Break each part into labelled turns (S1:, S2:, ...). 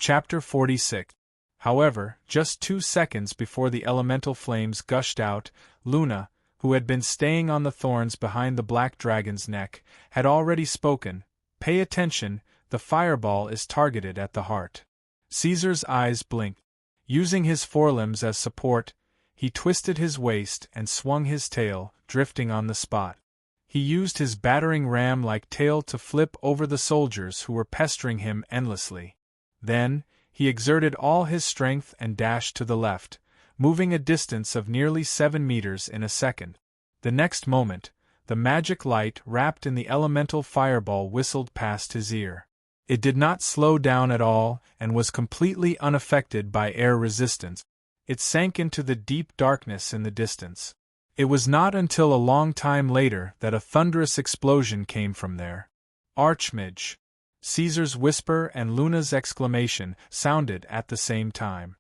S1: Chapter 46. However, just 2 seconds before the elemental flames gushed out, Luna, who had been staying on the thorns behind the black dragon's neck, had already spoken. "Pay attention, the fireball is targeted at the heart." Caesar's eyes blinked. Using his forelimbs as support, he twisted his waist and swung his tail, drifting on the spot. He used his battering ram-like tail to flip over the soldiers who were pestering him endlessly. Then, he exerted all his strength and dashed to the left, moving a distance of nearly 7 meters in a second. The next moment, the magic light wrapped in the elemental fireball whistled past his ear. It did not slow down at all and was completely unaffected by air resistance. It sank into the deep darkness in the distance. It was not until a long time later that a thunderous explosion came from there. "Archmage!" Caesar's whisper and Luna's exclamation sounded at the same time.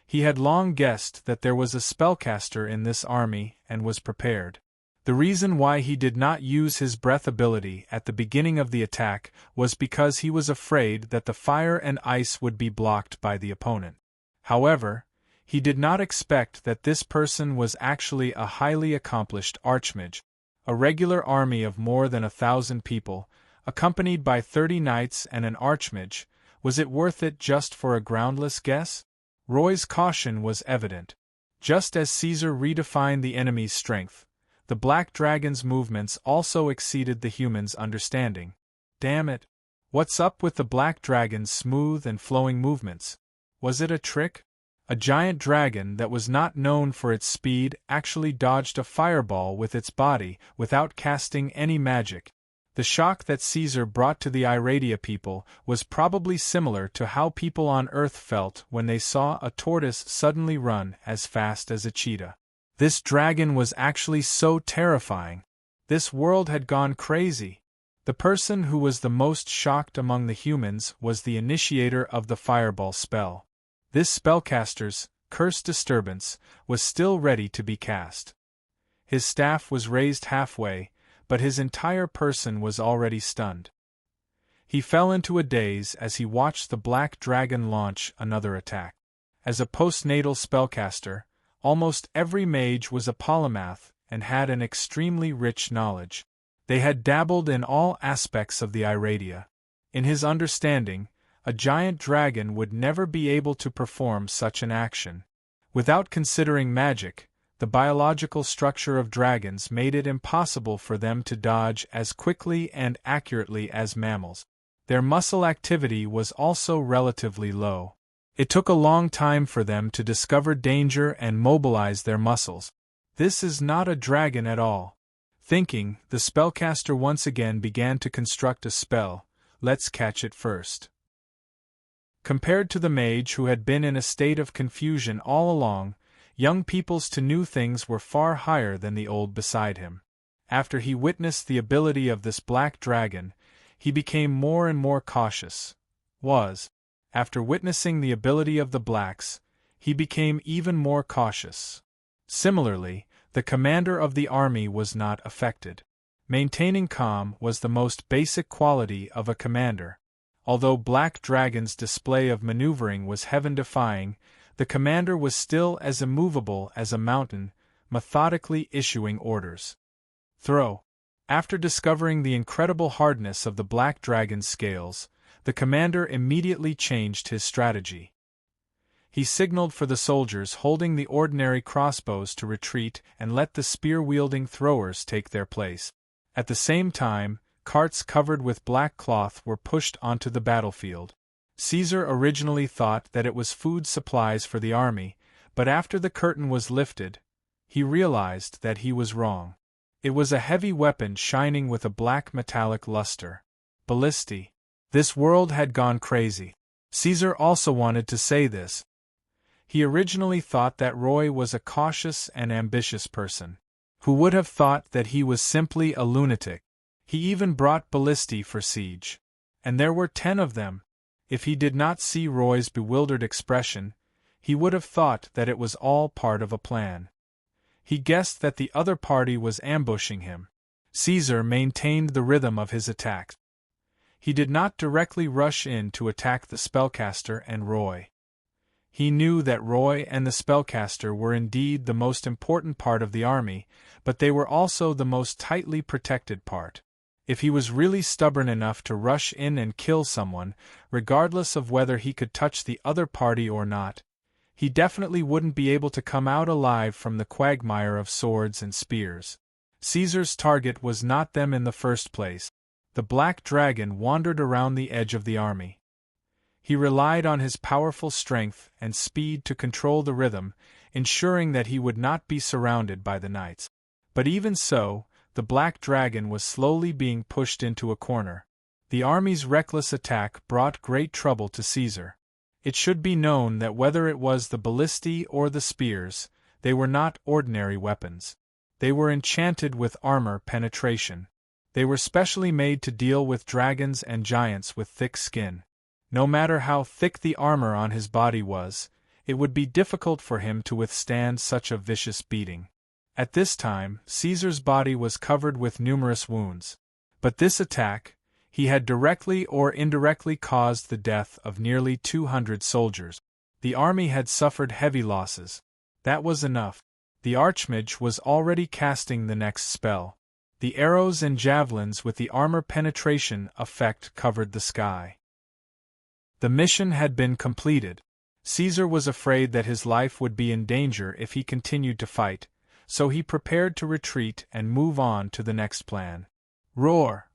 S1: He had long guessed that there was a spellcaster in this army and was prepared. The reason why he did not use his breath ability at the beginning of the attack was because he was afraid that the fire and ice would be blocked by the opponent. However, he did not expect that this person was actually a highly accomplished archmage. A regular army of more than 1,000 people, accompanied by 30 knights and an archmage, was it worth it just for a groundless guess? Roy's caution was evident. Just as Caesar redefined the enemy's strength, the black dragon's movements also exceeded the human's understanding. Damn it! What's up with the black dragon's smooth and flowing movements? Was it a trick? A giant dragon that was not known for its speed actually dodged a fireball with its body without casting any magic. The shock that Caesar brought to the Iradia people was probably similar to how people on Earth felt when they saw a tortoise suddenly run as fast as a cheetah. This dragon was actually so terrifying. This world had gone crazy. The person who was the most shocked among the humans was the initiator of the fireball spell. This spellcaster's cursed disturbance was still ready to be cast. His staff was raised halfway, but his entire person was already stunned. He fell into a daze as he watched the black dragon launch another attack. As a postnatal spellcaster, almost every mage was a polymath and had an extremely rich knowledge. They had dabbled in all aspects of the Iradia. In his understanding, a giant dragon would never be able to perform such an action. Without considering magic, the biological structure of dragons made it impossible for them to dodge as quickly and accurately as mammals. Their muscle activity was also relatively low. It took a long time for them to discover danger and mobilize their muscles. This is not a dragon at all. Thinking, the spellcaster once again began to construct a spell. Let's catch it first. Compared to the mage who had been in a state of confusion all along, young people's to new things were far higher than the old beside him. After he witnessed the ability of this black dragon, he became more and more cautious. After witnessing the ability of the blacks, he became even more cautious. Similarly, the commander of the army was not affected. Maintaining calm was the most basic quality of a commander. Although Black Dragon's display of maneuvering was heaven-defying, the commander was still as immovable as a mountain, methodically issuing orders. Throw. After discovering the incredible hardness of the Black Dragon's scales, the commander immediately changed his strategy. He signaled for the soldiers holding the ordinary crossbows to retreat and let the spear-wielding throwers take their place. At the same time, carts covered with black cloth were pushed onto the battlefield. Caesar originally thought that it was food supplies for the army, but after the curtain was lifted, he realized that he was wrong. It was a heavy weapon shining with a black metallic luster. Ballistae. This world had gone crazy. Caesar also wanted to say this. He originally thought that Roy was a cautious and ambitious person. Who would have thought that he was simply a lunatic? He even brought ballistae for siege. And there were 10 of them. If he did not see Roy's bewildered expression, he would have thought that it was all part of a plan. He guessed that the other party was ambushing him. Caesar maintained the rhythm of his attacks. He did not directly rush in to attack the spellcaster and Roy. He knew that Roy and the spellcaster were indeed the most important part of the army, but they were also the most tightly protected part. If he was really stubborn enough to rush in and kill someone, regardless of whether he could touch the other party or not, he definitely wouldn't be able to come out alive from the quagmire of swords and spears. Caesar's target was not them in the first place. The black dragon wandered around the edge of the army. He relied on his powerful strength and speed to control the rhythm, ensuring that he would not be surrounded by the knights. But even so, the black dragon was slowly being pushed into a corner. The army's reckless attack brought great trouble to Caesar. It should be known that whether it was the ballistae or the spears, they were not ordinary weapons. They were enchanted with armor penetration. They were specially made to deal with dragons and giants with thick skin. No matter how thick the armor on his body was, it would be difficult for him to withstand such a vicious beating. At this time, Caesar's body was covered with numerous wounds. But this attack, he had directly or indirectly caused the death of nearly 200 soldiers. The army had suffered heavy losses. That was enough. The Archmage was already casting the next spell. The arrows and javelins with the armor penetration effect covered the sky. The mission had been completed. Caesar was afraid that his life would be in danger if he continued to fight, so he prepared to retreat and move on to the next plan. Roar!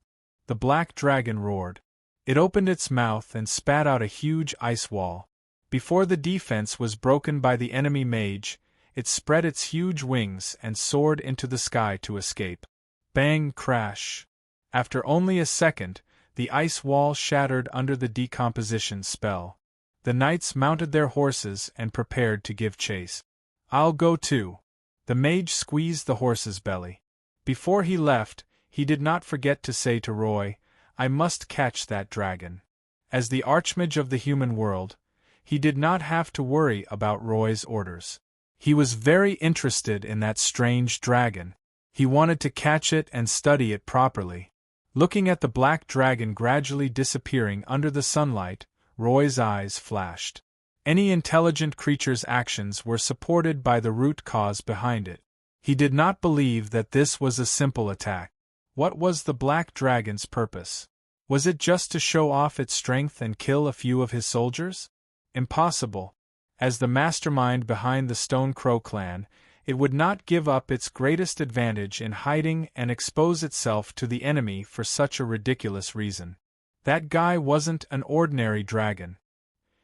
S1: The black dragon roared. It opened its mouth and spat out a huge ice wall. Before the defense was broken by the enemy mage, it spread its huge wings and soared into the sky to escape. Bang! Crash! After only a second, the ice wall shattered under the decomposition spell. The knights mounted their horses and prepared to give chase. "I'll go too." The mage squeezed the horse's belly. Before he left, he did not forget to say to Roy, "I must catch that dragon." As the Archmage of the human world, he did not have to worry about Roy's orders. He was very interested in that strange dragon. He wanted to catch it and study it properly. Looking at the black dragon gradually disappearing under the sunlight, Roy's eyes flashed. Any intelligent creature's actions were supported by the root cause behind it. He did not believe that this was a simple attack. What was the black dragon's purpose? Was it just to show off its strength and kill a few of his soldiers? Impossible. As the mastermind behind the Stone Crow clan, it would not give up its greatest advantage in hiding and expose itself to the enemy for such a ridiculous reason. That guy wasn't an ordinary dragon.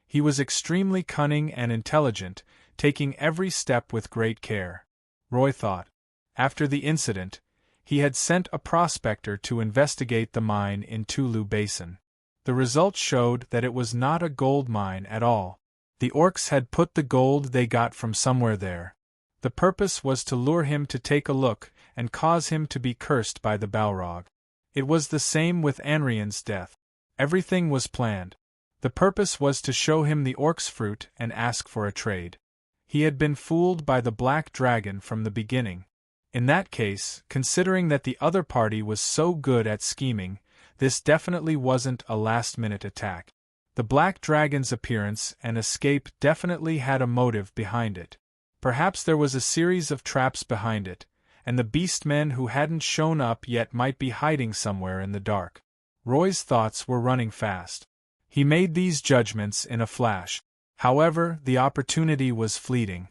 S1: He was extremely cunning and intelligent, taking every step with great care. Roy thought. After the incident, he had sent a prospector to investigate the mine in Tulu Basin. The results showed that it was not a gold mine at all. The orcs had put the gold they got from somewhere there. The purpose was to lure him to take a look and cause him to be cursed by the Balrog. It was the same with Anrian's death. Everything was planned. The purpose was to show him the orc's fruit and ask for a trade. He had been fooled by the black dragon from the beginning. In that case, considering that the other party was so good at scheming, this definitely wasn't a last-minute attack. The black dragon's appearance and escape definitely had a motive behind it. Perhaps there was a series of traps behind it, and the beastmen who hadn't shown up yet might be hiding somewhere in the dark. Roy's thoughts were running fast. He made these judgments in a flash. However, the opportunity was fleeting.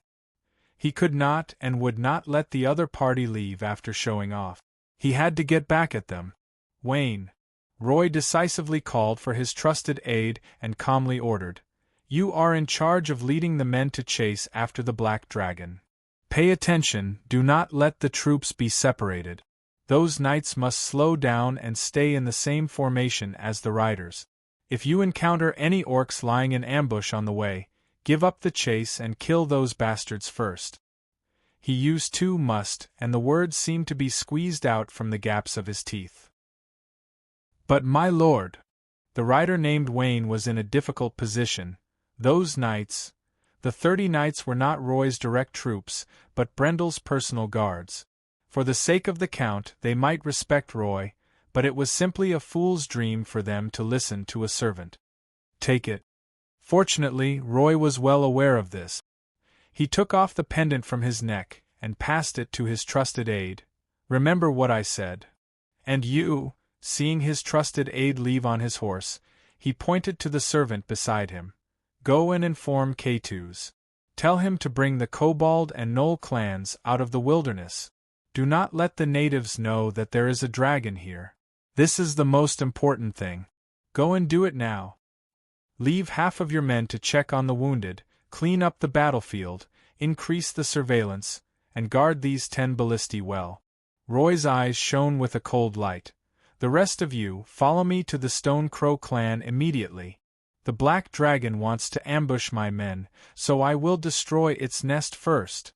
S1: He could not and would not let the other party leave after showing off. He had to get back at them. "Wayne." Roy decisively called for his trusted aide and calmly ordered, "You are in charge of leading the men to chase after the black dragon. Pay attention, do not let the troops be separated. Those knights must slow down and stay in the same formation as the riders. If you encounter any orcs lying in ambush on the way, give up the chase and kill those bastards first." He used two must, and the words seemed to be squeezed out from the gaps of his teeth. "But my lord," the rider named Wayne was in a difficult position. Those knights, the 30 knights, were not Roy's direct troops, but Brendel's personal guards. For the sake of the Count, they might respect Roy, but it was simply a fool's dream for them to listen to a servant. Take it. Fortunately, Roy was well aware of this. He took off the pendant from his neck and passed it to his trusted aide. Remember what I said. And you, seeing his trusted aide leave on his horse, he pointed to the servant beside him. Go and inform K2s. Tell him to bring the Kobold and Knoll clans out of the wilderness. Do not let the natives know that there is a dragon here. This is the most important thing. Go and do it now. Leave half of your men to check on the wounded, clean up the battlefield, increase the surveillance, and guard these 10 ballistae well. Roy's eyes shone with a cold light. The rest of you, follow me to the Stone Crow clan immediately. The black dragon wants to ambush my men, so I will destroy its nest first.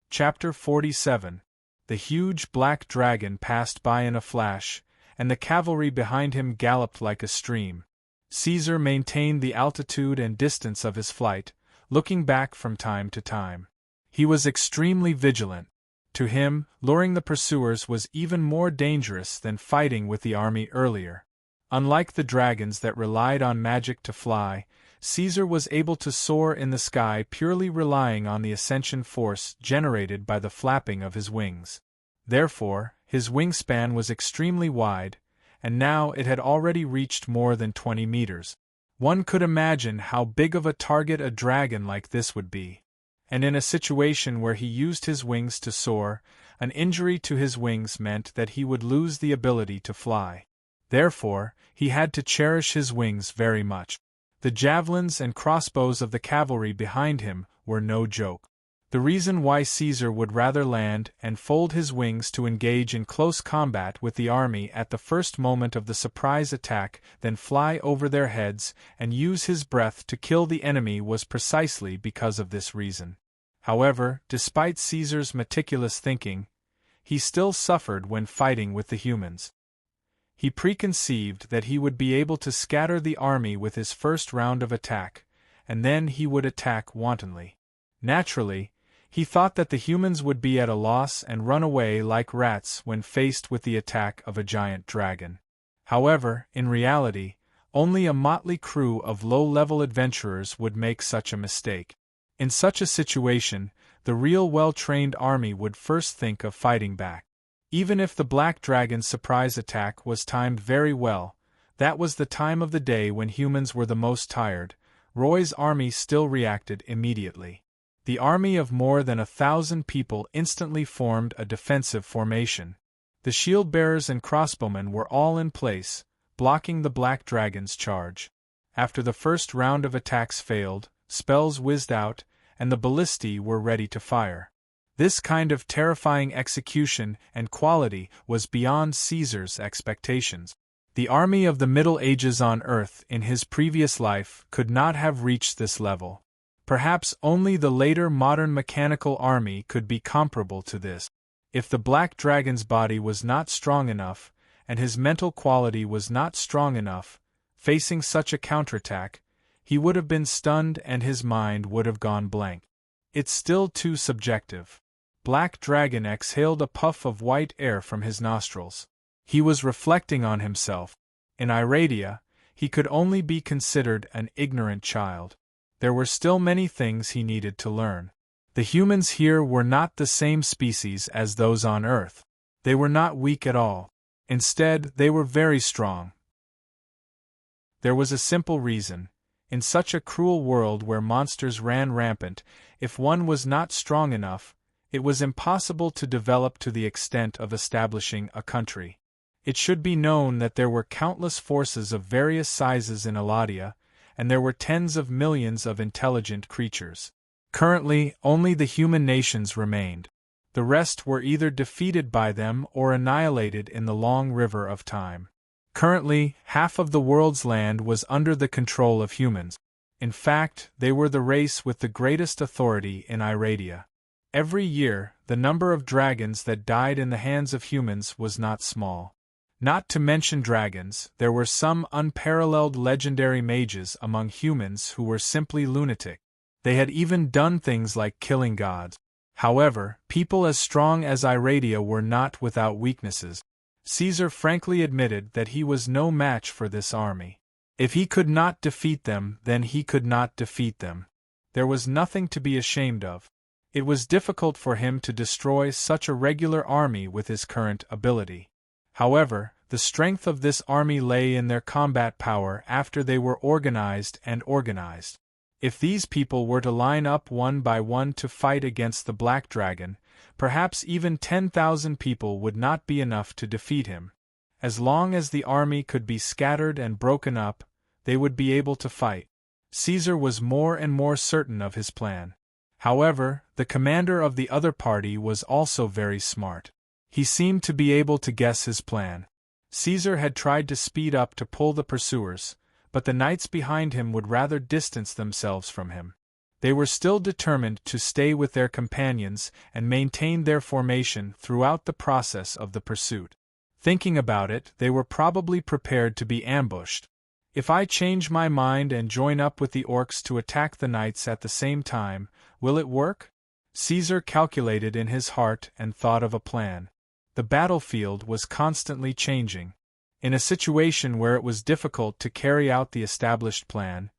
S1: Chapter 47. The huge black dragon passed by in a flash, and the cavalry behind him galloped like a stream. Caesar maintained the altitude and distance of his flight, looking back from time to time. He was extremely vigilant. To him, luring the pursuers was even more dangerous than fighting with the army earlier. Unlike the dragons that relied on magic to fly, Caesar was able to soar in the sky purely relying on the ascension force generated by the flapping of his wings. Therefore, his wingspan was extremely wide, and now it had already reached more than 20 meters. One could imagine how big of a target a dragon like this would be. And in a situation where he used his wings to soar, an injury to his wings meant that he would lose the ability to fly. Therefore, he had to cherish his wings very much. The javelins and crossbows of the cavalry behind him were no joke. The reason why Caesar would rather land and fold his wings to engage in close combat with the army at the first moment of the surprise attack than fly over their heads and use his breath to kill the enemy was precisely because of this reason. However, despite Caesar's meticulous thinking, he still suffered when fighting with the humans. He preconceived that he would be able to scatter the army with his first round of attack, and then he would attack wantonly. Naturally, he thought that the humans would be at a loss and run away like rats when faced with the attack of a giant dragon. However, in reality, only a motley crew of low-level adventurers would make such a mistake. In such a situation, the real well-trained army would first think of fighting back. Even if the black dragon's surprise attack was timed very well, that was the time of the day when humans were the most tired. Roy's army still reacted immediately. The army of more than 1,000 people instantly formed a defensive formation. The shield-bearers and crossbowmen were all in place, blocking the black dragon's charge. After the first round of attacks failed, spells whizzed out, and the ballistae were ready to fire. This kind of terrifying execution and quality was beyond Caesar's expectations. The army of the Middle Ages on Earth in his previous life could not have reached this level. Perhaps only the later modern mechanical army could be comparable to this. If the black dragon's body was not strong enough, and his mental quality was not strong enough, facing such a counterattack, he would have been stunned and his mind would have gone blank. It's still too subjective. Black Dragon exhaled a puff of white air from his nostrils. He was reflecting on himself. In Iradia, he could only be considered an ignorant child. There were still many things he needed to learn. The humans here were not the same species as those on Earth. They were not weak at all. Instead, they were very strong. There was a simple reason. In such a cruel world where monsters ran rampant, if one was not strong enough, it was impossible to develop to the extent of establishing a country. It should be known that there were countless forces of various sizes in Eladia, and there were tens of millions of intelligent creatures. Currently, only the human nations remained. The rest were either defeated by them or annihilated in the long river of time. Currently, half of the world's land was under the control of humans. In fact, they were the race with the greatest authority in Iradia. Every year, the number of dragons that died in the hands of humans was not small. Not to mention dragons, there were some unparalleled legendary mages among humans who were simply lunatic. They had even done things like killing gods. However, people as strong as Iradia were not without weaknesses. Caesar frankly admitted that he was no match for this army. If he could not defeat them, then he could not defeat them. There was nothing to be ashamed of. It was difficult for him to destroy such a regular army with his current ability. However, the strength of this army lay in their combat power after they were organized and organized. If these people were to line up one by one to fight against the Black Dragon, perhaps even 10,000 people would not be enough to defeat him. As long as the army could be scattered and broken up, they would be able to fight. Caesar was more and more certain of his plan. However, the commander of the other party was also very smart. He seemed to be able to guess his plan. Caesar had tried to speed up to pull the pursuers, but the knights behind him would rather distance themselves from him. They were still determined to stay with their companions and maintain their formation throughout the process of the pursuit. Thinking about it, they were probably prepared to be ambushed. If I change my mind and join up with the orcs to attack the knights at the same time, will it work? Caesar calculated in his heart and thought of a plan. The battlefield was constantly changing. In a situation where it was difficult to carry out the established plan,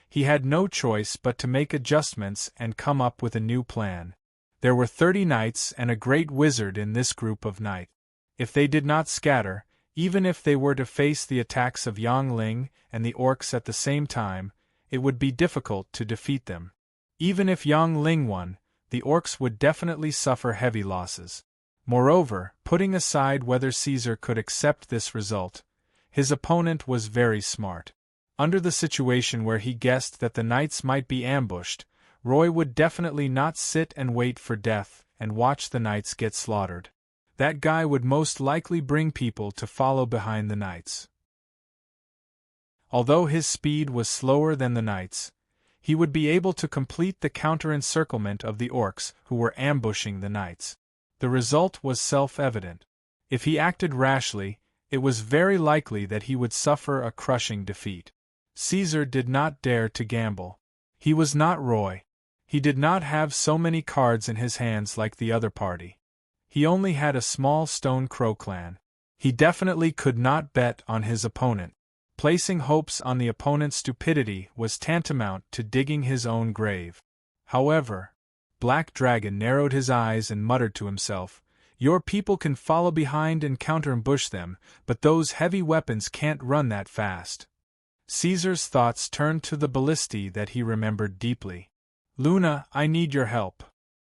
S1: he had no choice but to make adjustments and come up with a new plan. There were 30 knights and a great wizard in this group of knights. If they did not scatter, even if they were to face the attacks of Yang Ling and the orcs at the same time, it would be difficult to defeat them. Even if Yang Ling won, the orcs would definitely suffer heavy losses. Moreover, putting aside whether Caesar could accept this result, his opponent was very smart. Under the situation where he guessed that the knights might be ambushed, Roy would definitely not sit and wait for death and watch the knights get slaughtered. That guy would most likely bring people to follow behind the knights. Although his speed was slower than the knights, he would be able to complete the counter-encirclement of the orcs who were ambushing the knights. The result was self-evident. If he acted rashly, it was very likely that he would suffer a crushing defeat. Caesar did not dare to gamble. He was not Roy. He did not have so many cards in his hands like the other party. He only had a small stone crow clan. He definitely could not bet on his opponent. Placing hopes on the opponent's stupidity was tantamount to digging his own grave. However, Black Dragon narrowed his eyes and muttered to himself, "Your people can follow behind and counter-ambush them, but those heavy weapons can't run that fast." Caesar's thoughts turned to the ballistae that he remembered deeply. "Luna, I need your help."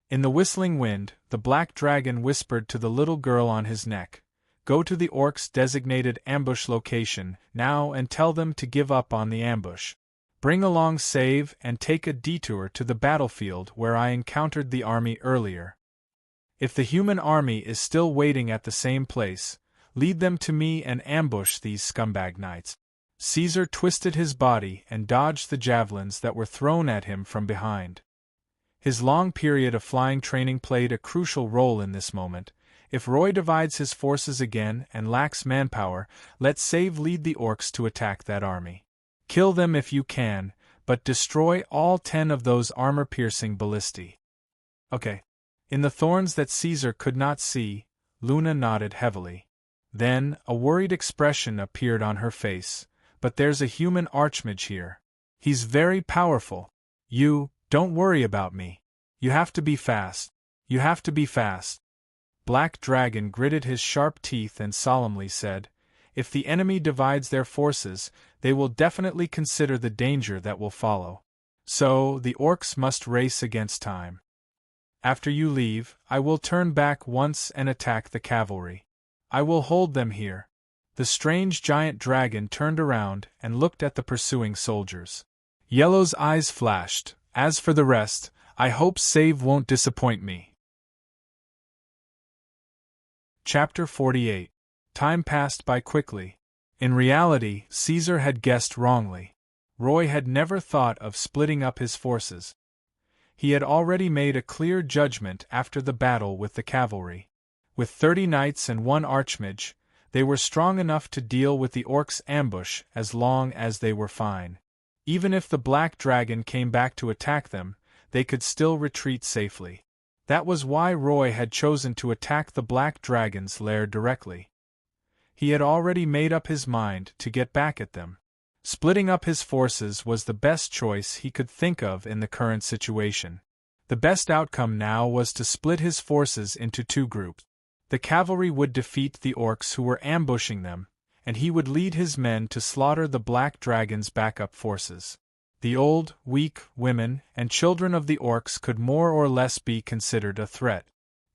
S1: In the whistling wind, the Black Dragon whispered to the little girl on his neck, "Go to the orcs' designated ambush location now and tell them to give up on the ambush. Bring along Save and take a detour to the battlefield where I encountered the army earlier. If the human army is still waiting at the same place, lead them to me and ambush these scumbag knights." Caesar twisted his body and dodged the javelins that were thrown at him from behind. His long period of flying training played a crucial role in this moment. If Roy divides his forces again and lacks manpower, let Save lead the orcs to attack that army. Kill them if you can, but destroy all 10 of those armor-piercing ballistae. Okay. In the thorns that Caesar could not see, Luna nodded heavily. Then, a worried expression appeared on her face. "But there's a human archmage here. He's very powerful. Don't worry about me. You have to be fast. You have to be fast." Black Dragon gritted his sharp teeth and solemnly said, "If the enemy divides their forces, they will definitely consider the danger that will follow. So, the orcs must race against time. After you leave, I will turn back once and attack the cavalry. I will hold them here." The strange giant dragon turned around and looked at the pursuing soldiers. Yellow's eyes flashed. "As for the rest, I hope Save won't disappoint me." Chapter 48. Time passed by quickly. In reality, Caesar had guessed wrongly. Roy had never thought of splitting up his forces. He had already made a clear judgment after the battle with the cavalry. With 30 knights and 1 archmage, they were strong enough to deal with the orcs' ambush as long as they were fine. Even if the Black Dragon came back to attack them, they could still retreat safely. That was why Roy had chosen to attack the Black Dragon's lair directly. He had already made up his mind to get back at them. Splitting up his forces was the best choice he could think of in the current situation. The best outcome now was to split his forces into two groups. The cavalry would defeat the orcs who were ambushing them, and he would lead his men to slaughter the Black Dragon's backup forces. The old, weak, women, and children of the orcs could more or less be considered a threat.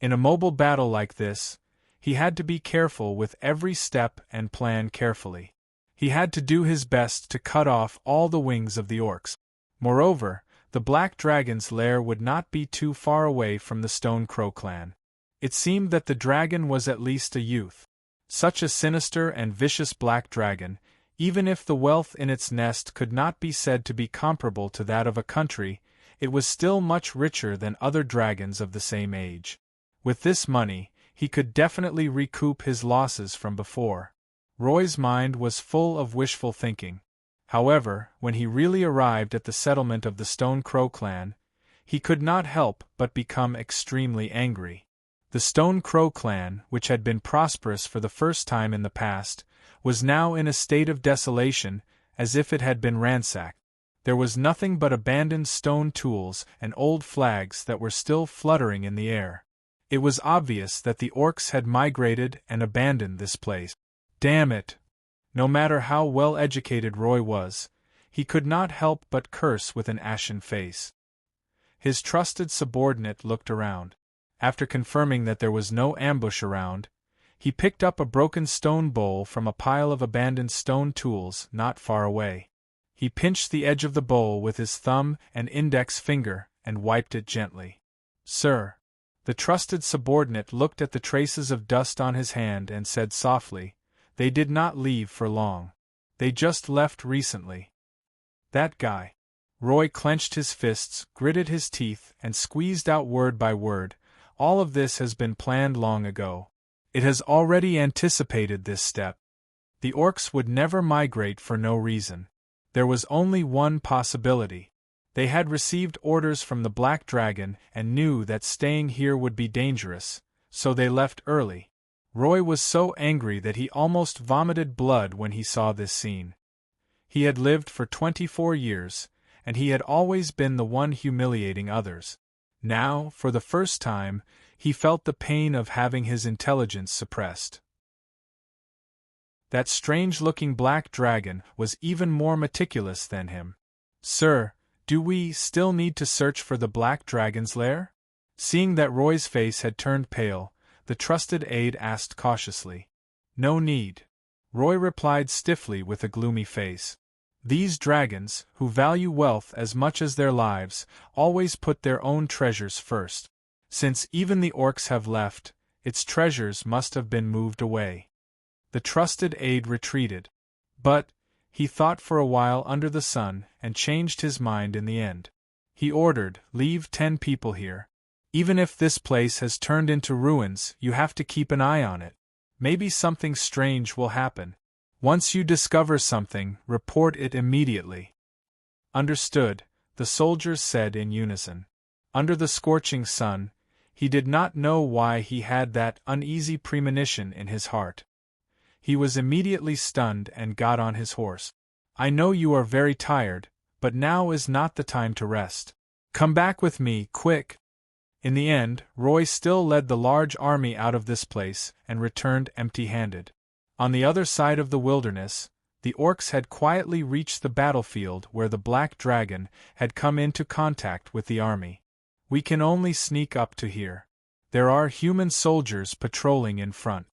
S1: In a mobile battle like this, he had to be careful with every step and plan carefully. He had to do his best to cut off all the wings of the orcs. Moreover, the Black Dragon's lair would not be too far away from the Stone Crow clan. It seemed that the dragon was at least a youth. Such a sinister and vicious black dragon, even if the wealth in its nest could not be said to be comparable to that of a country, it was still much richer than other dragons of the same age. With this money, he could definitely recoup his losses from before. Roy's mind was full of wishful thinking. However, when he really arrived at the settlement of the Stone Crow clan, he could not help but become extremely angry. The Stone Crow clan, which had been prosperous for the first time in the past, was now in a state of desolation, as if it had been ransacked. There was nothing but abandoned stone tools and old flags that were still fluttering in the air. It was obvious that the orcs had migrated and abandoned this place. Damn it! No matter how well educated Roy was, he could not help but curse with an ashen face. His trusted subordinate looked around. After confirming that there was no ambush around, he picked up a broken stone bowl from a pile of abandoned stone tools not far away. He pinched the edge of the bowl with his thumb and index finger and wiped it gently. "Sir." The trusted subordinate looked at the traces of dust on his hand and said softly, "They did not leave for long. They just left recently." That guy. Roy clenched his fists, gritted his teeth, and squeezed out word by word. All of this has been planned long ago. It has already anticipated this step. The orcs would never migrate for no reason. There was only one possibility. They had received orders from the Black Dragon and knew that staying here would be dangerous, so they left early. Roy was so angry that he almost vomited blood when he saw this scene. He had lived for 24 years, and he had always been the one humiliating others. Now, for the first time, he felt the pain of having his intelligence suppressed. That strange-looking black dragon was even more meticulous than him. "Sir, do we still need to search for the Black Dragon's lair?" Seeing that Roy's face had turned pale, the trusted aide asked cautiously. "No need," Roy replied stiffly with a gloomy face. "These dragons, who value wealth as much as their lives, always put their own treasures first. Since even the orcs have left, its treasures must have been moved away." The trusted aide retreated. But he thought for a while under the sun and changed his mind in the end. He ordered, "Leave 10 people here. Even if this place has turned into ruins, you have to keep an eye on it. Maybe something strange will happen. Once you discover something, report it immediately." "Understood," the soldiers said in unison. Under the scorching sun, he did not know why he had that uneasy premonition in his heart. He was immediately stunned and got on his horse. "I know you are very tired, but now is not the time to rest. Come back with me, quick!" In the end, Roy still led the large army out of this place and returned empty-handed. On the other side of the wilderness, the orcs had quietly reached the battlefield where the Black Dragon had come into contact with the army. "We can only sneak up to here. There are human soldiers patrolling in front."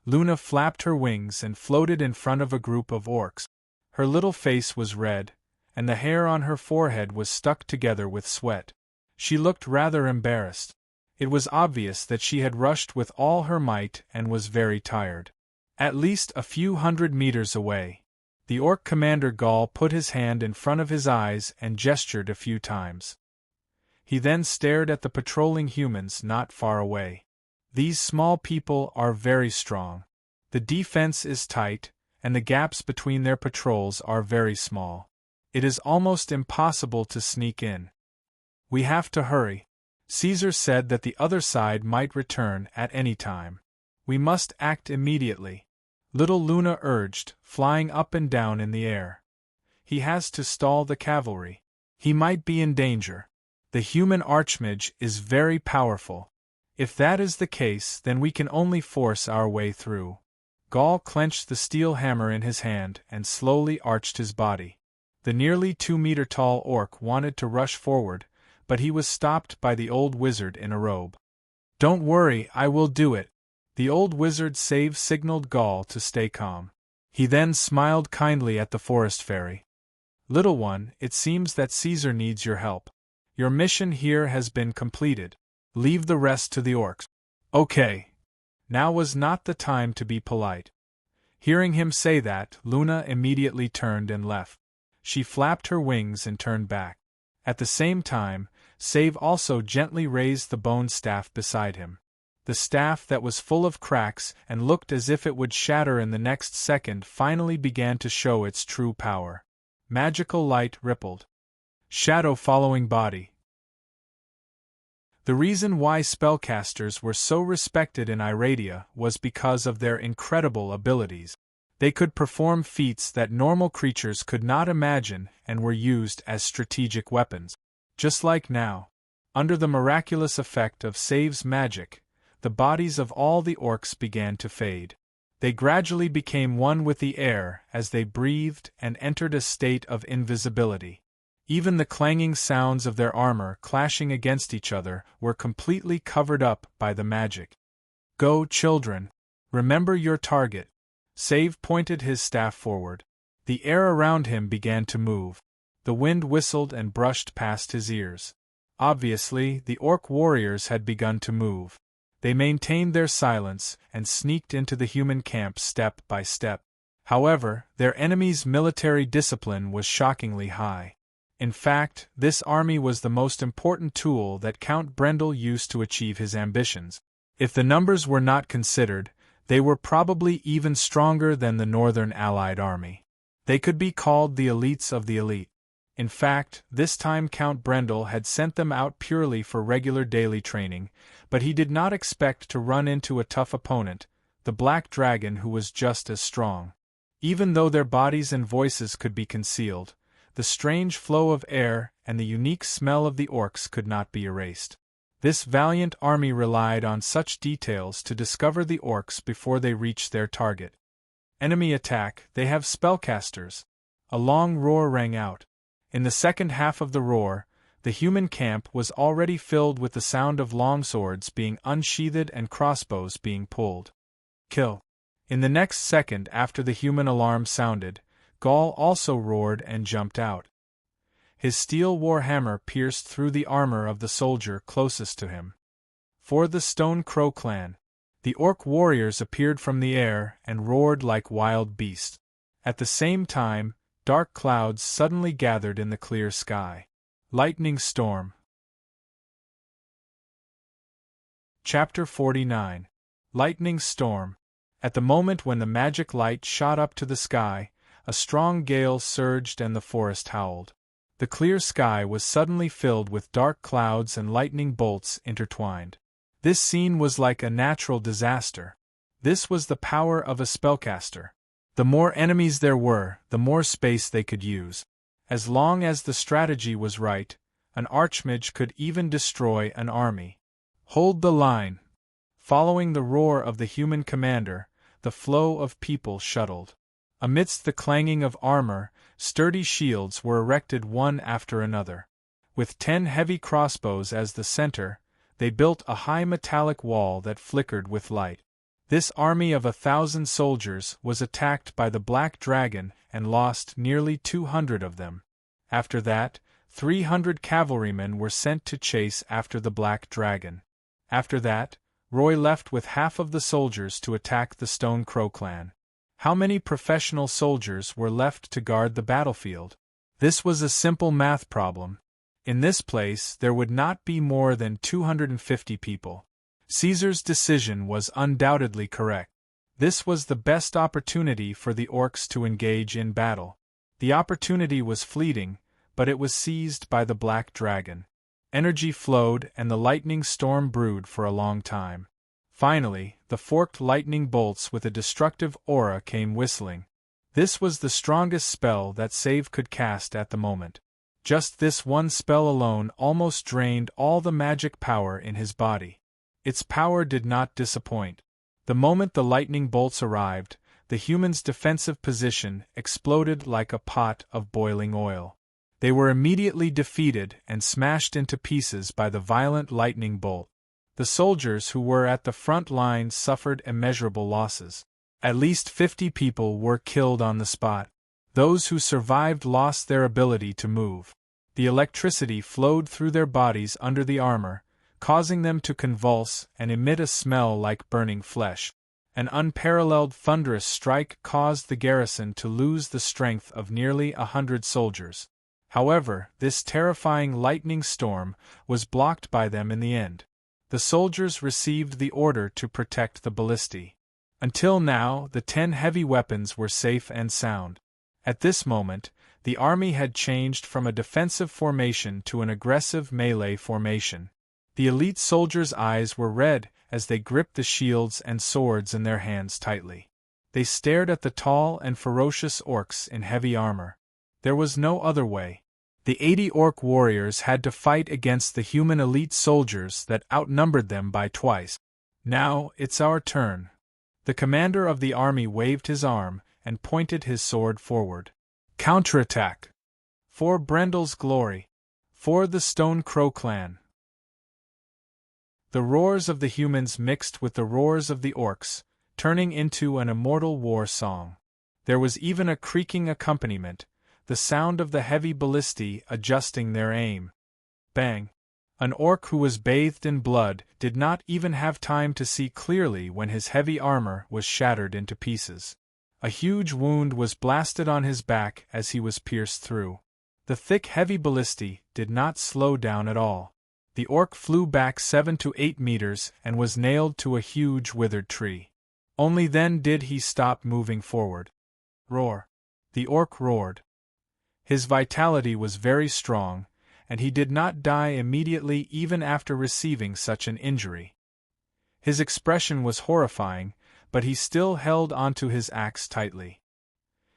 S1: Luna flapped her wings and floated in front of a group of orcs. Her little face was red, and the hair on her forehead was stuck together with sweat. She looked rather embarrassed. It was obvious that she had rushed with all her might and was very tired. At least a few hundred meters away, the orc commander Gaul put his hand in front of his eyes and gestured a few times. He then stared at the patrolling humans not far away. "These small people are very strong. The defense is tight, and the gaps between their patrols are very small. It is almost impossible to sneak in. We have to hurry." Caesar said that the other side might return at any time. We must act immediately, little Luna urged, flying up and down in the air. He has to stall the cavalry. He might be in danger. The human archmage is very powerful. If that is the case, then we can only force our way through. Gaul clenched the steel hammer in his hand and slowly arched his body. The nearly 2-meter-tall orc wanted to rush forward, but he was stopped by the old wizard in a robe. "Don't worry, I will do it." The old wizard signaled Gaul to stay calm. He then smiled kindly at the forest fairy. "Little one, it seems that Caesar needs your help. Your mission here has been completed. Leave the rest to the orcs." "Okay." Now was not the time to be polite. Hearing him say that, Luna immediately turned and left. She flapped her wings and turned back. At the same time, Save also gently raised the bone staff beside him. The staff that was full of cracks and looked as if it would shatter in the next second finally began to show its true power. Magical light rippled. Shadow following body. The reason why spellcasters were so respected in Iradia was because of their incredible abilities. They could perform feats that normal creatures could not imagine and were used as strategic weapons. Just like now, under the miraculous effect of Save's magic, the bodies of all the orcs began to fade. They gradually became one with the air as they breathed and entered a state of invisibility. Even the clanging sounds of their armor clashing against each other were completely covered up by the magic. "Go, children. Remember your target." Save pointed his staff forward. The air around him began to move. The wind whistled and brushed past his ears. Obviously, the orc warriors had begun to move. They maintained their silence and sneaked into the human camp step by step. However, their enemy's military discipline was shockingly high. In fact, this army was the most important tool that Count Brendel used to achieve his ambitions. If the numbers were not considered, they were probably even stronger than the Northern Allied army. They could be called the elites of the elite. In fact, this time Count Brendel had sent them out purely for regular daily training, but he did not expect to run into a tough opponent, the Black Dragon, who was just as strong. Even though their bodies and voices could be concealed, the strange flow of air and the unique smell of the orcs could not be erased. This valiant army relied on such details to discover the orcs before they reached their target. "Enemy attack, they have spellcasters!" A long roar rang out. In the second half of the roar, the human camp was already filled with the sound of longswords being unsheathed and crossbows being pulled. "Kill!" In the next second after the human alarm sounded, Gaul also roared and jumped out. His steel warhammer pierced through the armor of the soldier closest to him. For the Stone Crow clan, the orc warriors appeared from the air and roared like wild beasts. At the same time, dark clouds suddenly gathered in the clear sky. Lightning storm. Chapter 49. Lightning storm. At the moment when the magic light shot up to the sky, a strong gale surged and the forest howled. The clear sky was suddenly filled with dark clouds and lightning bolts intertwined. This scene was like a natural disaster. This was the power of a spellcaster. The more enemies there were, the more space they could use. As long as the strategy was right, an archmage could even destroy an army. "Hold the line!" Following the roar of the human commander, the flow of people shuttled. Amidst the clanging of armor, sturdy shields were erected one after another. With 10 heavy crossbows as the center, they built a high metallic wall that flickered with light. This army of 1,000 soldiers was attacked by the Black Dragon and lost nearly 200 of them. After that, 300 cavalrymen were sent to chase after the Black Dragon. After that, Roy left with half of the soldiers to attack the Stone Crow clan. How many professional soldiers were left to guard the battlefield? This was a simple math problem. In this place there would not be more than 250 people. Caesar's decision was undoubtedly correct. This was the best opportunity for the orcs to engage in battle. The opportunity was fleeting, but it was seized by the Black Dragon. Energy flowed and the lightning storm brewed for a long time. Finally, the forked lightning bolts with a destructive aura came whistling. This was the strongest spell that Save could cast at the moment. Just this one spell alone almost drained all the magic power in his body. Its power did not disappoint. The moment the lightning bolts arrived, the humans' defensive position exploded like a pot of boiling oil. They were immediately defeated and smashed into pieces by the violent lightning bolt. The soldiers who were at the front line suffered immeasurable losses. At least 50 people were killed on the spot. Those who survived lost their ability to move. The electricity flowed through their bodies under the armor, causing them to convulse and emit a smell like burning flesh. An unparalleled thunderous strike caused the garrison to lose the strength of nearly 100 soldiers. However, this terrifying lightning storm was blocked by them in the end. The soldiers received the order to protect the ballistae. Until now, the 10 heavy weapons were safe and sound. At this moment, the army had changed from a defensive formation to an aggressive melee formation. The elite soldiers' eyes were red as they gripped the shields and swords in their hands tightly. They stared at the tall and ferocious orcs in heavy armor. There was no other way. The 80 orc warriors had to fight against the human elite soldiers that outnumbered them by twice. Now, it's our turn. The commander of the army waved his arm and pointed his sword forward. Counterattack! For Brendel's glory! For the Stone Crow clan! The roars of the humans mixed with the roars of the orcs, turning into an immortal war song. There was even a creaking accompaniment, the sound of the heavy ballistae adjusting their aim. Bang! An orc who was bathed in blood did not even have time to see clearly when his heavy armor was shattered into pieces. A huge wound was blasted on his back as he was pierced through. The thick heavy ballistae did not slow down at all. The orc flew back 7 to 8 meters and was nailed to a huge withered tree. Only then did he stop moving forward. Roar! The orc roared. His vitality was very strong, and he did not die immediately even after receiving such an injury. His expression was horrifying, but he still held onto his axe tightly.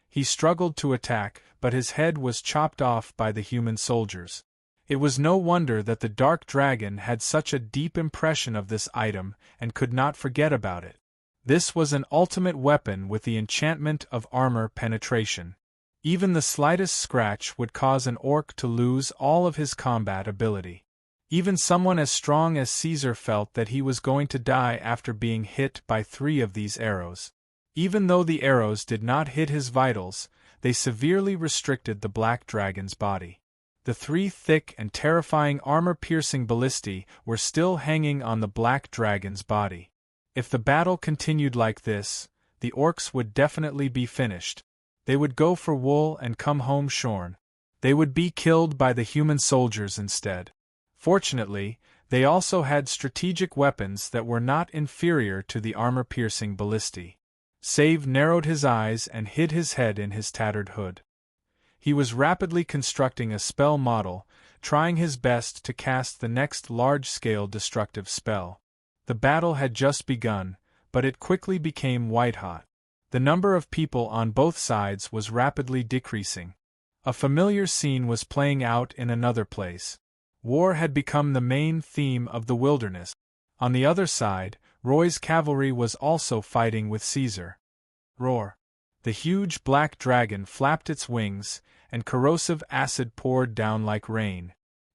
S1: He struggled to attack, but his head was chopped off by the human soldiers. It was no wonder that the dark dragon had such a deep impression of this item and could not forget about it. This was an ultimate weapon with the enchantment of armor penetration. Even the slightest scratch would cause an orc to lose all of his combat ability. Even someone as strong as Caesar felt that he was going to die after being hit by 3 of these arrows. Even though the arrows did not hit his vitals, they severely restricted the black dragon's body. The 3 thick and terrifying armor-piercing ballistae were still hanging on the black dragon's body. If the battle continued like this, the orcs would definitely be finished. They would go for wool and come home shorn. They would be killed by the human soldiers instead. Fortunately, they also had strategic weapons that were not inferior to the armor-piercing ballistae. Save narrowed his eyes and hid his head in his tattered hood. He was rapidly constructing a spell model, trying his best to cast the next large-scale destructive spell. The battle had just begun, but it quickly became white-hot. The number of people on both sides was rapidly decreasing. A familiar scene was playing out in another place. War had become the main theme of the wilderness. On the other side, Roy's cavalry was also fighting with Caesar. Roar! The huge black dragon flapped its wings, and corrosive acid poured down like rain.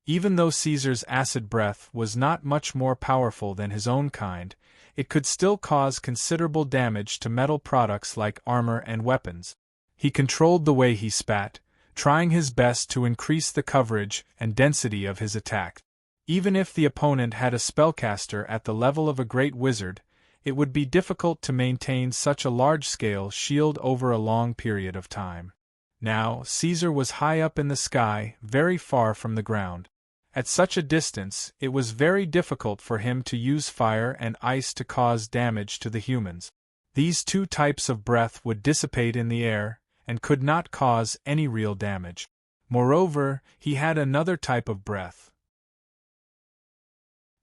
S1: Even though Caesar's acid breath was not much more powerful than his own kind, it could still cause considerable damage to metal products like armor and weapons. He controlled the way he spat, trying his best to increase the coverage and density of his attack. Even if the opponent had a spellcaster at the level of a great wizard, it would be difficult to maintain such a large-scale shield over a long period of time. Now, Caesar was high up in the sky, very far from the ground. At such a distance, it was very difficult for him to use fire and ice to cause damage to the humans. These 2 types of breath would dissipate in the air, and could not cause any real damage. Moreover, he had another type of breath.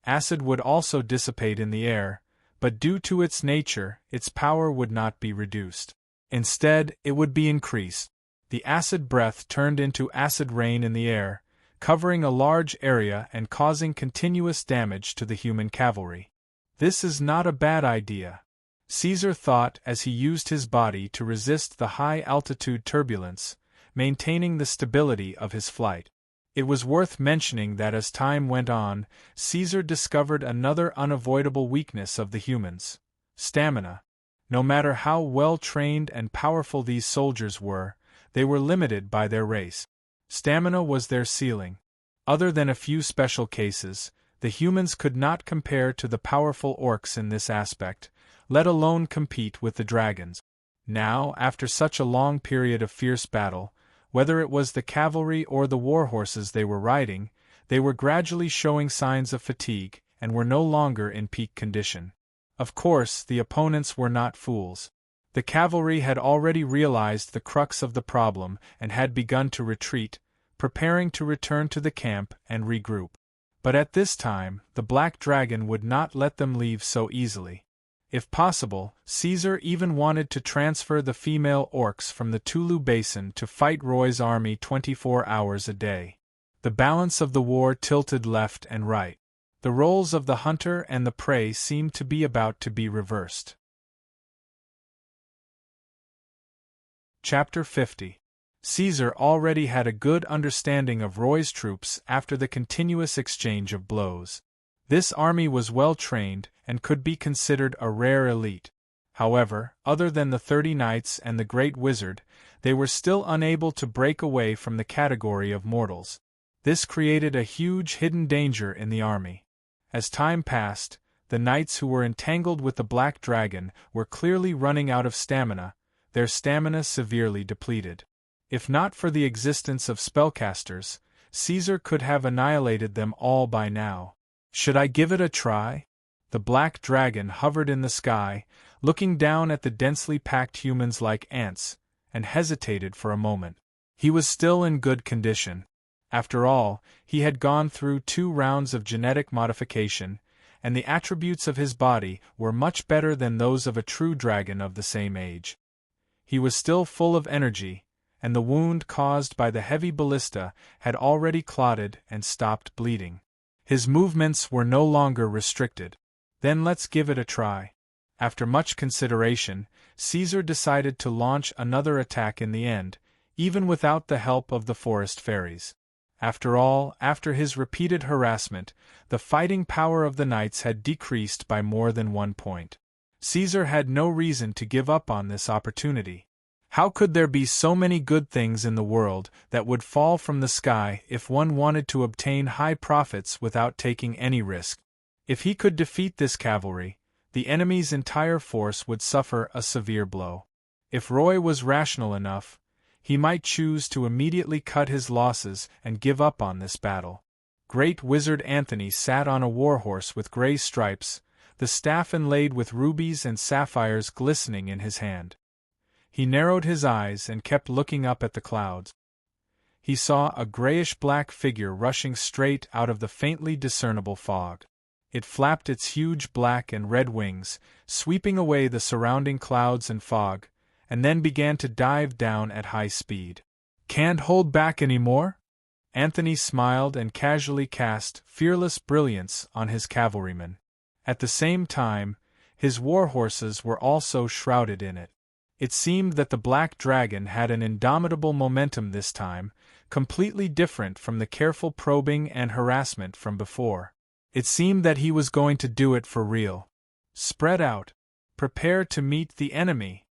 S1: Acid would also dissipate in the air, but due to its nature, its power would not be reduced. Instead, it would be increased. The acid breath turned into acid rain in the air, covering a large area and causing continuous damage to the human cavalry. This is not a bad idea, Caesar thought as he used his body to resist the high-altitude turbulence, maintaining the stability of his flight. It was worth mentioning that as time went on, Caesar discovered another unavoidable weakness of the humans: stamina. No matter how well-trained and powerful these soldiers were, they were limited by their race. Stamina was their ceiling. Other than a few special cases, the humans could not compare to the powerful orcs in this aspect, let alone compete with the dragons. Now, after such a long period of fierce battle, whether it was the cavalry or the war horses they were riding, they were gradually showing signs of fatigue and were no longer in peak condition. Of course, the opponents were not fools. The cavalry had already realized the crux of the problem and had begun to retreat, preparing to return to the camp and regroup. But at this time, the Black Dragon would not let them leave so easily. If possible, Caesar even wanted to transfer the female orcs from the Tulu Basin to fight Roy's army 24 hours a day. The balance of the war tilted left and right. The roles of the hunter and the prey seemed to be about to be reversed. Chapter 50. Caesar already had a good understanding of Roy's troops after the continuous exchange of blows. This army was well trained and could be considered a rare elite. However, other than the 30 knights and the great wizard, they were still unable to break away from the category of mortals. This created a huge hidden danger in the army. As time passed, the knights who were entangled with the Black Dragon were clearly running out of stamina, their stamina severely depleted. If not for the existence of spellcasters, Caesar could have annihilated them all by now. Should I give it a try? The Black Dragon hovered in the sky, looking down at the densely packed humans like ants, and hesitated for a moment. He was still in good condition. After all, he had gone through 2 rounds of genetic modification, and the attributes of his body were much better than those of a true dragon of the same age. He was still full of energy, and the wound caused by the heavy ballista had already clotted and stopped bleeding. His movements were no longer restricted. Then let's give it a try. After much consideration, Caesar decided to launch another attack in the end, even without the help of the forest fairies. After all, after his repeated harassment, the fighting power of the knights had decreased by more than 1 point. Caesar had no reason to give up on this opportunity. How could there be so many good things in the world that would fall from the sky if one wanted to obtain high profits without taking any risk? If he could defeat this cavalry, the enemy's entire force would suffer a severe blow. If Roy was rational enough, he might choose to immediately cut his losses and give up on this battle. Great Wizard Anthony sat on a warhorse with gray stripes, the staff inlaid with rubies and sapphires glistening in his hand. He narrowed his eyes and kept looking up at the clouds. He saw a grayish-black figure rushing straight out of the faintly discernible fog. It flapped its huge black and red wings, sweeping away the surrounding clouds and fog, and then began to dive down at high speed. "Can't hold back any more?" Anthony smiled and casually cast fearless brilliance on his cavalrymen. At the same time, his war horses were also shrouded in it. It seemed that the Black Dragon had an indomitable momentum this time, completely different from the careful probing and harassment from before. It seemed that he was going to do it for real. "Spread out. Prepare to meet the enemy,"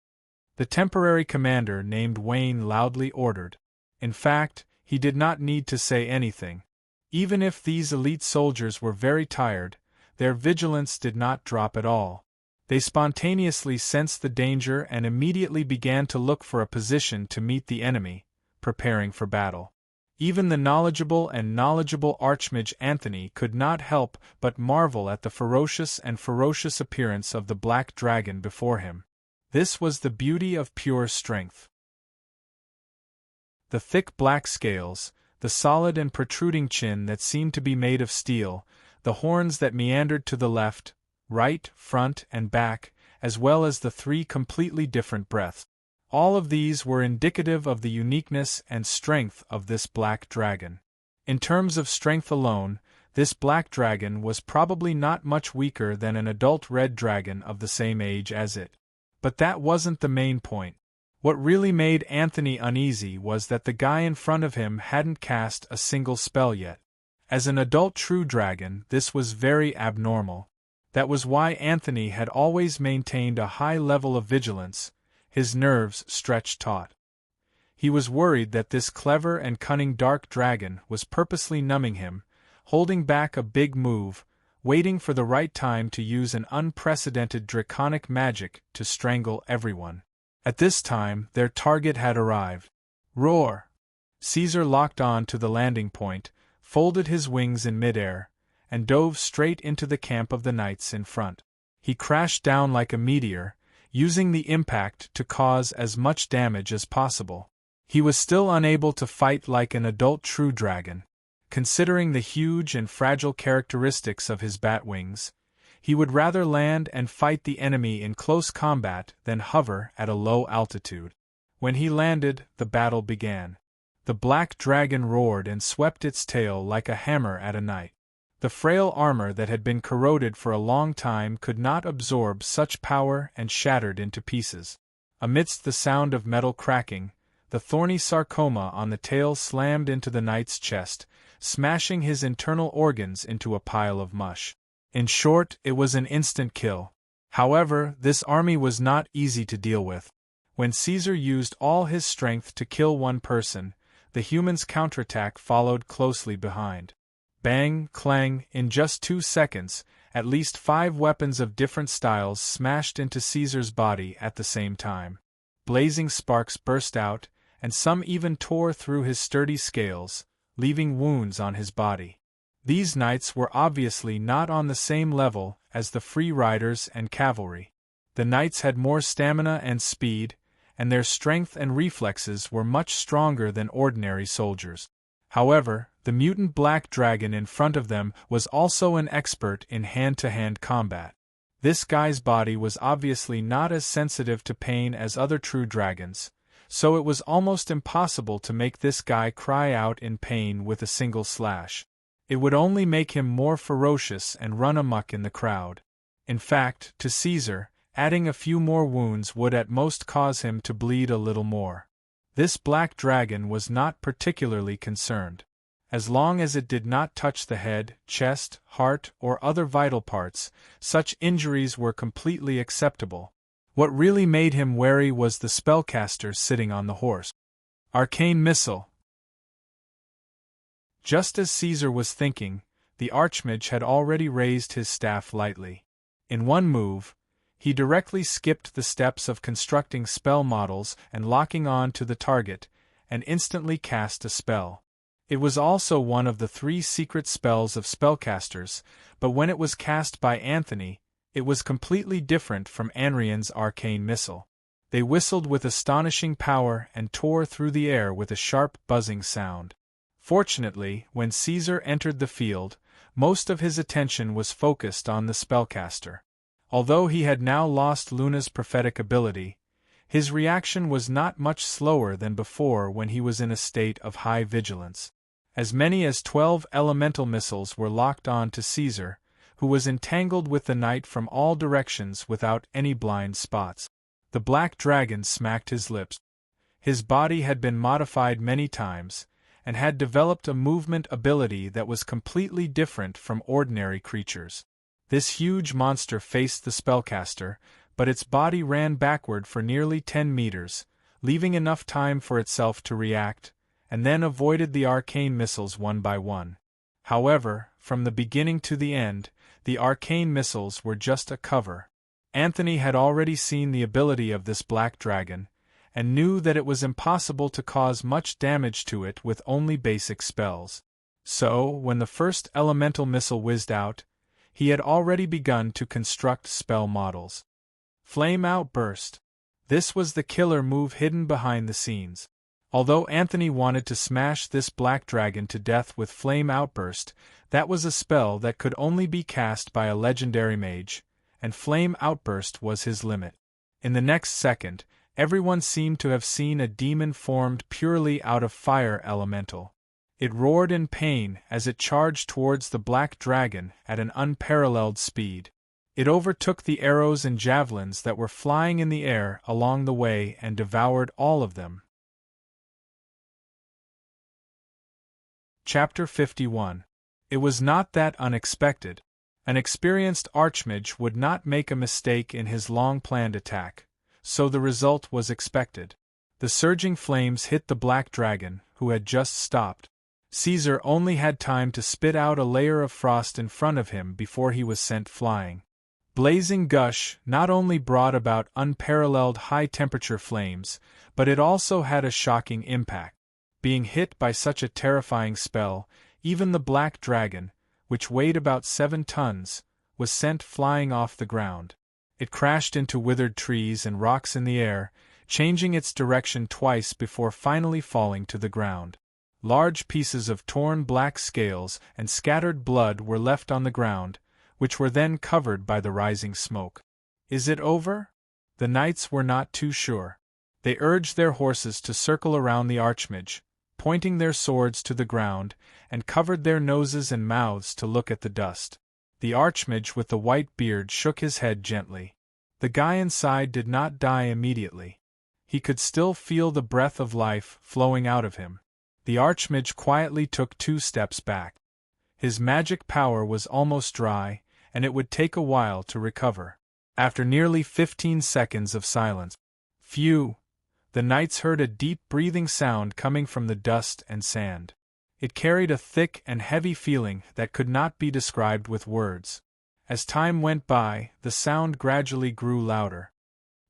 S1: the temporary commander named Wayne loudly ordered. In fact, he did not need to say anything. Even if these elite soldiers were very tired, their vigilance did not drop at all. They spontaneously sensed the danger and immediately began to look for a position to meet the enemy, preparing for battle. Even the knowledgeable Archmage Anthony could not help but marvel at the ferocious appearance of the Black Dragon before him. This was the beauty of pure strength. The thick black scales, the solid and protruding chin that seemed to be made of steel, the horns that meandered to the left, right, front, and back, as well as the 3 completely different breaths. All of these were indicative of the uniqueness and strength of this black dragon. In terms of strength alone, this black dragon was probably not much weaker than an adult red dragon of the same age as it. But that wasn't the main point. What really made Anthony uneasy was that the guy in front of him hadn't cast a single spell yet. As an adult true dragon, this was very abnormal. That was why Anthony had always maintained a high level of vigilance, his nerves stretched taut. He was worried that this clever and cunning dark dragon was purposely numbing him, holding back a big move, waiting for the right time to use an unprecedented draconic magic to strangle everyone. At this time, their target had arrived. Roar! Caesar locked on to the landing point, folded his wings in midair, and dove straight into the camp of the knights in front. He crashed down like a meteor, using the impact to cause as much damage as possible. He was still unable to fight like an adult true dragon. Considering the huge and fragile characteristics of his bat wings, he would rather land and fight the enemy in close combat than hover at a low altitude. When he landed, the battle began. The black dragon roared and swept its tail like a hammer at a knight. The frail armor that had been corroded for a long time could not absorb such power and shattered into pieces. Amidst the sound of metal cracking, the thorny sarcoma on the tail slammed into the knight's chest, smashing his internal organs into a pile of mush. In short, it was an instant kill. However, this army was not easy to deal with. When Caesar used all his strength to kill one person, the humans' counterattack followed closely behind. Bang, clang, in just 2 seconds, at least 5 weapons of different styles smashed into Caesar's body at the same time. Blazing sparks burst out, and some even tore through his sturdy scales, leaving wounds on his body. These knights were obviously not on the same level as the free riders and cavalry. The knights had more stamina and speed, and their strength and reflexes were much stronger than ordinary soldiers. However, the mutant black dragon in front of them was also an expert in hand-to-hand combat. This guy's body was obviously not as sensitive to pain as other true dragons, so it was almost impossible to make this guy cry out in pain with a single slash. It would only make him more ferocious and run amok in the crowd. In fact, to Caesar, adding a few more wounds would at most cause him to bleed a little more. This black dragon was not particularly concerned. As long as it did not touch the head, chest, heart, or other vital parts, such injuries were completely acceptable. What really made him wary was the spellcaster sitting on the horse. Arcane missile. Just as Caesar was thinking, the archmage had already raised his staff lightly. In one move, he directly skipped the steps of constructing spell models and locking on to the target, and instantly cast a spell. It was also one of the 3 secret spells of spellcasters, but when it was cast by Anthony, it was completely different from Anrian's arcane missile. They whistled with astonishing power and tore through the air with a sharp buzzing sound. Fortunately, when Caesar entered the field, most of his attention was focused on the spellcaster. Although he had now lost Luna's prophetic ability, his reaction was not much slower than before when he was in a state of high vigilance. As many as 12 elemental missiles were locked on to Caesar, who was entangled with the knight from all directions without any blind spots. The black dragon smacked his lips. His body had been modified many times, and had developed a movement ability that was completely different from ordinary creatures. This huge monster faced the spellcaster, but its body ran backward for nearly 10 meters, leaving enough time for itself to react, and then avoided the arcane missiles one by one. However, from the beginning to the end, the arcane missiles were just a cover. Anthony had already seen the ability of this black dragon, and knew that it was impossible to cause much damage to it with only basic spells. So, when the first elemental missile whizzed out, he had already begun to construct spell models. Flame Outburst. This was the killer move hidden behind the scenes. Although Anthony wanted to smash this black dragon to death with Flame Outburst, that was a spell that could only be cast by a legendary mage, and Flame Outburst was his limit. In the next second, everyone seemed to have seen a demon formed purely out of fire elemental. It roared in pain as it charged towards the black dragon at an unparalleled speed. It overtook the arrows and javelins that were flying in the air along the way and devoured all of them. Chapter 51. It was not that unexpected. An experienced archmage would not make a mistake in his long-planned attack, so the result was expected. The surging flames hit the black dragon, who had just stopped. Caesar only had time to spit out a layer of frost in front of him before he was sent flying. Blazing gush not only brought about unparalleled high-temperature flames, but it also had a shocking impact. Being hit by such a terrifying spell, even the black dragon, which weighed about 7 tons, was sent flying off the ground. It crashed into withered trees and rocks in the air, changing its direction twice before finally falling to the ground. Large pieces of torn black scales and scattered blood were left on the ground, which were then covered by the rising smoke. Is it over? The knights were not too sure. They urged their horses to circle around the archmage, pointing their swords to the ground, and covered their noses and mouths to look at the dust. The archmage with the white beard shook his head gently. The guy inside did not die immediately. He could still feel the breath of life flowing out of him. The archmage quietly took 2 steps back. His magic power was almost dry, and it would take a while to recover. After nearly 15 seconds of silence, phew! The knights heard a deep breathing sound coming from the dust and sand. It carried a thick and heavy feeling that could not be described with words. As time went by, the sound gradually grew louder.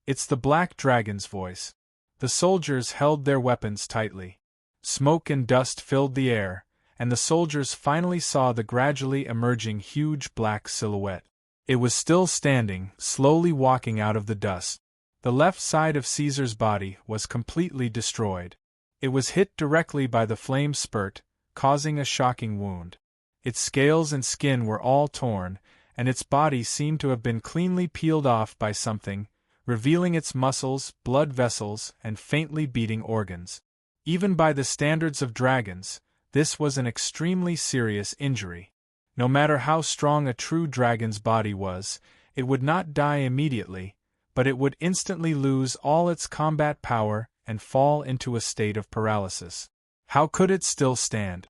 S1: It's the black dragon's voice. The soldiers held their weapons tightly. Smoke and dust filled the air, and the soldiers finally saw the gradually emerging huge black silhouette. It was still standing, slowly walking out of the dust. The left side of Caesar's body was completely destroyed. It was hit directly by the flame spurt, causing a shocking wound. Its scales and skin were all torn, and its body seemed to have been cleanly peeled off by something, revealing its muscles, blood vessels, and faintly beating organs. Even by the standards of dragons, this was an extremely serious injury. No matter how strong a true dragon's body was, it would not die immediately, but it would instantly lose all its combat power and fall into a state of paralysis. How could it still stand?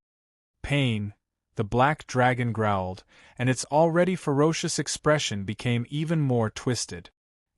S1: Pain, the black dragon growled, and its already ferocious expression became even more twisted.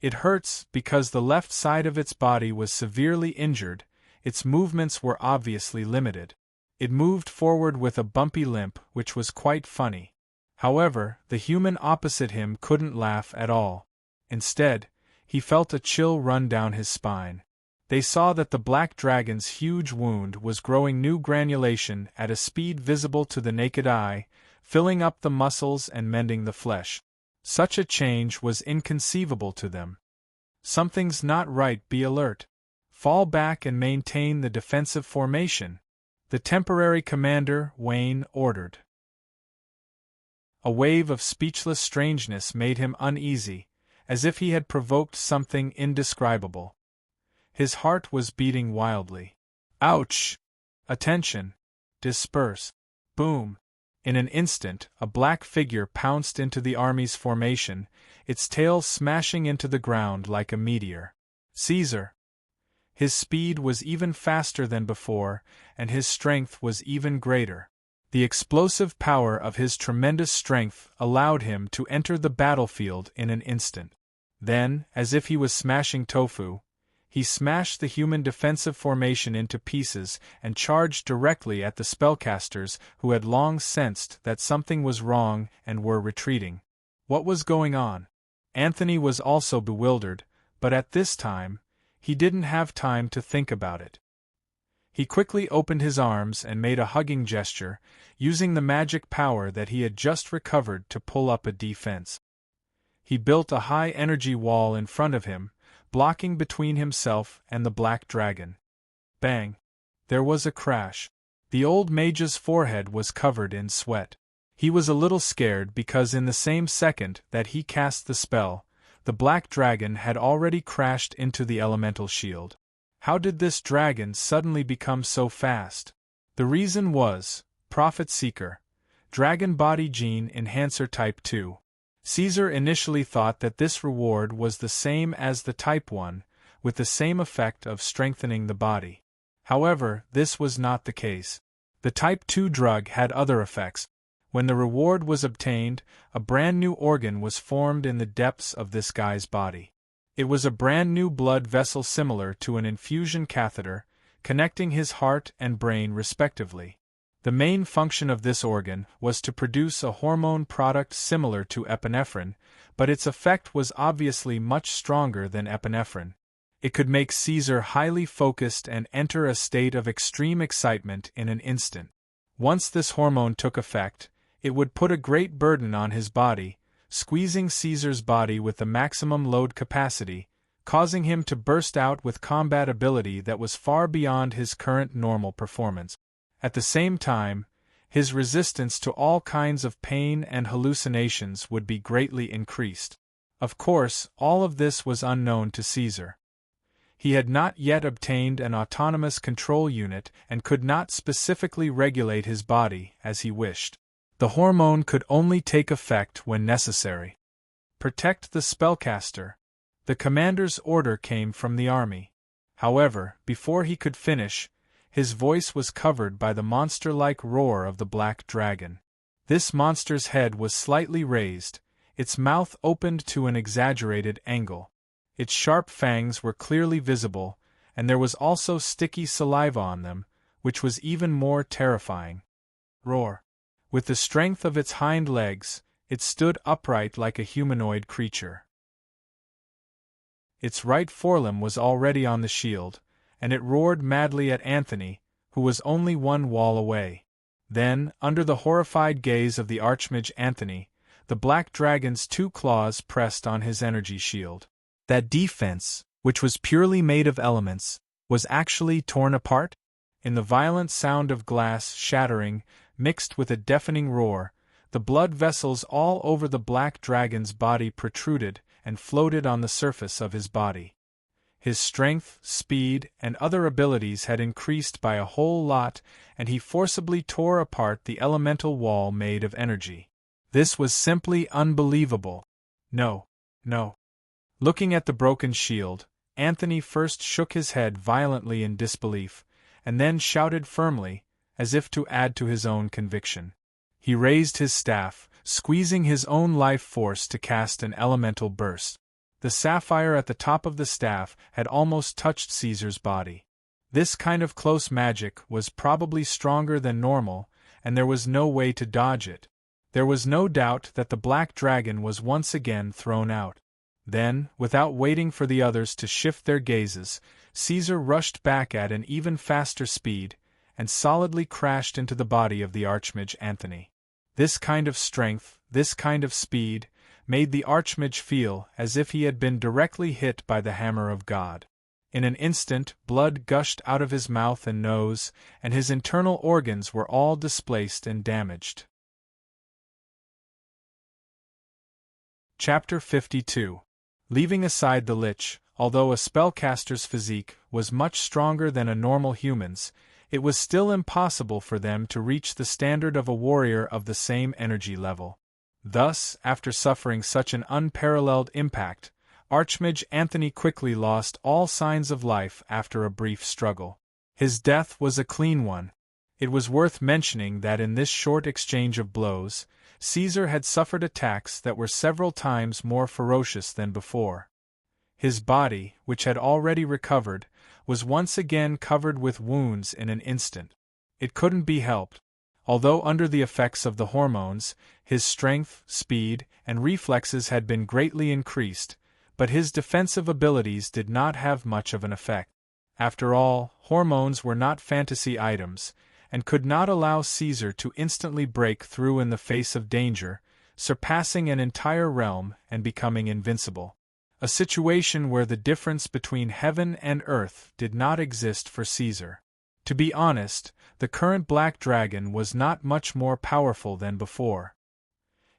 S1: It hurts because the left side of its body was severely injured, its movements were obviously limited. It moved forward with a bumpy limp which was quite funny. However, the human opposite him couldn't laugh at all. Instead, he felt a chill run down his spine. They saw that the black dragon's huge wound was growing new granulation at a speed visible to the naked eye, filling up the muscles and mending the flesh. Such a change was inconceivable to them. Something's not right, be alert. Fall back and maintain the defensive formation, the temporary commander, Wayne, ordered. A wave of speechless strangeness made him uneasy, as if he had provoked something indescribable. His heart was beating wildly. Ouch! Attention! Disperse! Boom! In an instant, a black figure pounced into the army's formation, its tail smashing into the ground like a meteor. Caesar! His speed was even faster than before, and his strength was even greater. The explosive power of his tremendous strength allowed him to enter the battlefield in an instant. Then, as if he was smashing tofu, he smashed the human defensive formation into pieces and charged directly at the spellcasters who had long sensed that something was wrong and were retreating. What was going on? Anthony was also bewildered, but at this time, he didn't have time to think about it. He quickly opened his arms and made a hugging gesture, using the magic power that he had just recovered to pull up a defense. He built a high-energy wall in front of him, blocking between himself and the black dragon. Bang! There was a crash. The old mage's forehead was covered in sweat. He was a little scared because in the same second that he cast the spell, the black dragon had already crashed into the elemental shield. How did this dragon suddenly become so fast? The reason was, Prophet Seeker, Dragon Body Gene Enhancer Type 2. Caesar initially thought that this reward was the same as the Type 1, with the same effect of strengthening the body. However, this was not the case. The Type 2 drug had other effects. When the reward was obtained, a brand new organ was formed in the depths of this guy's body. It was a brand new blood vessel similar to an infusion catheter, connecting his heart and brain respectively. The main function of this organ was to produce a hormone product similar to epinephrine, but its effect was obviously much stronger than epinephrine. It could make Caesar highly focused and enter a state of extreme excitement in an instant. Once this hormone took effect, it would put a great burden on his body, squeezing Caesar's body with the maximum load capacity, causing him to burst out with combat ability that was far beyond his current normal performance. At the same time, his resistance to all kinds of pain and hallucinations would be greatly increased. Of course, all of this was unknown to Caesar. He had not yet obtained an autonomous control unit and could not specifically regulate his body as he wished. The hormone could only take effect when necessary. Protect the spellcaster. The commander's order came from the army. However, before he could finish, his voice was covered by the monster-like roar of the black dragon. This monster's head was slightly raised, its mouth opened to an exaggerated angle. Its sharp fangs were clearly visible, and there was also sticky saliva on them, which was even more terrifying. Roar. With the strength of its hind legs, it stood upright like a humanoid creature. Its right forelimb was already on the shield, and it roared madly at Anthony, who was only one wall away. Then, under the horrified gaze of the Archmage Anthony, the black dragon's two claws pressed on his energy shield. That defense, which was purely made of elements, was actually torn apart? In the violent sound of glass shattering, mixed with a deafening roar, the blood vessels all over the black dragon's body protruded and floated on the surface of his body. His strength, speed, and other abilities had increased by a whole lot, and he forcibly tore apart the elemental wall made of energy. This was simply unbelievable. No. Looking at the broken shield, Anthony first shook his head violently in disbelief, and then shouted firmly, as if to add to his own conviction. He raised his staff, squeezing his own life force to cast an elemental burst. The sapphire at the top of the staff had almost touched Caesar's body. This kind of close magic was probably stronger than normal, and there was no way to dodge it. There was no doubt that the black dragon was once again thrown out. Then, without waiting for the others to shift their gazes, Caesar rushed back at an even faster speed, and solidly crashed into the body of the Archmage Anthony. This kind of strength, this kind of speed, made the Archmage feel as if he had been directly hit by the hammer of God. In an instant, blood gushed out of his mouth and nose, and his internal organs were all displaced and damaged. Chapter 52. Leaving aside the Lich, although a spellcaster's physique was much stronger than a normal human's, it was still impossible for them to reach the standard of a warrior of the same energy level. Thus, after suffering such an unparalleled impact, Archmage Anthony quickly lost all signs of life after a brief struggle. His death was a clean one. It was worth mentioning that in this short exchange of blows, Caesar had suffered attacks that were several times more ferocious than before. His body, which had already recovered, was once again covered with wounds in an instant. It couldn't be helped. Although under the effects of the hormones, his strength, speed, and reflexes had been greatly increased, but his defensive abilities did not have much of an effect. After all, hormones were not fantasy items, and could not allow Caesar to instantly break through in the face of danger, surpassing an entire realm and becoming invincible. A situation where the difference between heaven and earth did not exist for Caesar. To be honest, the current black dragon was not much more powerful than before.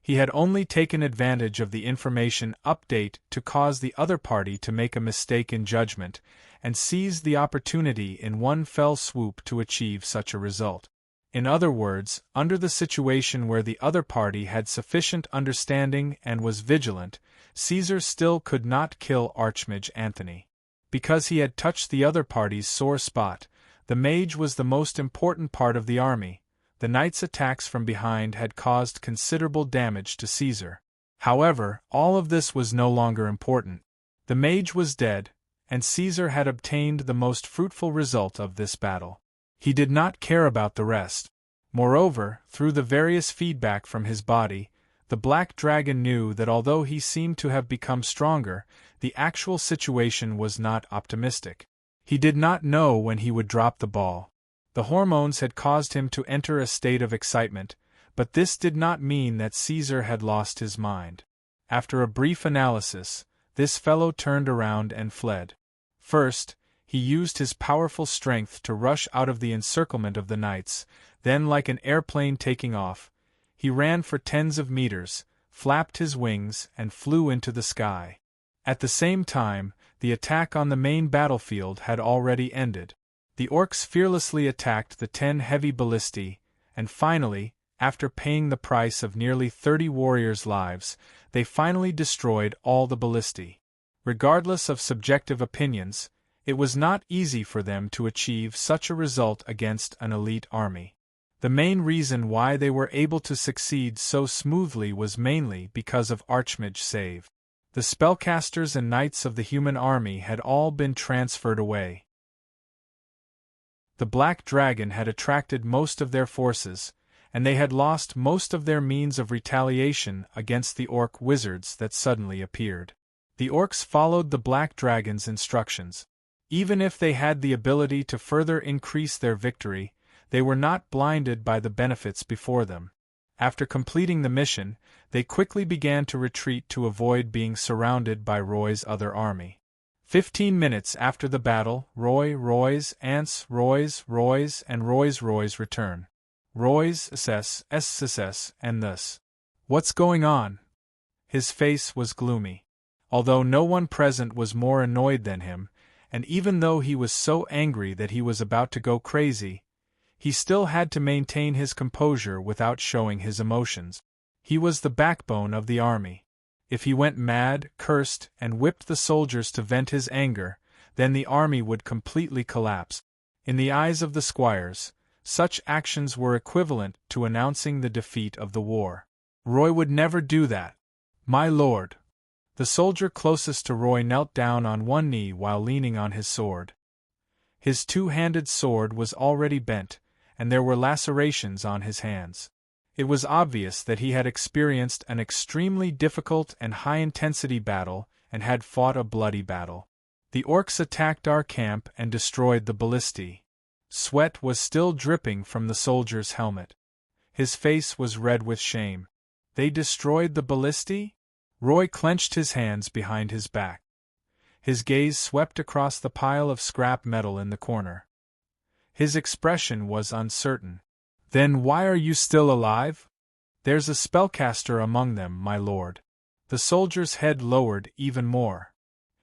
S1: He had only taken advantage of the information update to cause the other party to make a mistake in judgment, and seized the opportunity in one fell swoop to achieve such a result. In other words, under the situation where the other party had sufficient understanding and was vigilant, Caesar still could not kill Archmage Anthony. Because he had touched the other party's sore spot, the mage was the most important part of the army. The knight's attacks from behind had caused considerable damage to Caesar. However, all of this was no longer important. The mage was dead, and Caesar had obtained the most fruitful result of this battle. He did not care about the rest. Moreover, through the various feedback from his body, the black dragon knew that although he seemed to have become stronger, the actual situation was not optimistic. He did not know when he would drop the ball. The hormones had caused him to enter a state of excitement, but this did not mean that Caesar had lost his mind. After a brief analysis, this fellow turned around and fled. First, he used his powerful strength to rush out of the encirclement of the knights, then like an airplane taking off, he ran for tens of meters, flapped his wings, and flew into the sky. At the same time, the attack on the main battlefield had already ended. The orcs fearlessly attacked the 10 heavy ballistae, and finally, after paying the price of nearly 30 warriors' lives, they finally destroyed all the ballistae. Regardless of subjective opinions, it was not easy for them to achieve such a result against an elite army. The main reason why they were able to succeed so smoothly was mainly because of Archmage save. The spellcasters and knights of the human army had all been transferred away. The black dragon had attracted most of their forces, and they had lost most of their means of retaliation against the orc wizards that suddenly appeared. The orcs followed the black dragon's instructions. Even if they had the ability to further increase their victory, they were not blinded by the benefits before them. After completing the mission, they quickly began to retreat to avoid being surrounded by Roy's other army. 15 minutes after the battle, Roy's ants, Roy's and Roy's return. Roy's SS, and thus. What's going on? His face was gloomy. Although no one present was more annoyed than him, and even though he was so angry that he was about to go crazy, he still had to maintain his composure without showing his emotions. He was the backbone of the army. If he went mad, cursed, and whipped the soldiers to vent his anger, then the army would completely collapse. In the eyes of the squires, such actions were equivalent to announcing the defeat of the war. Roy would never do that. My lord. The soldier closest to Roy knelt down on one knee while leaning on his sword. His two-handed sword was already bent, and there were lacerations on his hands. It was obvious that he had experienced an extremely difficult and high-intensity battle and had fought a bloody battle. The orcs attacked our camp and destroyed the ballistae. Sweat was still dripping from the soldier's helmet. His face was red with shame. They destroyed the ballistae? Roy clenched his hands behind his back. His gaze swept across the pile of scrap metal in the corner. His expression was uncertain. Then why are you still alive? There's a spellcaster among them, my lord. The soldier's head lowered even more.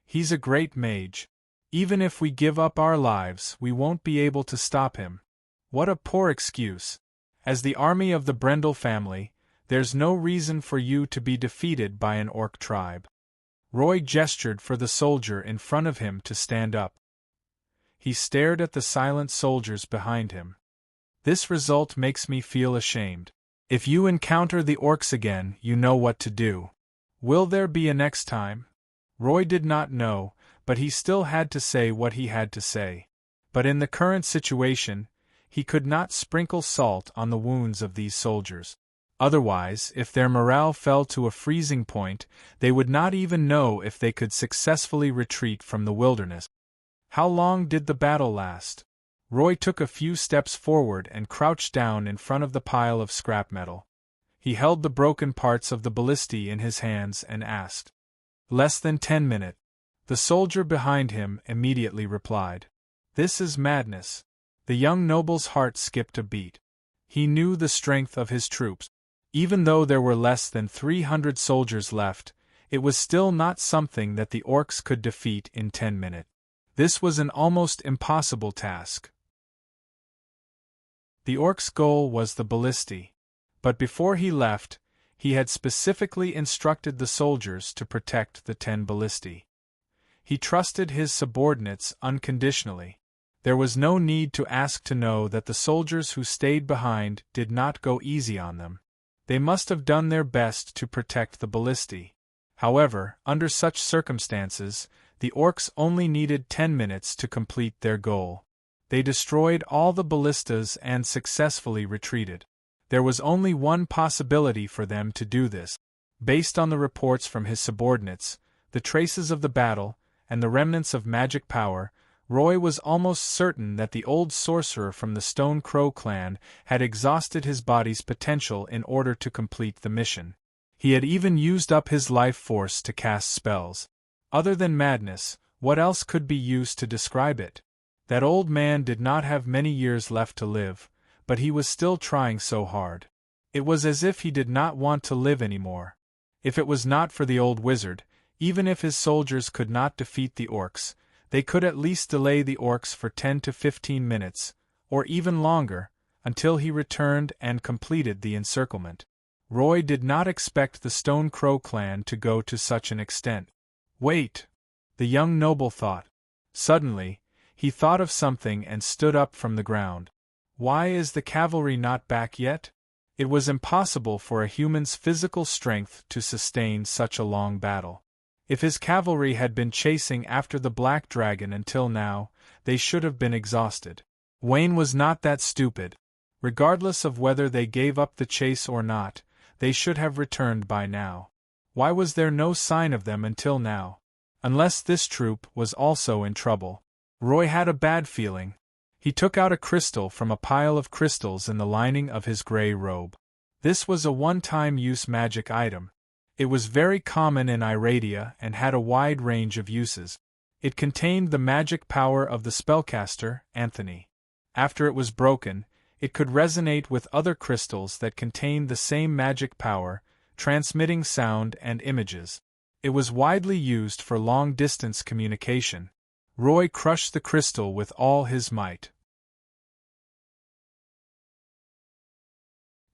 S1: He's a great mage. Even if we give up our lives, we won't be able to stop him. What a poor excuse. As the army of the Brendel family, there's no reason for you to be defeated by an orc tribe. Roy gestured for the soldier in front of him to stand up. He stared at the silent soldiers behind him. This result makes me feel ashamed. If you encounter the orcs again, you know what to do. Will there be a next time? Roy did not know, but he still had to say what he had to say. But in the current situation, he could not sprinkle salt on the wounds of these soldiers. Otherwise, if their morale fell to a freezing point, they would not even know if they could successfully retreat from the wilderness. How long did the battle last? Roy took a few steps forward and crouched down in front of the pile of scrap metal. He held the broken parts of the ballistae in his hands and asked. Less than 10 minutes. The soldier behind him immediately replied. This is madness. The young noble's heart skipped a beat. He knew the strength of his troops. Even though there were less than 300 soldiers left, it was still not something that the orcs could defeat in 10 minutes. This was an almost impossible task. The orc's goal was the ballista. But before he left, he had specifically instructed the soldiers to protect the 10 ballistae. He trusted his subordinates unconditionally. There was no need to ask to know that the soldiers who stayed behind did not go easy on them. They must have done their best to protect the ballistae. However, under such circumstances, the orcs only needed 10 minutes to complete their goal. They destroyed all the ballistas and successfully retreated. There was only one possibility for them to do this. Based on the reports from his subordinates, the traces of the battle, and the remnants of magic power, Roy was almost certain that the old sorcerer from the Stone Crow clan had exhausted his body's potential in order to complete the mission. He had even used up his life force to cast spells. Other than madness, what else could be used to describe it? That old man did not have many years left to live, but he was still trying so hard. It was as if he did not want to live anymore. If it was not for the old wizard, even if his soldiers could not defeat the orcs, they could at least delay the orcs for 10 to 15 minutes, or even longer, until he returned and completed the encirclement. Roy did not expect the Stone Crow clan to go to such an extent. Wait! The young noble thought. Suddenly, he thought of something and stood up from the ground. Why is the cavalry not back yet? It was impossible for a human's physical strength to sustain such a long battle. If his cavalry had been chasing after the black dragon until now, they should have been exhausted. Wayne was not that stupid. Regardless of whether they gave up the chase or not, they should have returned by now. Why was there no sign of them until now? Unless this troop was also in trouble. Roy had a bad feeling. He took out a crystal from a pile of crystals in the lining of his gray robe. This was a one-time use magic item. It was very common in Iradia and had a wide range of uses. It contained the magic power of the spellcaster, Anthony. After it was broken, it could resonate with other crystals that contained the same magic power, transmitting sound and images. It was widely used for long-distance communication. Roy crushed the crystal with all his might.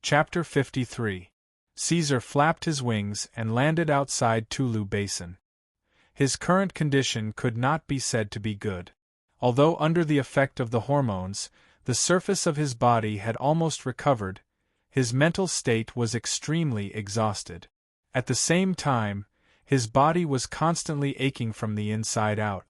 S1: Chapter 53. Caesar flapped his wings and landed outside Tulu Basin. His current condition could not be said to be good. Although under the effect of the hormones, the surface of his body had almost recovered, his mental state was extremely exhausted. At the same time, his body was constantly aching from the inside out.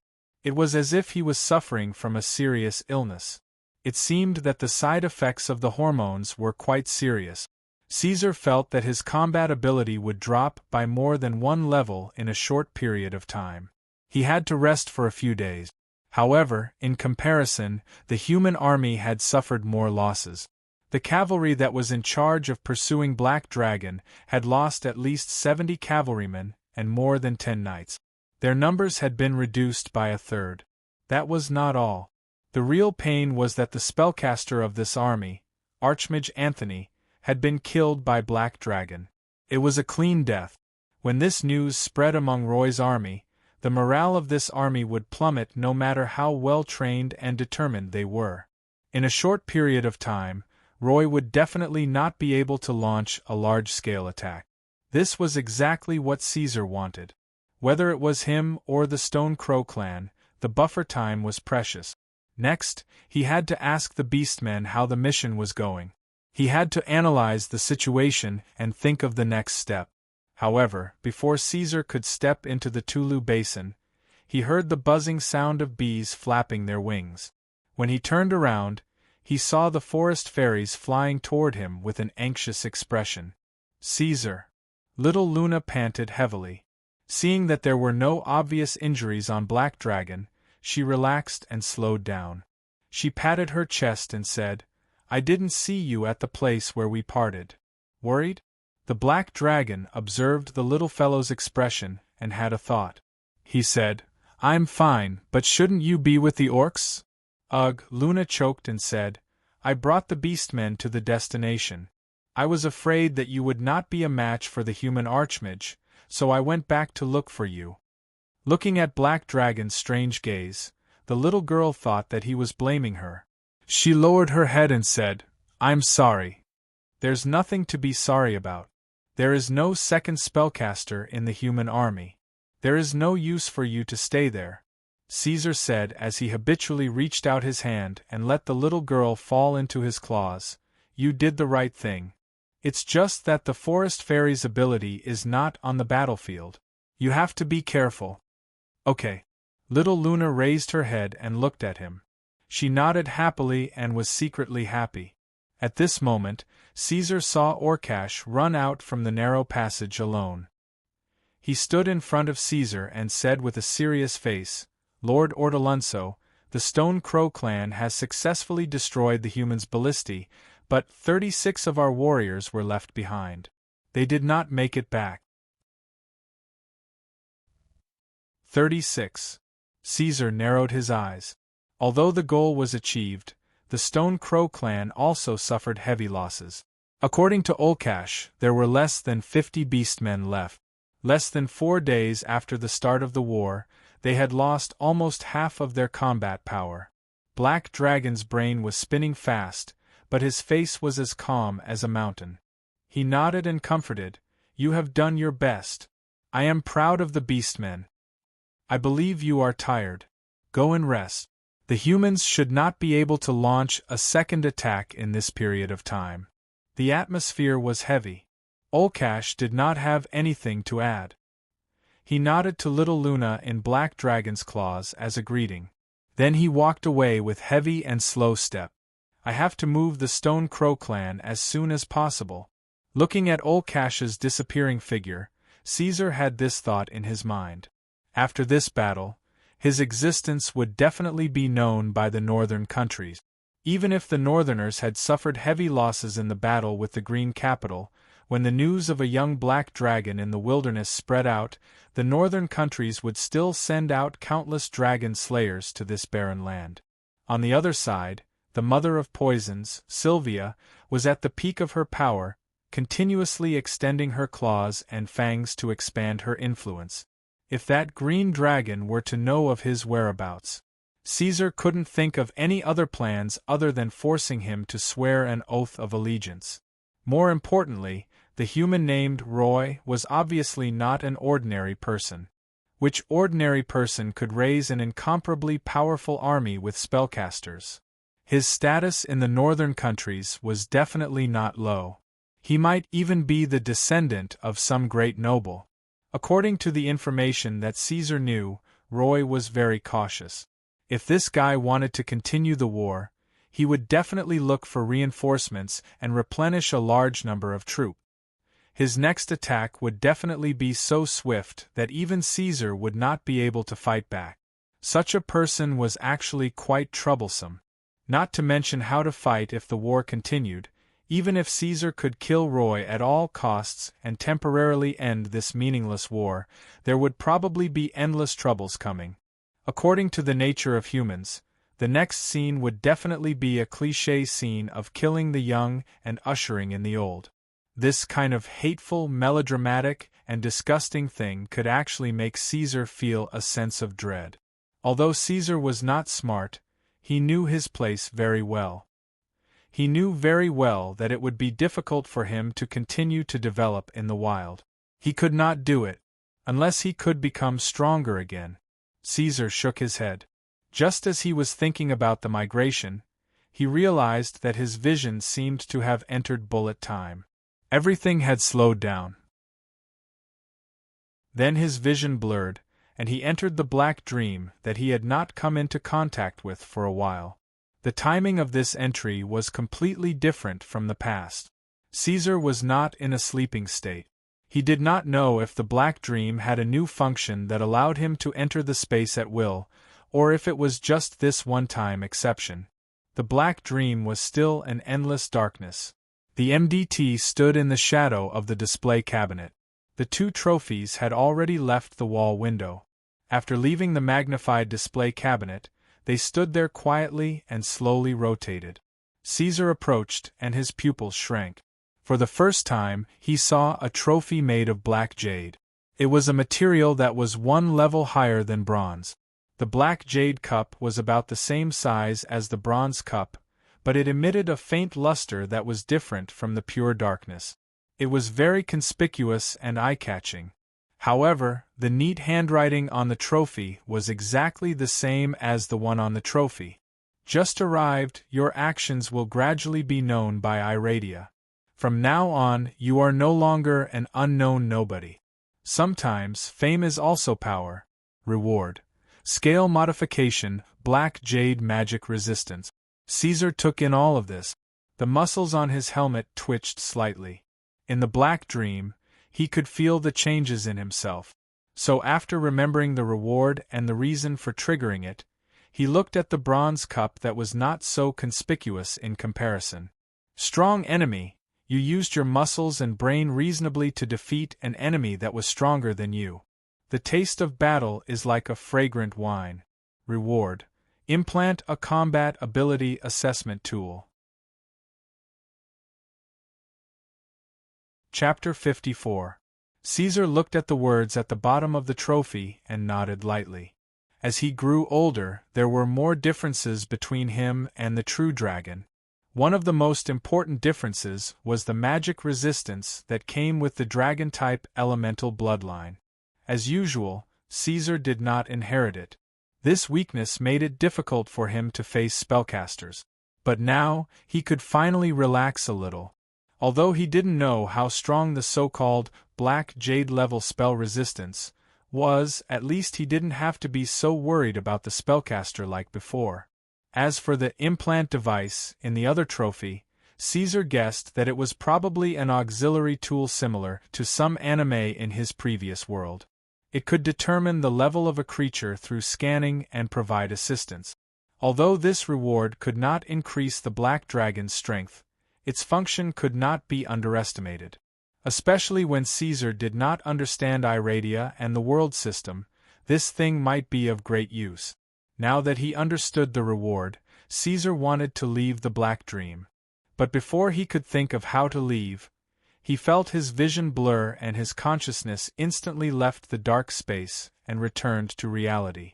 S1: It was as if he was suffering from a serious illness. It seemed that the side effects of the hormones were quite serious. Caesar felt that his combat ability would drop by more than one level in a short period of time. He had to rest for a few days. However, in comparison, the human army had suffered more losses. The cavalry that was in charge of pursuing Black Dragon had lost at least 70 cavalrymen and more than 10 knights. Their numbers had been reduced by a third. That was not all. The real pain was that the spellcaster of this army, Archmage Anthony, had been killed by Black Dragon. It was a clean death. When this news spread among Roy's army, the morale of this army would plummet no matter how well trained and determined they were. In a short period of time, Roy would definitely not be able to launch a large-scale attack. This was exactly what Caesar wanted. Whether it was him or the Stone Crow clan, the buffer time was precious. Next, he had to ask the beastmen how the mission was going. He had to analyze the situation and think of the next step. However, before Caesar could step into the Tulu Basin, he heard the buzzing sound of bees flapping their wings. When he turned around, he saw the forest fairies flying toward him with an anxious expression. Caesar! Little Luna panted heavily. Seeing that there were no obvious injuries on Black Dragon, she relaxed and slowed down. She patted her chest and said, "I didn't see you at the place where we parted. Worried?" The Black Dragon observed the little fellow's expression and had a thought. He said, "I'm fine, but shouldn't you be with the orcs?" Ugh, Luna choked and said, I brought the beastmen to the destination. I was afraid that you would not be a match for the human archmage, so I went back to look for you. Looking at Black Dragon's strange gaze, the little girl thought that he was blaming her. She lowered her head and said, I'm sorry. There's nothing to be sorry about. There is no second spellcaster in the human army. There is no use for you to stay there, Caesar said as he habitually reached out his hand and let the little girl fall into his claws. You did the right thing. It's just that the forest fairy's ability is not on the battlefield. You have to be careful. Okay. Little Luna raised her head and looked at him. She nodded happily and was secretly happy. At this moment, Caesar saw Orcash run out from the narrow passage alone. He stood in front of Caesar and said with a serious face, Lord Ortolunso, the Stone Crow clan has successfully destroyed the humans' ballistae, but 36 of our warriors were left behind. They did not make it back. 36. Caesar narrowed his eyes. Although the goal was achieved, the Stone Crow clan also suffered heavy losses. According to Orcash, there were less than 50 beastmen left. Less than 4 days after the start of the war, they had lost almost half of their combat power. Black Dragon's brain was spinning fast, but his face was as calm as a mountain. He nodded and comforted, You have done your best. I am proud of the beastmen. I believe you are tired. Go and rest. The humans should not be able to launch a second attack in this period of time. The atmosphere was heavy. Orcash did not have anything to add. He nodded to little Luna in Black Dragon's claws as a greeting. Then he walked away with heavy and slow step. I have to move the Stone Crow clan as soon as possible. Looking at Orcash's disappearing figure, Caesar had this thought in his mind. After this battle, his existence would definitely be known by the northern countries. Even if the northerners had suffered heavy losses in the battle with the Green Capital, when the news of a young black dragon in the wilderness spread out, the northern countries would still send out countless dragon slayers to this barren land. On the other side, the mother of poisons, Sylvia, was at the peak of her power, continuously extending her claws and fangs to expand her influence. If that green dragon were to know of his whereabouts, Caesar couldn't think of any other plans other than forcing him to swear an oath of allegiance. More importantly, the human named Roy was obviously not an ordinary person. Which ordinary person could raise an incomparably powerful army with spellcasters? His status in the northern countries was definitely not low. He might even be the descendant of some great noble. According to the information that Caesar knew, Roy was very cautious. If this guy wanted to continue the war, he would definitely look for reinforcements and replenish a large number of troops. His next attack would definitely be so swift that even Caesar would not be able to fight back. Such a person was actually quite troublesome. Not to mention how to fight if the war continued. Even if Caesar could kill Roy at all costs and temporarily end this meaningless war, there would probably be endless troubles coming. According to the nature of humans, the next scene would definitely be a cliché scene of killing the young and ushering in the old. This kind of hateful, melodramatic, and disgusting thing could actually make Caesar feel a sense of dread. Although Caesar was not smart, he knew his place very well. He knew very well that it would be difficult for him to continue to develop in the wild. He could not do it, unless he could become stronger again. Caesar shook his head. Just as he was thinking about the migration, he realized that his vision seemed to have entered bullet time. Everything had slowed down. Then his vision blurred, and he entered the black dream that he had not come into contact with for a while. The timing of this entry was completely different from the past. Caesar was not in a sleeping state. He did not know if the black dream had a new function that allowed him to enter the space at will, or if it was just this one-time exception. The black dream was still an endless darkness. The MDT stood in the shadow of the display cabinet. The 2 trophies had already left the wall window. After leaving the magnified display cabinet, They stood there quietly and slowly rotated. Caesar approached, and his pupils shrank. For the first time, he saw a trophy made of black jade. It was a material that was one level higher than bronze. The black jade cup was about the same size as the bronze cup, but it emitted a faint luster that was different from the pure darkness. It was very conspicuous and eye-catching. However, the neat handwriting on the trophy was exactly the same as the one on the trophy. Just arrived, your actions will gradually be known by Iradia. From now on, you are no longer an unknown nobody. Sometimes, fame is also power. Reward. Scale modification, black jade magic resistance. Caesar took in all of this. The muscles on his helmet twitched slightly. In the black dream, he could feel the changes in himself. So after remembering the reward and the reason for triggering it, he looked at the bronze cup that was not so conspicuous in comparison. Strong enemy, you used your muscles and brain reasonably to defeat an enemy that was stronger than you. The taste of battle is like a fragrant wine. Reward. Implant a combat ability assessment tool. Chapter 54. Caesar looked at the words at the bottom of the trophy and nodded lightly. As he grew older, there were more differences between him and the true dragon. One of the most important differences was the magic resistance that came with the dragon-type elemental bloodline. As usual, Caesar did not inherit it. This weakness made it difficult for him to face spellcasters. But now, he could finally relax a little. Although he didn't know how strong the so-called black jade-level spell resistance was, at least he didn't have to be so worried about the spellcaster like before. As for the implant device in the other trophy, Caesar guessed that it was probably an auxiliary tool similar to some anime in his previous world. It could determine the level of a creature through scanning and provide assistance. Although this reward could not increase the black dragon's strength, its function could not be underestimated. Especially when Caesar did not understand Iradia and the world system, this thing might be of great use. Now that he understood the reward, Caesar wanted to leave the Black Dream. But before he could think of how to leave, he felt his vision blur and his consciousness instantly left the dark space and returned to reality.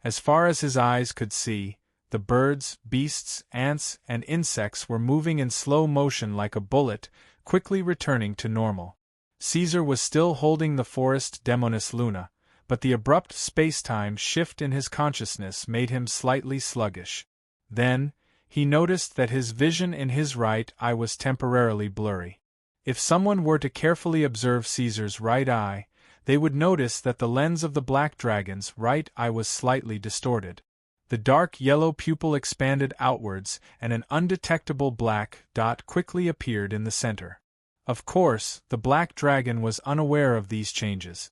S1: As far as his eyes could see, the birds, beasts, ants, and insects were moving in slow motion like a bullet, quickly returning to normal. Caesar was still holding the forest Demonis Luna, but the abrupt space-time shift in his consciousness made him slightly sluggish. Then, he noticed that his vision in his right eye was temporarily blurry. If someone were to carefully observe Caesar's right eye, they would notice that the lens of the black dragon's right eye was slightly distorted. The dark yellow pupil expanded outwards and an undetectable black dot quickly appeared in the center. Of course, the black dragon was unaware of these changes.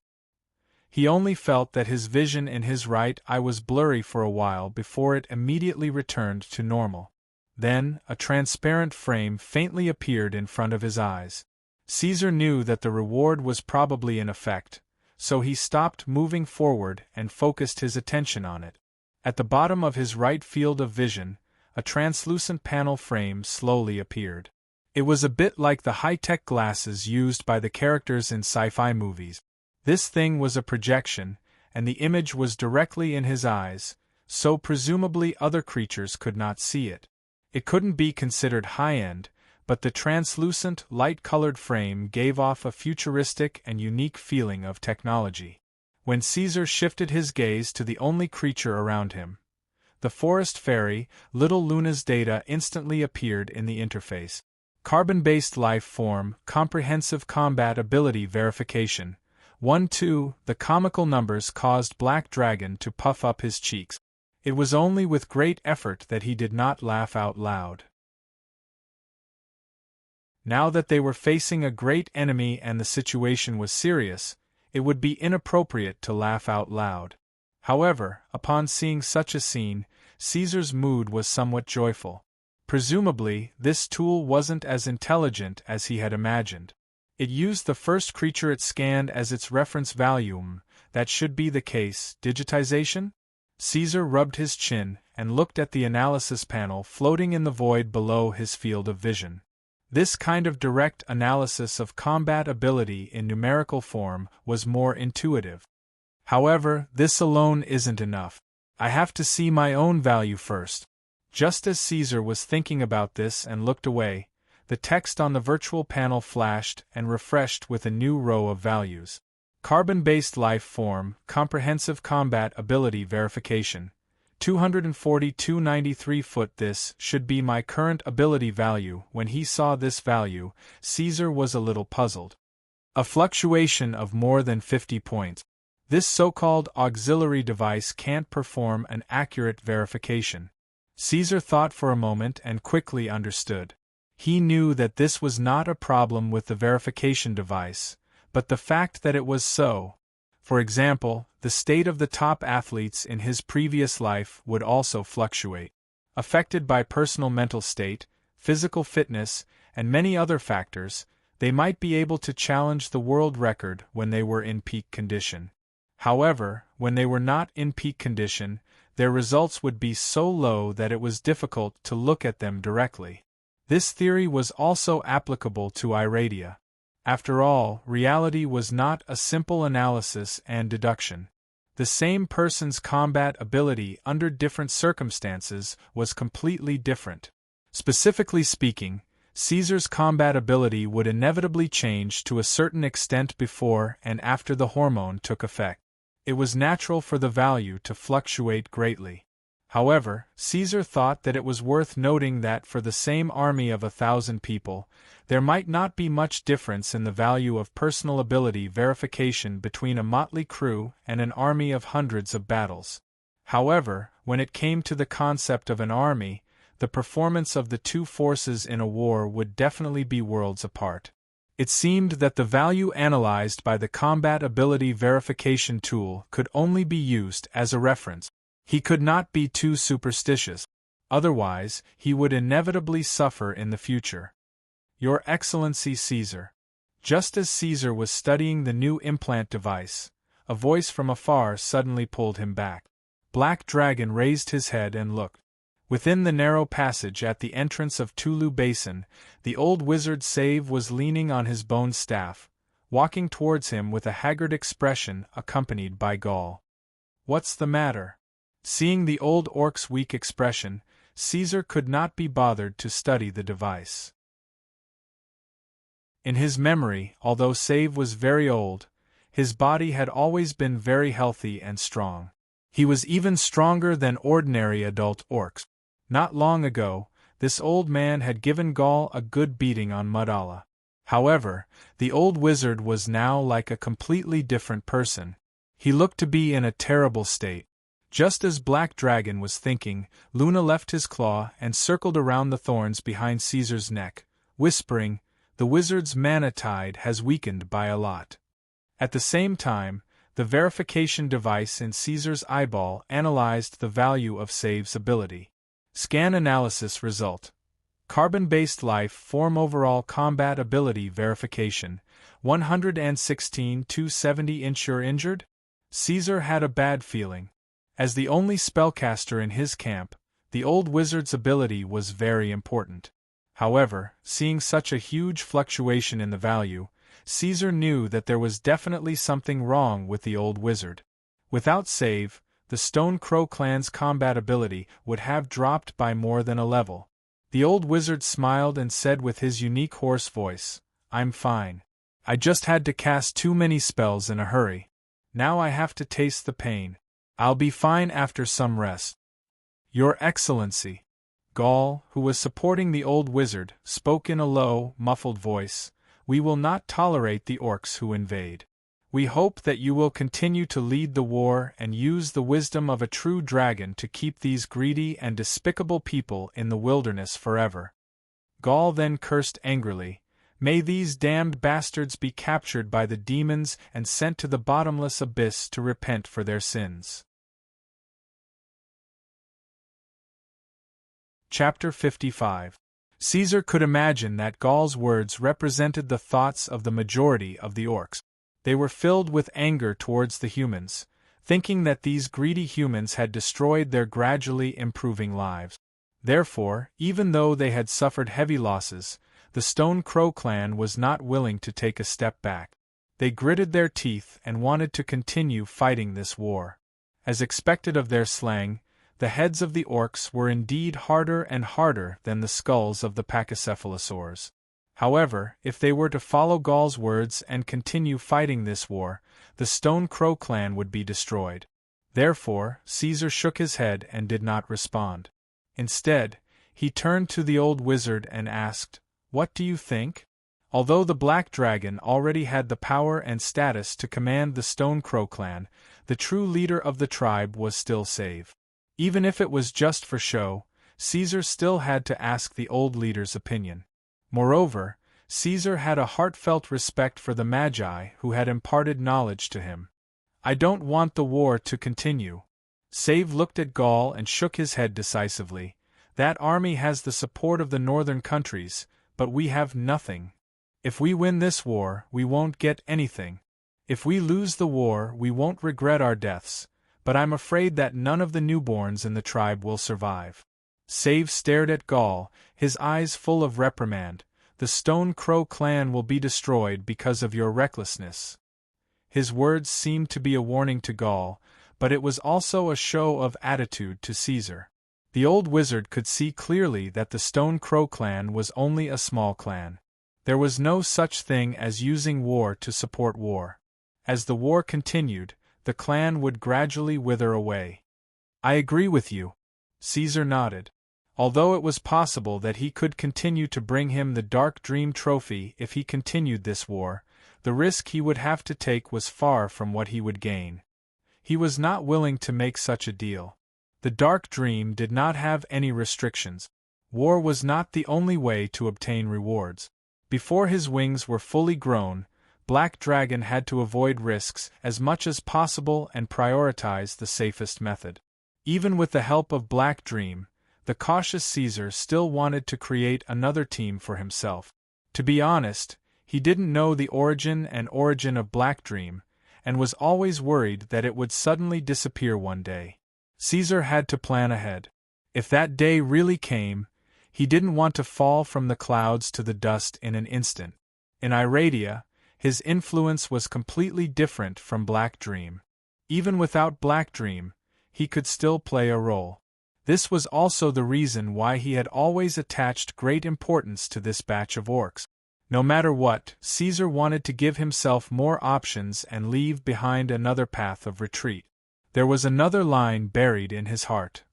S1: He only felt that his vision in his right eye was blurry for a while before it immediately returned to normal. Then, a transparent frame faintly appeared in front of his eyes. Caesar knew that the reward was probably in effect, so he stopped moving forward and focused his attention on it. At the bottom of his right field of vision, a translucent panel frame slowly appeared. It was a bit like the high-tech glasses used by the characters in sci-fi movies. This thing was a projection, and the image was directly in his eyes, so presumably other creatures could not see it. It couldn't be considered high-end, but the translucent, light-colored frame gave off a futuristic and unique feeling of technology. When Caesar shifted his gaze to the only creature around him, the forest fairy, Little Luna's data instantly appeared in the interface. Carbon-based life form, comprehensive combat ability verification. 1-2, the comical numbers caused Black Dragon to puff up his cheeks. It was only with great effort that he did not laugh out loud. Now that they were facing a great enemy and the situation was serious, it would be inappropriate to laugh out loud. However, upon seeing such a scene, Caesar's mood was somewhat joyful. Presumably, this tool wasn't as intelligent as he had imagined. It used the first creature it scanned as its reference value. That should be the case. Digitization? Caesar rubbed his chin and looked at the analysis panel floating in the void below his field of vision. This kind of direct analysis of combat ability in numerical form was more intuitive. However, this alone isn't enough. I have to see my own value first. Just as Caesar was thinking about this and looked away, the text on the virtual panel flashed and refreshed with a new row of values. Carbon-based life form, comprehensive combat ability verification. 24293 foot. This should be my current ability value. When he saw this value, Caesar was a little puzzled. A fluctuation of more than 50 points. This so-called auxiliary device can't perform an accurate verification. Caesar thought for a moment and quickly understood. He knew that this was not a problem with the verification device, but the fact that it was so. For example, the state of the top athletes in his previous life would also fluctuate. Affected by personal mental state, physical fitness, and many other factors, they might be able to challenge the world record when they were in peak condition. However, when they were not in peak condition, their results would be so low that it was difficult to look at them directly. This theory was also applicable to Iradia. After all, reality was not a simple analysis and deduction. The same person's combat ability under different circumstances was completely different. Specifically speaking, Caesar's combat ability would inevitably change to a certain extent before and after the hormone took effect. It was natural for the value to fluctuate greatly. However, Caesar thought that it was worth noting that for the same army of 1,000 people, there might not be much difference in the value of personal ability verification between a motley crew and an army of hundreds of battles. However, when it came to the concept of an army, the performance of the two forces in a war would definitely be worlds apart. It seemed that the value analyzed by the combat ability verification tool could only be used as a reference. He could not be too superstitious. Otherwise, he would inevitably suffer in the future. Your Excellency Caesar. Just as Caesar was studying the new implant device, a voice from afar suddenly pulled him back. Black Dragon raised his head and looked. Within the narrow passage at the entrance of Tulu Basin, the old wizard Save was leaning on his bone staff, walking towards him with a haggard expression accompanied by gall. What's the matter? Seeing the old orc's weak expression, Caesar could not be bothered to study the device. In his memory, although Save was very old, his body had always been very healthy and strong. He was even stronger than ordinary adult orcs. Not long ago, this old man had given Gaul a good beating on Mudala. However, the old wizard was now like a completely different person. He looked to be in a terrible state. Just as Black Dragon was thinking, Luna left his claw and circled around the thorns behind Caesar's neck, whispering, "The wizard's mana tide has weakened by a lot." At the same time, the verification device in Caesar's eyeball analyzed the value of Save's ability. Scan analysis result. Carbon-based life form overall combat ability verification, 116-270 injured? Caesar had a bad feeling. As the only spellcaster in his camp, the old wizard's ability was very important. However, seeing such a huge fluctuation in the value, Caesar knew that there was definitely something wrong with the old wizard. Without Save, the Stone Crow clan's combat ability would have dropped by more than a level. The old wizard smiled and said with his unique hoarse voice, "I'm fine. I just had to cast too many spells in a hurry. Now I have to taste the pain. I'll be fine after some rest." "Your Excellency." Gaul, who was supporting the old wizard, spoke in a low, muffled voice, "We will not tolerate the orcs who invade. We hope that you will continue to lead the war and use the wisdom of a true dragon to keep these greedy and despicable people in the wilderness forever." Gaul then cursed angrily, "May these damned bastards be captured by the demons and sent to the bottomless abyss to repent for their sins." Chapter 55. Caesar could imagine that Gaul's words represented the thoughts of the majority of the orcs. They were filled with anger towards the humans. thinking that these greedy humans had destroyed their gradually improving lives. Therefore, even though they had suffered heavy losses, the Stone Crow clan was not willing to take a step back. They gritted their teeth and wanted to continue fighting this war. As expected of their slang, the heads of the orcs were indeed harder and harder than the skulls of the pachycephalosaurs. However, if they were to follow Gaul's words and continue fighting this war, the Stone Crow clan would be destroyed. Therefore, Caesar shook his head and did not respond. Instead, he turned to the old wizard and asked, "What do you think?" Although the Black Dragon already had the power and status to command the Stone Crow clan, the true leader of the tribe was still safe. Even if it was just for show, Caesar still had to ask the old leader's opinion. Moreover, Caesar had a heartfelt respect for the Magi who had imparted knowledge to him. "I don't want the war to continue." Save looked at Gaul and shook his head decisively. "That army has the support of the northern countries, but we have nothing. If we win this war, we won't get anything. If we lose the war, we won't regret our deaths, but I'm afraid that none of the newborns in the tribe will survive." Save stared at Gaul, his eyes full of reprimand. "The Stone Crow clan will be destroyed because of your recklessness." His words seemed to be a warning to Gaul, but it was also a show of attitude to Caesar. The old wizard could see clearly that the Stone Crow clan was only a small clan. There was no such thing as using war to support war. As the war continued, the clan would gradually wither away. "I agree with you." Caesar nodded. Although it was possible that he could continue to bring him the Dark Dream trophy if he continued this war, the risk he would have to take was far from what he would gain. He was not willing to make such a deal. The Dark Dream did not have any restrictions. War was not the only way to obtain rewards. Before his wings were fully grown, Black Dragon had to avoid risks as much as possible and prioritize the safest method. Even with the help of Black Dream, the cautious Caesar still wanted to create another team for himself. To be honest, he didn't know the origin of Black Dream, and was always worried that it would suddenly disappear one day. Caesar had to plan ahead. If that day really came, he didn't want to fall from the clouds to the dust in an instant. In Iradia, his influence was completely different from Black Dream. Even without Black Dream, he could still play a role. This was also the reason why he had always attached great importance to this batch of orcs. No matter what, Caesar wanted to give himself more options and leave behind another path of retreat. There was another line buried in his heart.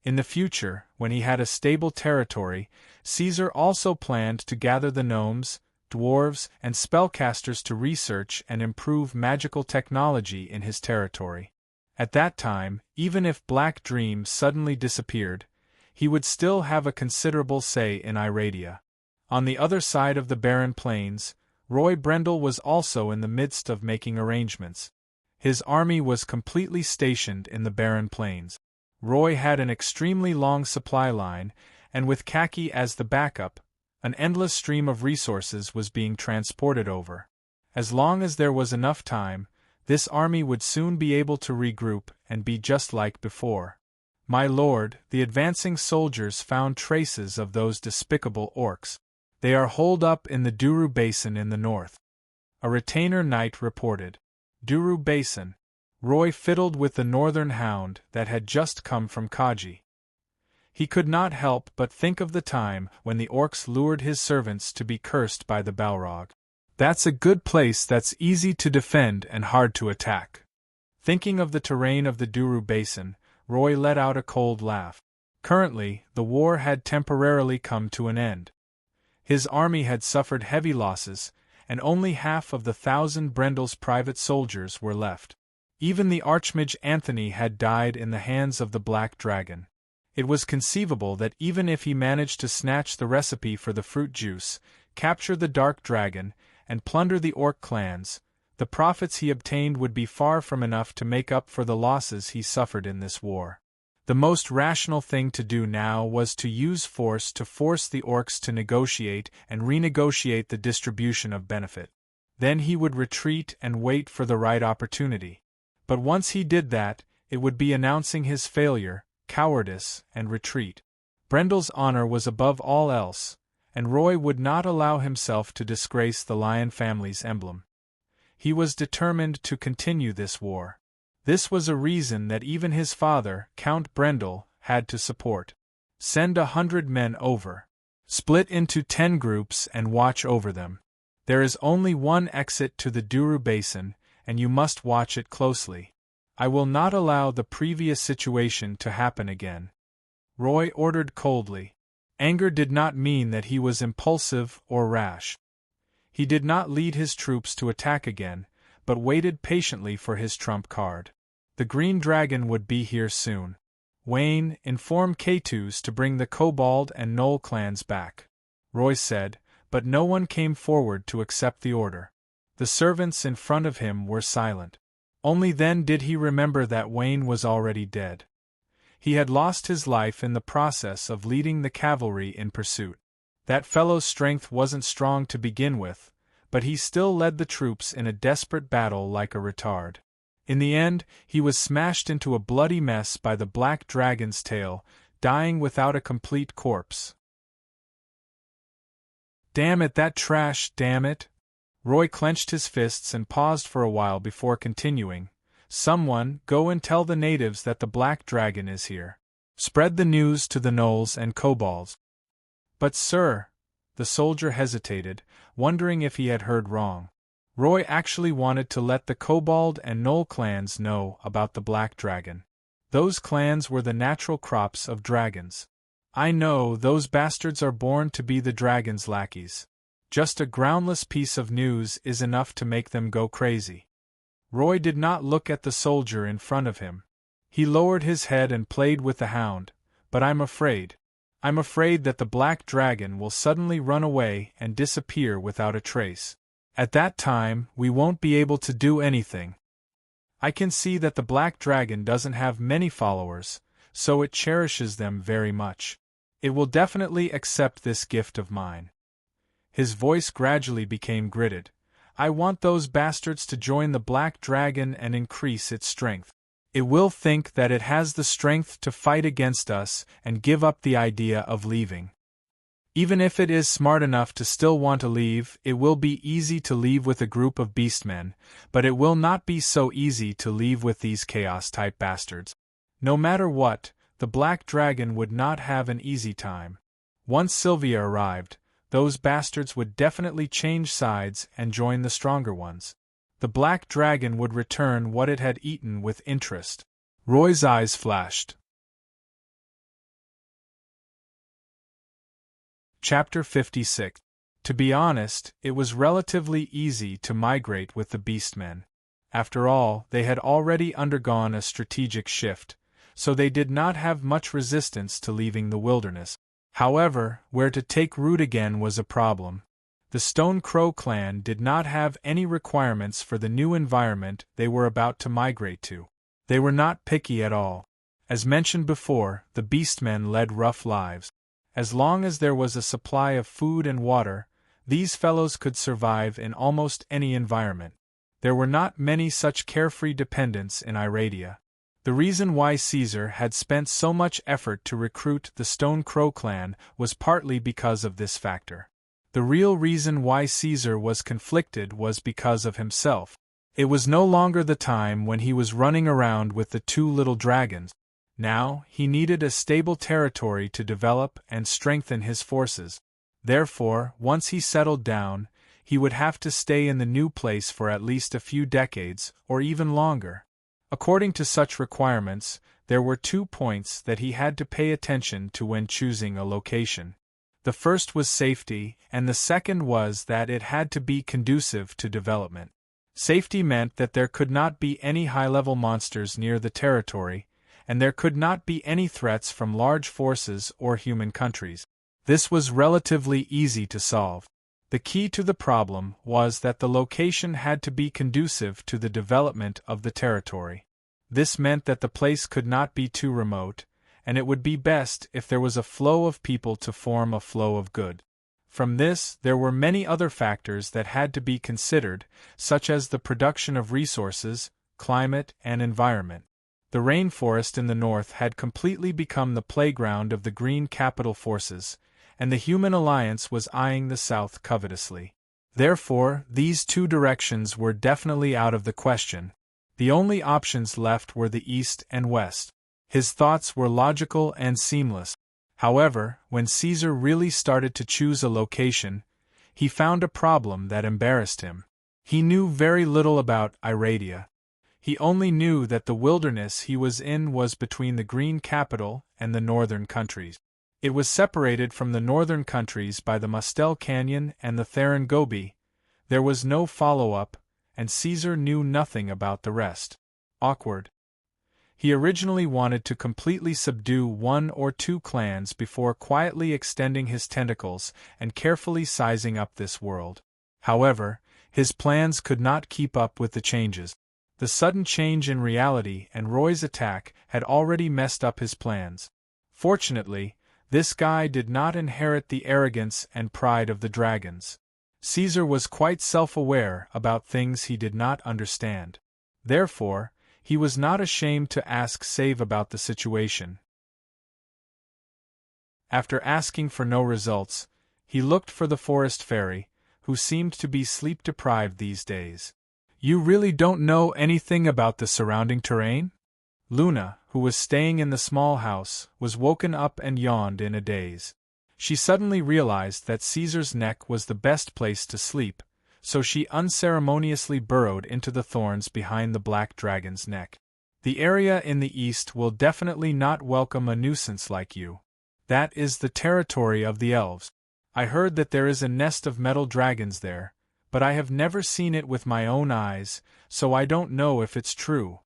S1: In the future, when he had a stable territory, Caesar also planned to gather the gnomes, dwarves, and spellcasters to research and improve magical technology in his territory. At that time, even if Black Dream suddenly disappeared, he would still have a considerable say in Iradia. On the other side of the barren plains, Roy Brendel was also in the midst of making arrangements. His army was completely stationed in the barren plains. Roy had an extremely long supply line, and with Khaki as the backup, an endless stream of resources was being transported over. As long as there was enough time, this army would soon be able to regroup and be just like before. "My lord, the advancing soldiers found traces of those despicable orcs. They are holed up in the Duru Basin in the north," a retainer knight reported. Duru Basin. Roy fiddled with the northern hound that had just come from Kaji. He could not help but think of the time when the orcs lured his servants to be cursed by the Balrog. "That's a good place that's easy to defend and hard to attack." Thinking of the terrain of the Duru Basin, Roy let out a cold laugh. Currently, the war had temporarily come to an end. His army had suffered heavy losses, and only half of the 1,000 Brendel's private soldiers were left. Even the Archmage Anthony had died in the hands of the Black Dragon. It was conceivable that even if he managed to snatch the recipe for the fruit juice, capture the Dark Dragon, and plunder the orc clans, the profits he obtained would be far from enough to make up for the losses he suffered in this war. The most rational thing to do now was to use force to force the orcs to negotiate and renegotiate the distribution of benefit. Then he would retreat and wait for the right opportunity. But once he did that, it would be announcing his failure, cowardice, and retreat. Brendel's honor was above all else, and Roy would not allow himself to disgrace the Lion family's emblem. He was determined to continue this war. This was a reason that even his father, Count Brendel, had to support. Send 100 men over. Split into 10 groups and watch over them. There is only one exit to the Douro Basin, and you must watch it closely. I will not allow the previous situation to happen again. Roy ordered coldly. Anger did not mean that he was impulsive or rash. He did not lead his troops to attack again, but waited patiently for his trump card. The Green Dragon would be here soon. Wayne, inform K2s to bring the Kobold and Knoll clans back, Roy said, but no one came forward to accept the order. The servants in front of him were silent. Only then did he remember that Wayne was already dead. He had lost his life in the process of leading the cavalry in pursuit. That fellow's strength wasn't strong to begin with, but he still led the troops in a desperate battle like a retard. In the end, he was smashed into a bloody mess by the Black Dragon's tail, dying without a complete corpse. Damn it, that trash, damn it! Roy clenched his fists and paused for a while before continuing. Someone, go and tell the natives that the Black Dragon is here. Spread the news to the Knolls and Kobolds. But sir, the soldier hesitated, wondering if he had heard wrong. Roy actually wanted to let the Kobold and Knoll clans know about the Black Dragon. Those clans were the natural crops of dragons. I know, those bastards are born to be the dragon's lackeys. Just a groundless piece of news is enough to make them go crazy. Roy did not look at the soldier in front of him. He lowered his head and played with the hound. But I'm afraid that the Black Dragon will suddenly run away and disappear without a trace. At that time, we won't be able to do anything. I can see that the Black Dragon doesn't have many followers, so it cherishes them very much. It will definitely accept this gift of mine. His voice gradually became gritted. I want those bastards to join the Black Dragon and increase its strength. It will think that it has the strength to fight against us and give up the idea of leaving. Even if it is smart enough to still want to leave, it will be easy to leave with a group of beastmen, but it will not be so easy to leave with these chaos-type bastards. No matter what, the Black Dragon would not have an easy time. Once Sylvia arrived, those bastards would definitely change sides and join the stronger ones. The Black Dragon would return what it had eaten with interest. Roy's eyes flashed. Chapter 56. To be honest, it was relatively easy to migrate with the Beastmen. After all, they had already undergone a strategic shift, so they did not have much resistance to leaving the wilderness. However, where to take root again was a problem. The Stone Crow clan did not have any requirements for the new environment they were about to migrate to. They were not picky at all. As mentioned before, the Beastmen led rough lives. As long as there was a supply of food and water, these fellows could survive in almost any environment. There were not many such carefree dependents in Iradia. The reason why Caesar had spent so much effort to recruit the Stone Crow clan was partly because of this factor. The real reason why Caesar was conflicted was because of himself. It was no longer the time when he was running around with the 2 little dragons. Now, he needed a stable territory to develop and strengthen his forces. Therefore, once he settled down, he would have to stay in the new place for at least a few decades, or even longer. According to such requirements, there were 2 points that he had to pay attention to when choosing a location. The first was safety, and the second was that it had to be conducive to development. Safety meant that there could not be any high-level monsters near the territory, and there could not be any threats from large forces or human countries. This was relatively easy to solve. The key to the problem was that the location had to be conducive to the development of the territory. This meant that the place could not be too remote, and it would be best if there was a flow of people to form a flow of good. From this, there were many other factors that had to be considered, such as the production of resources, climate, and environment. The rainforest in the north had completely become the playground of the green capital forces, and the human alliance was eyeing the south covetously. Therefore, these two directions were definitely out of the question. The only options left were the east and west. His thoughts were logical and seamless. However, when Caesar really started to choose a location, he found a problem that embarrassed him. He knew very little about Iradia. He only knew that the wilderness he was in was between the green capital and the northern countries. It was separated from the northern countries by the Mustel Canyon and the Theron Gobi. There was no follow-up, and Caesar knew nothing about the rest. Awkward. He originally wanted to completely subdue one or two clans before quietly extending his tentacles and carefully sizing up this world. However, his plans could not keep up with the changes. The sudden change in reality and Roy's attack had already messed up his plans. Fortunately, this guy did not inherit the arrogance and pride of the dragons. Caesar was quite self-aware about things he did not understand. Therefore, he was not ashamed to ask Save about the situation. After asking for no results, he looked for the forest fairy, who seemed to be sleep-deprived these days. "You really don't know anything about the surrounding terrain?" Luna, who was staying in the small house, was woken up and yawned in a daze. She suddenly realized that Caesar's neck was the best place to sleep, so she unceremoniously burrowed into the thorns behind the black dragon's neck. "The area in the east will definitely not welcome a nuisance like you. That is the territory of the elves. I heard that there is a nest of metal dragons there, but I have never seen it with my own eyes, so I don't know if it's true."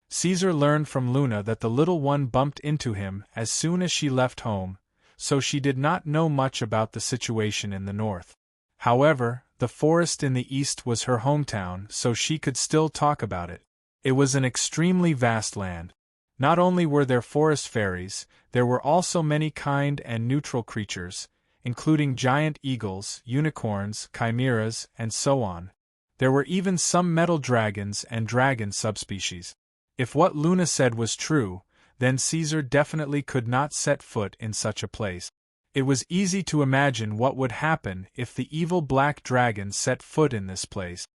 S1: Caesar learned from Luna that the little one bumped into him as soon as she left home, so she did not know much about the situation in the north. However, the forest in the east was her hometown, so she could still talk about it. It was an extremely vast land. Not only were there forest fairies, there were also many kind and neutral creatures, including giant eagles, unicorns, chimeras, and so on. There were even some metal dragons and dragon subspecies. If what Luna said was true, then Caesar definitely could not set foot in such a place. It was easy to imagine what would happen if the evil black dragon set foot in this place.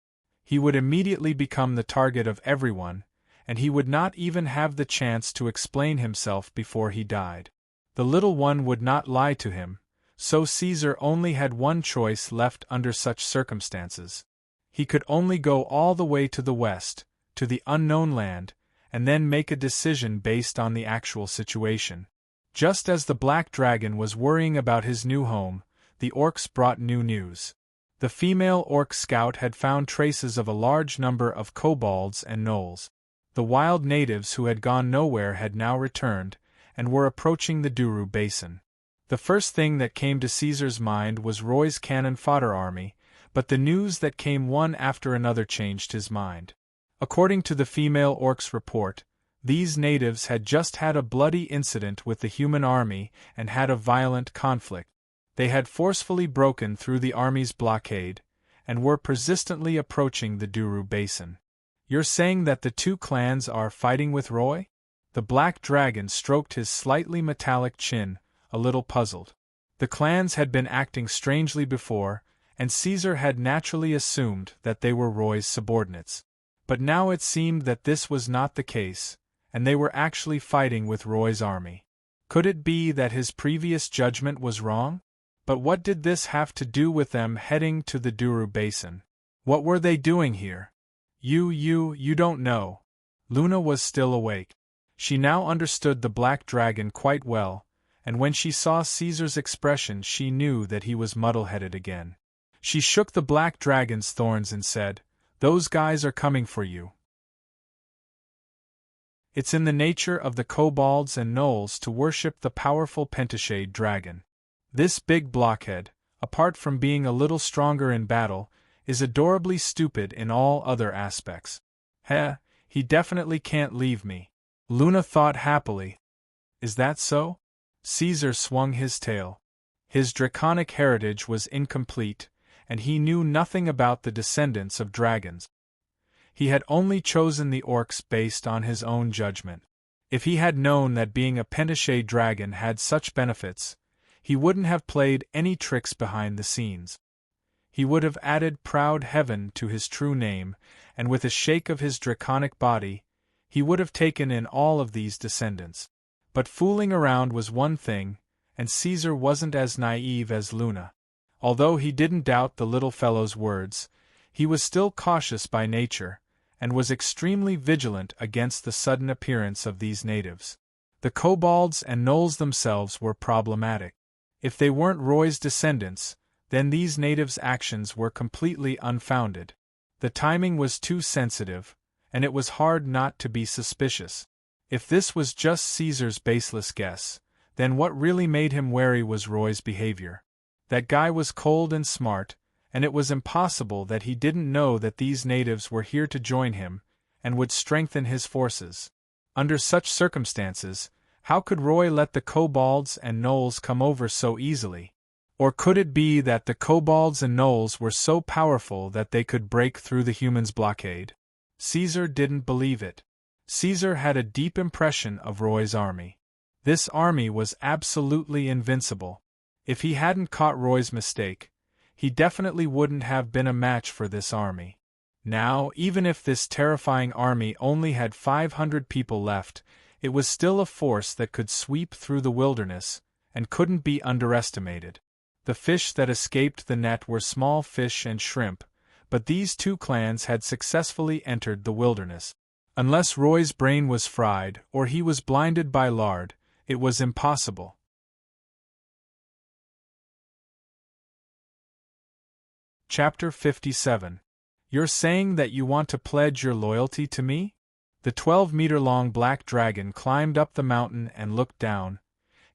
S1: He would immediately become the target of everyone, and he would not even have the chance to explain himself before he died. The little one would not lie to him, so Caesar only had one choice left under such circumstances. He could only go all the way to the west, to the unknown land, and then make a decision based on the actual situation. Just as the black dragon was worrying about his new home, the orcs brought new news. The female orc scout had found traces of a large number of kobolds and gnolls. The wild natives who had gone nowhere had now returned, and were approaching the Duru Basin. The first thing that came to Caesar's mind was Roy's cannon fodder army, but the news that came one after another changed his mind. According to the female orc's report, these natives had just had a bloody incident with the human army and had a violent conflict. They had forcefully broken through the army's blockade, and were persistently approaching the Duru Basin. "You're saying that the two clans are fighting with Roy?" The black dragon stroked his slightly metallic chin, a little puzzled. The clans had been acting strangely before, and Caesar had naturally assumed that they were Roy's subordinates. But now it seemed that this was not the case, and they were actually fighting with Roy's army. Could it be that his previous judgment was wrong? But what did this have to do with them heading to the Duru Basin? What were they doing here? You don't know. Luna was still awake. She now understood the black dragon quite well, and when she saw Caesar's expression she knew that he was muddle-headed again. She shook the black dragon's thorns and said, "Those guys are coming for you." It's in the nature of the kobolds and gnolls to worship the powerful pentashade dragon. This big blockhead, apart from being a little stronger in battle, is adorably stupid in all other aspects. He definitely can't leave me. Luna thought happily. Is that so? Caesar swung his tail. His draconic heritage was incomplete, and he knew nothing about the descendants of dragons. He had only chosen the orcs based on his own judgment. If he had known that being a Pentachet dragon had such benefits, he wouldn't have played any tricks behind the scenes. He would have added Proud Heaven to his true name, and with a shake of his draconic body, he would have taken in all of these descendants. But fooling around was one thing, and Caesar wasn't as naive as Luna. Although he didn't doubt the little fellow's words, he was still cautious by nature, and was extremely vigilant against the sudden appearance of these natives. The kobolds and gnolls themselves were problematic. If they weren't Roy's descendants, then these natives' actions were completely unfounded. The timing was too sensitive, and it was hard not to be suspicious. If this was just Caesar's baseless guess, then what really made him wary was Roy's behavior. That guy was cold and smart, and it was impossible that he didn't know that these natives were here to join him, and would strengthen his forces. Under such circumstances, how could Roy let the kobolds and gnolls come over so easily? Or could it be that the kobolds and gnolls were so powerful that they could break through the humans' blockade? Caesar didn't believe it. Caesar had a deep impression of Roy's army. This army was absolutely invincible. If he hadn't caught Roy's mistake, he definitely wouldn't have been a match for this army. Now, even if this terrifying army only had 500 people left, it was still a force that could sweep through the wilderness, and couldn't be underestimated. The fish that escaped the net were small fish and shrimp, but these two clans had successfully entered the wilderness. Unless Roy's brain was fried or he was blinded by lard, it was impossible. Chapter 57. You're saying that you want to pledge your loyalty to me? The 12-meter-long black dragon climbed up the mountain and looked down,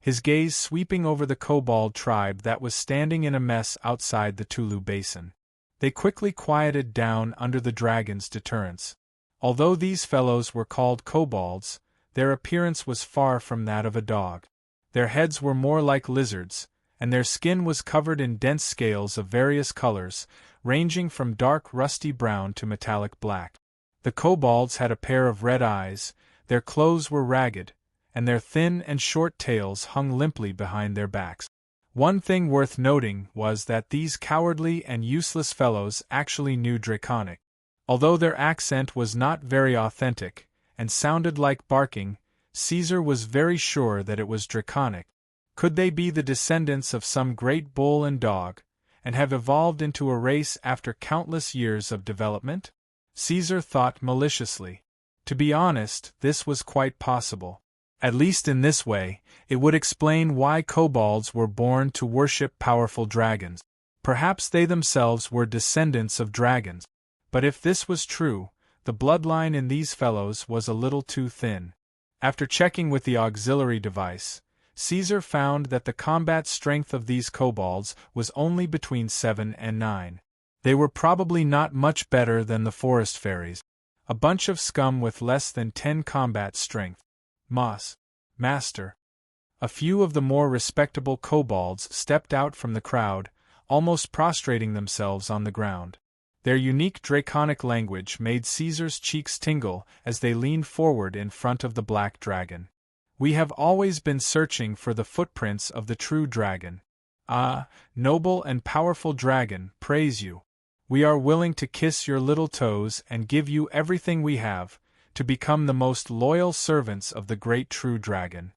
S1: his gaze sweeping over the kobold tribe that was standing in a mess outside the Tulu Basin. They quickly quieted down under the dragon's deterrence. Although these fellows were called kobolds, their appearance was far from that of a dog. Their heads were more like lizards, and their skin was covered in dense scales of various colors, ranging from dark rusty brown to metallic black. The kobolds had a pair of red eyes, their clothes were ragged, and their thin and short tails hung limply behind their backs. One thing worth noting was that these cowardly and useless fellows actually knew Draconic. Although their accent was not very authentic, and sounded like barking, Caesar was very sure that it was Draconic. Could they be the descendants of some great bull and dog, and have evolved into a race after countless years of development? Caesar thought maliciously. To be honest, this was quite possible. At least in this way, it would explain why kobolds were born to worship powerful dragons. Perhaps they themselves were descendants of dragons. But if this was true, the bloodline in these fellows was a little too thin. After checking with the auxiliary device, Caesar found that the combat strength of these kobolds was only between 7 and 9. They were probably not much better than the forest fairies, a bunch of scum with less than 10 combat strength. Master. A few of the more respectable kobolds stepped out from the crowd, almost prostrating themselves on the ground. Their unique draconic language made Caesar's cheeks tingle as they leaned forward in front of the black dragon. We have always been searching for the footprints of the true dragon. Ah, noble and powerful dragon, praise you. We are willing to kiss your little toes and give you everything we have, to become the most loyal servants of the great true dragon.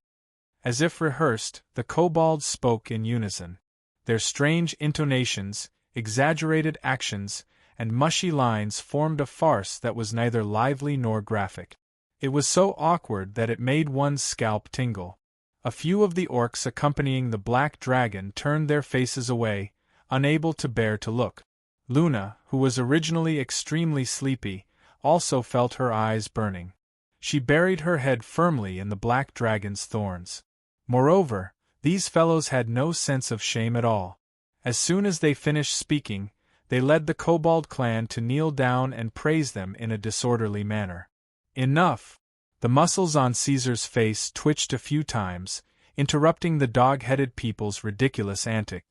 S1: As if rehearsed, the kobolds spoke in unison. Their strange intonations, exaggerated actions, and mushy lines formed a farce that was neither lively nor graphic. It was so awkward that it made one's scalp tingle. A few of the orcs accompanying the black dragon turned their faces away, unable to bear to look. Luna, who was originally extremely sleepy, also felt her eyes burning. She buried her head firmly in the black dragon's thorns. Moreover, these fellows had no sense of shame at all. As soon as they finished speaking, they led the kobold clan to kneel down and praise them in a disorderly manner. Enough! The muscles on Caesar's face twitched a few times, interrupting the dog-headed people's ridiculous antics.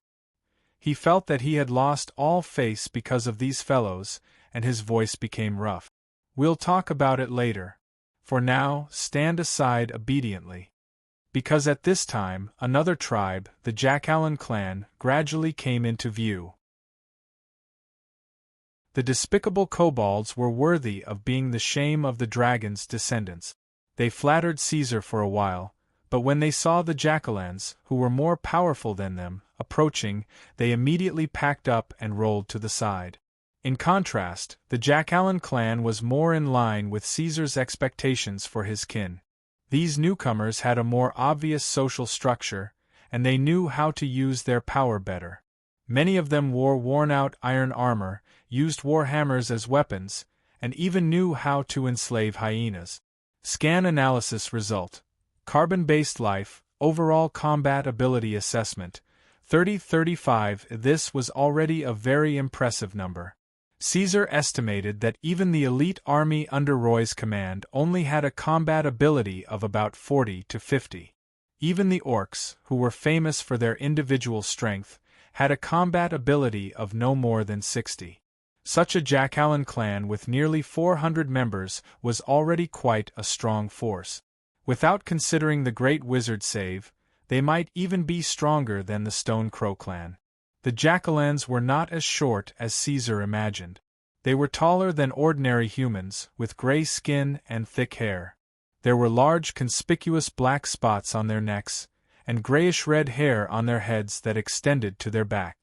S1: He felt that he had lost all face because of these fellows, and his voice became rough. "We'll talk about it later. For now, stand aside obediently." Because at this time, another tribe, the Jackalan clan, gradually came into view. The despicable kobolds were worthy of being the shame of the dragon's descendants. They flattered Caesar for a while, but when they saw the Jackalans, who were more powerful than them, approaching, they immediately packed up and rolled to the side. In contrast, the Jackalan clan was more in line with Caesar's expectations for his kin. These newcomers had a more obvious social structure, and they knew how to use their power better. Many of them wore worn-out iron armor, used war hammers as weapons, and even knew how to enslave hyenas. Scan analysis result: carbon-based life, overall combat ability assessment, 30-35. This was already a very impressive number. Caesar estimated that even the elite army under Roy's command only had a combat ability of about 40 to 50. Even the orcs, who were famous for their individual strength, had a combat ability of no more than 60. Such a Jackalan clan with nearly 400 members was already quite a strong force. Without considering the great wizard save, they might even be stronger than the Stone Crow clan. The Jackalans were not as short as Caesar imagined. They were taller than ordinary humans, with gray skin and thick hair. There were large conspicuous black spots on their necks, and grayish-red hair on their heads that extended to their back.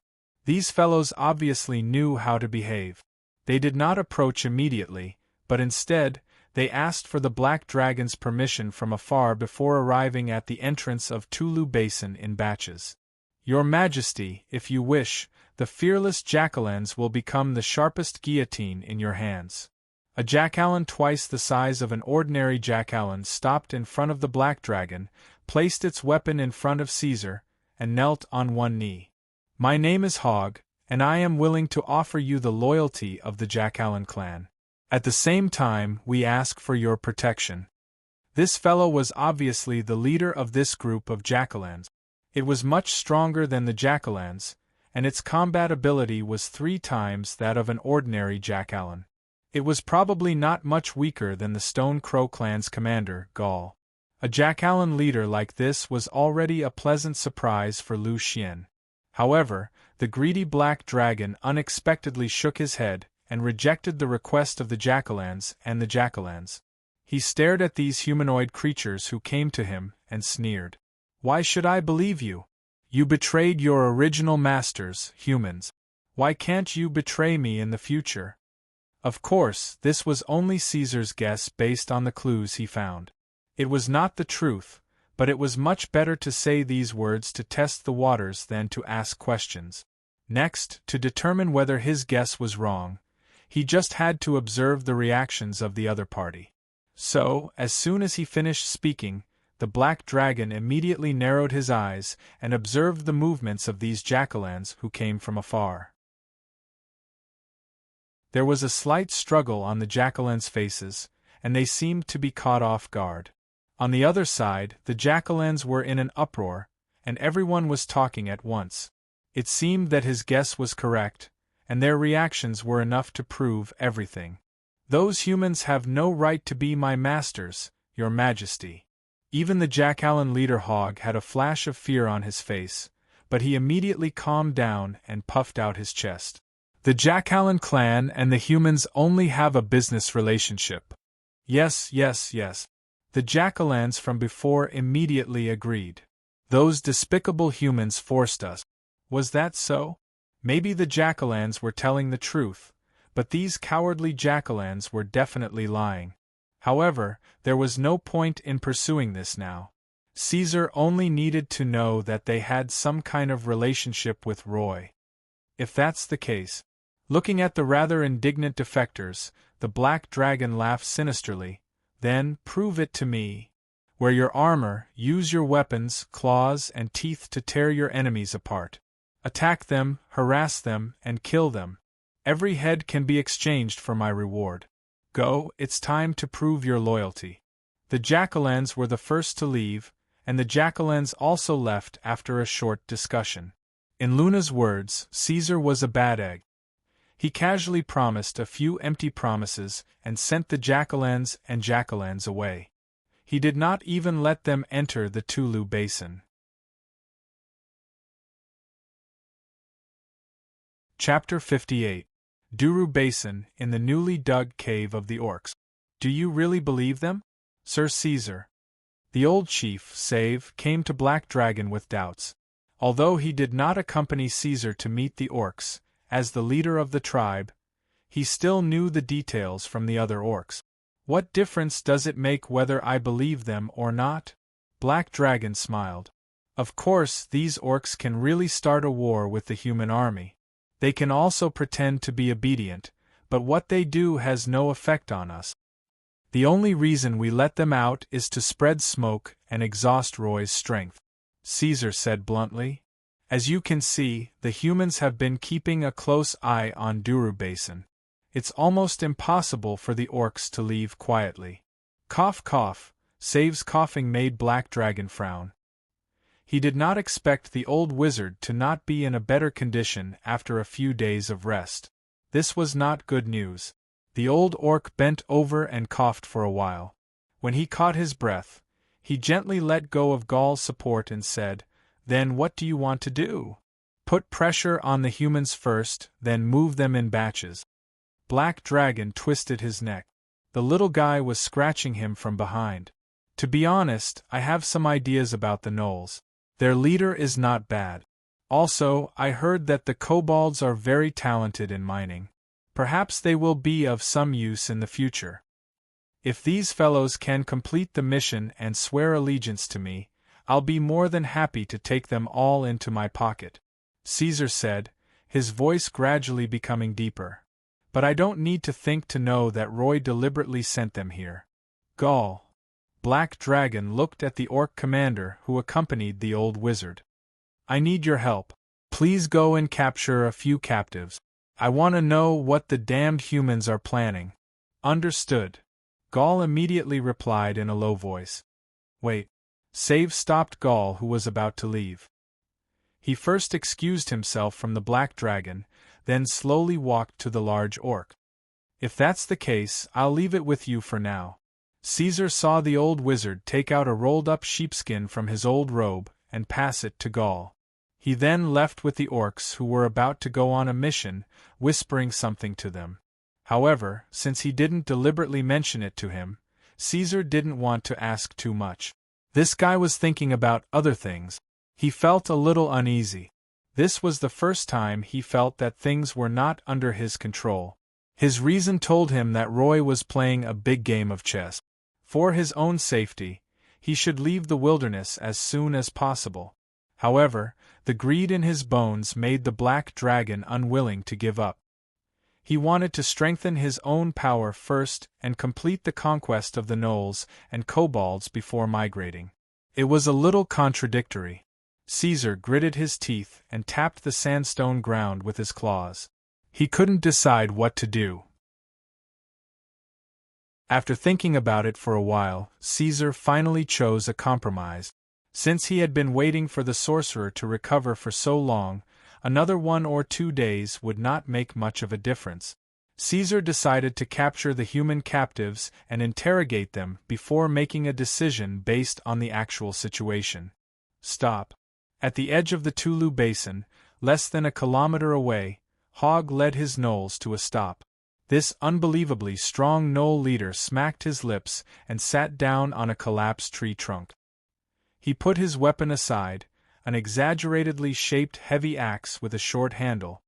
S1: These fellows obviously knew how to behave. They did not approach immediately, but instead, they asked for the Black Dragon's permission from afar before arriving at the entrance of Tulu Basin in batches. "Your Majesty, if you wish, the fearless Jackalans will become the sharpest guillotine in your hands." A Jackalan twice the size of an ordinary Jackalan stopped in front of the Black Dragon, placed its weapon in front of Caesar, and knelt on one knee. "My name is Hogg, and I am willing to offer you the loyalty of the Jackalan clan. At the same time, we ask for your protection." This fellow was obviously the leader of this group of Jackalans. It was much stronger than the Jackalans, and its combat ability was 3 times that of an ordinary Jackalan. It was probably not much weaker than the Stone Crow clan's commander, Gaul. A Jackalan leader like this was already a pleasant surprise for Lu Xian. However, the greedy Black Dragon unexpectedly shook his head and rejected the request of the Jackalans and the Jackalans. He stared at these humanoid creatures who came to him and sneered. "Why should I believe you? You betrayed your original masters, humans. Why can't you betray me in the future?" Of course, this was only Caesar's guess based on the clues he found. It was not the truth, but it was much better to say these words to test the waters than to ask questions. Next, to determine whether his guess was wrong, he just had to observe the reactions of the other party. So, as soon as he finished speaking, the Black Dragon immediately narrowed his eyes and observed the movements of these Jackalans who came from afar. There was a slight struggle on the Jackalans' faces, and they seemed to be caught off guard. On the other side, the Jackalans were in an uproar, and everyone was talking at once. It seemed that his guess was correct, and their reactions were enough to prove everything. "Those humans have no right to be my masters, Your Majesty." Even the Jackalan leader Hogg had a flash of fear on his face, but he immediately calmed down and puffed out his chest. "The Jackalan clan and the humans only have a business relationship." Yes. The Jackalans from before immediately agreed. "Those despicable humans forced us." Was that so? Maybe the Jackalans were telling the truth, but these cowardly Jackalans were definitely lying. However, there was no point in pursuing this now. Caesar only needed to know that they had some kind of relationship with Roy. If that's the case. Looking at the rather indignant defectors, the Black Dragon laughed sinisterly. "Then, prove it to me. Wear your armor, use your weapons, claws, and teeth to tear your enemies apart. Attack them, harass them, and kill them. Every head can be exchanged for my reward. Go, it's time to prove your loyalty." The Jackalans were the first to leave, and the jackalens also left after a short discussion. In Luna's words, Caesar was a bad egg. He casually promised a few empty promises and sent the jackalens away. He did not even let them enter the Tulu Basin. Chapter 58. Duru Basin, in the newly dug cave of the orcs. Do you really believe them, Sir Caesar? The old chief, Save, came to Black Dragon with doubts. Although he did not accompany Caesar to meet the orcs, as the leader of the tribe, he still knew the details from the other orcs. What difference does it make whether I believe them or not? Black Dragon smiled. Of course, these orcs can really start a war with the human army. They can also pretend to be obedient, but what they do has no effect on us. The only reason we let them out is to spread smoke and exhaust Roy's strength, Caesar said bluntly. As you can see, the humans have been keeping a close eye on Duru Basin. It's almost impossible for the orcs to leave quietly. Cough cough, Save's coughing made Black Dragon frown. He did not expect the old wizard to not be in a better condition after a few days of rest. This was not good news. The old orc bent over and coughed for a while. When he caught his breath, he gently let go of Gaul's support and said, "Then what do you want to do? Put pressure on the humans first, then move them in batches." Black Dragon twisted his neck. The little guy was scratching him from behind. To be honest, I have some ideas about the gnolls. Their leader is not bad. Also, I heard that the kobolds are very talented in mining. Perhaps they will be of some use in the future. If these fellows can complete the mission and swear allegiance to me, I'll be more than happy to take them all into my pocket, Caesar said, his voice gradually becoming deeper. But I don't need to think to know that Roy deliberately sent them here. Gaul. Black Dragon looked at the orc commander who accompanied the old wizard. I need your help. Please go and capture a few captives. I want to know what the damned humans are planning. Understood. Gaul immediately replied in a low voice. Wait. Save stopped Gaul, who was about to leave. He first excused himself from the Black Dragon, then slowly walked to the large orc. If that's the case, I'll leave it with you for now. Caesar saw the old wizard take out a rolled-up sheepskin from his old robe and pass it to Gaul. He then left with the orcs who were about to go on a mission, whispering something to them. However, since he didn't deliberately mention it to him, Caesar didn't want to ask too much. This guy was thinking about other things. He felt a little uneasy. This was the first time he felt that things were not under his control. His reason told him that Roy was playing a big game of chess. For his own safety, he should leave the wilderness as soon as possible. However, the greed in his bones made the Black Dragon unwilling to give up. He wanted to strengthen his own power first and complete the conquest of the gnolls and kobolds before migrating. It was a little contradictory. Caesar gritted his teeth and tapped the sandstone ground with his claws. He couldn't decide what to do. After thinking about it for a while, Caesar finally chose a compromise. Since he had been waiting for the sorcerer to recover for so long, another 1 or 2 days would not make much of a difference. Caesar decided to capture the human captives and interrogate them before making a decision based on the actual situation. Stop. At the edge of the Tulu Basin, less than a kilometer away, Hogg led his gnolls to a stop. This unbelievably strong gnoll leader smacked his lips and sat down on a collapsed tree trunk. He put his weapon aside, an exaggeratedly shaped heavy axe with a short handle.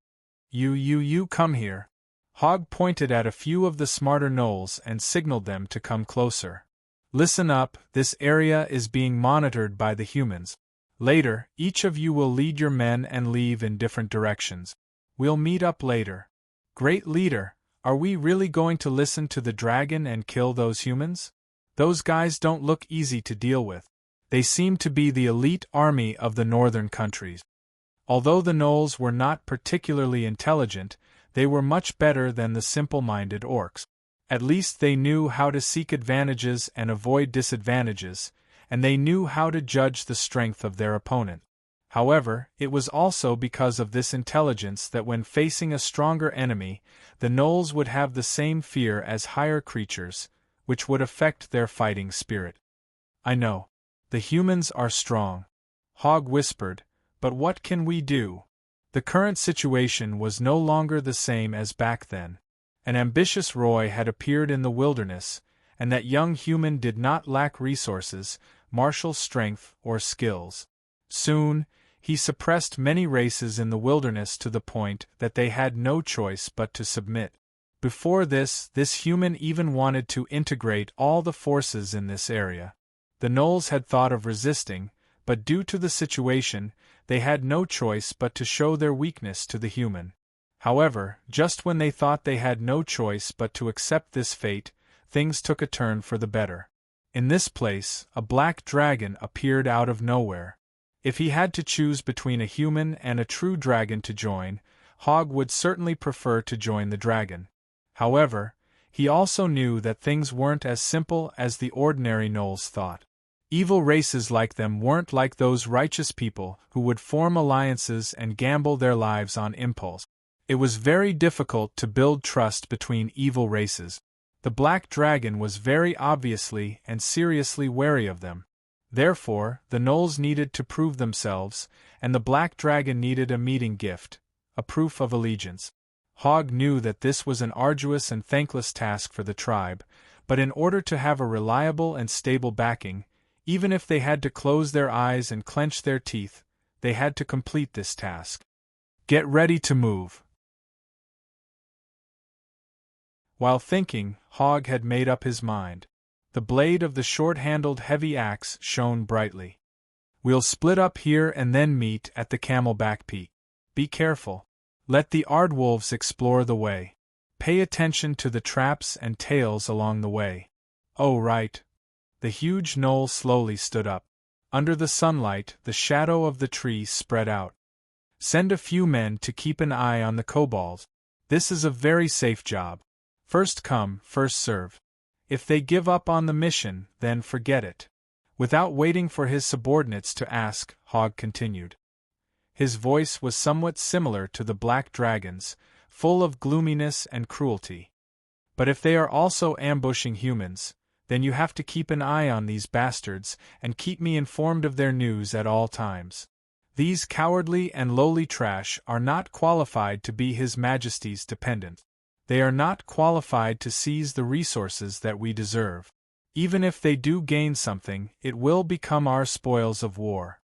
S1: You come here. Hogg pointed at a few of the smarter gnolls and signaled them to come closer. Listen up, this area is being monitored by the humans. Later, each of you will lead your men and leave in different directions. We'll meet up later. Great leader, are we really going to listen to the dragon and kill those humans? Those guys don't look easy to deal with. They seem to be the elite army of the northern countries. Although the gnolls were not particularly intelligent, they were much better than the simple-minded orcs. At least they knew how to seek advantages and avoid disadvantages, and they knew how to judge the strength of their opponent. However, it was also because of this intelligence that when facing a stronger enemy, the gnolls would have the same fear as higher creatures, which would affect their fighting spirit. I know. The humans are strong, Hogg whispered, but what can we do? The current situation was no longer the same as back then. An ambitious Roy had appeared in the wilderness, and that young human did not lack resources, martial strength, or skills. Soon, he suppressed many races in the wilderness to the point that they had no choice but to submit. Before this human even wanted to integrate all the forces in this area. The gnolls had thought of resisting, but due to the situation, they had no choice but to show their weakness to the human. However, just when they thought they had no choice but to accept this fate, things took a turn for the better. In this place, a black dragon appeared out of nowhere. If he had to choose between a human and a true dragon to join, Hogg would certainly prefer to join the dragon. However, he also knew that things weren't as simple as the ordinary gnolls thought. Evil races like them weren't like those righteous people who would form alliances and gamble their lives on impulse. It was very difficult to build trust between evil races. The black dragon was very obviously and seriously wary of them. Therefore, the gnolls needed to prove themselves, and the black dragon needed a meeting gift, a proof of allegiance. Hogg knew that this was an arduous and thankless task for the tribe, but in order to have a reliable and stable backing, even if they had to close their eyes and clench their teeth, they had to complete this task. Get ready to move. While thinking, Hogg had made up his mind. The blade of the short-handled heavy axe shone brightly. We'll split up here and then meet at the Camelback Peak. Be careful. Let the Aardwolves explore the way. Pay attention to the traps and tails along the way. Oh, right. The huge gnoll slowly stood up. Under the sunlight, the shadow of the tree spread out. Send a few men to keep an eye on the kobolds. This is a very safe job. First come, first serve. If they give up on the mission, then forget it. Without waiting for his subordinates to ask, Hogg continued. His voice was somewhat similar to the black dragon's, full of gloominess and cruelty. But if they are also ambushing humans, then you have to keep an eye on these bastards and keep me informed of their news at all times. These cowardly and lowly trash are not qualified to be His Majesty's dependents. They are not qualified to seize the resources that we deserve. Even if they do gain something, it will become our spoils of war.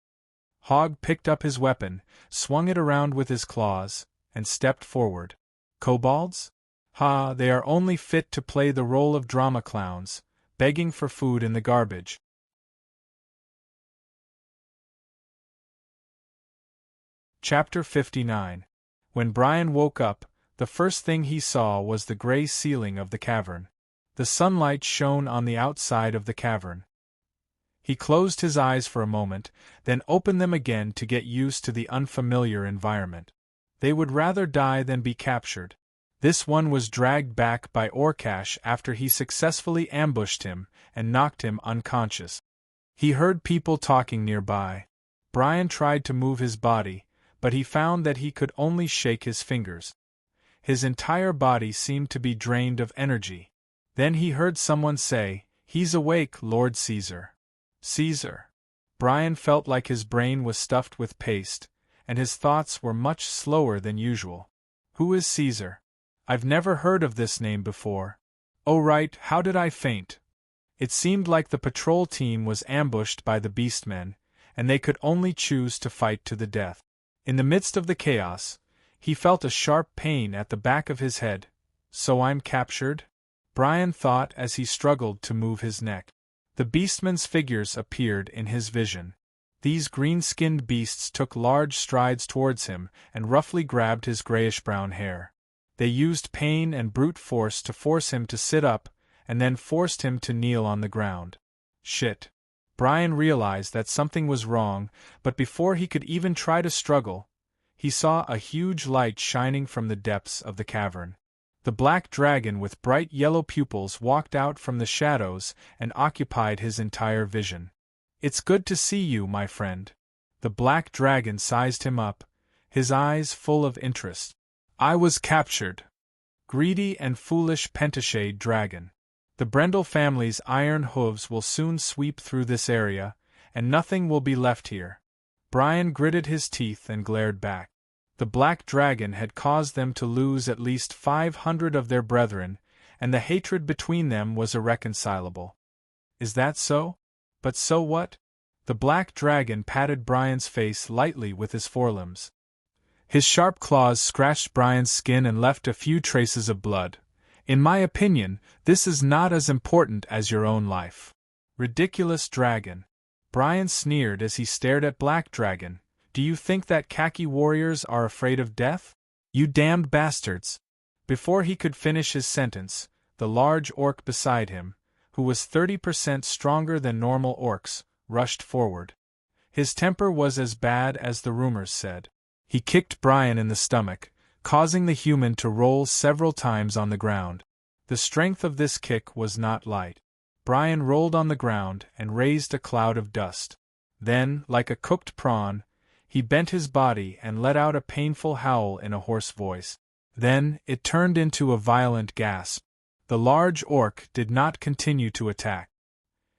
S1: Hogg picked up his weapon, swung it around with his claws, and stepped forward. Kobolds? Ha, they are only fit to play the role of drama clowns, begging for food in the garbage. Chapter 59. When Brian woke up, the first thing he saw was the gray ceiling of the cavern. The sunlight shone on the outside of the cavern. He closed his eyes for a moment, then opened them again to get used to the unfamiliar environment. They would rather die than be captured. This one was dragged back by Orcash after he successfully ambushed him and knocked him unconscious. He heard people talking nearby. Brian tried to move his body, but he found that he could only shake his fingers. His entire body seemed to be drained of energy. Then he heard someone say, "He's awake, Lord Caesar." Caesar. Brian felt like his brain was stuffed with paste, and his thoughts were much slower than usual. Who is Caesar? I've never heard of this name before. Oh right, how did I faint? It seemed like the patrol team was ambushed by the beastmen, and they could only choose to fight to the death. In the midst of the chaos, he felt a sharp pain at the back of his head. So I'm captured? Brian thought as he struggled to move his neck. The beastmen's figures appeared in his vision. These green-skinned beasts took large strides towards him and roughly grabbed his grayish-brown hair. They used pain and brute force to force him to sit up, and then forced him to kneel on the ground. Shit. Brian realized that something was wrong, but before he could even try to struggle, he saw a huge light shining from the depths of the cavern. The black dragon with bright yellow pupils walked out from the shadows and occupied his entire vision. It's good to see you, my friend. The black dragon sized him up, his eyes full of interest. I was captured. Greedy and foolish pentashade dragon. The Brendel family's iron hooves will soon sweep through this area, and nothing will be left here. Brian gritted his teeth and glared back. The black dragon had caused them to lose at least 500 of their brethren, and the hatred between them was irreconcilable. Is that so? But so what? The black dragon patted Brian's face lightly with his forelimbs. His sharp claws scratched Brian's skin and left a few traces of blood. In my opinion, this is not as important as your own life. Ridiculous dragon. Brian sneered as he stared at Black Dragon. Do you think that khaki warriors are afraid of death? You damned bastards! Before he could finish his sentence, the large orc beside him, who was 30% stronger than normal orcs, rushed forward. His temper was as bad as the rumors said. He kicked Brian in the stomach, causing the human to roll several times on the ground. The strength of this kick was not light. Brian rolled on the ground and raised a cloud of dust. Then, like a cooked prawn, he bent his body and let out a painful howl in a hoarse voice. Then, it turned into a violent gasp. The large orc did not continue to attack.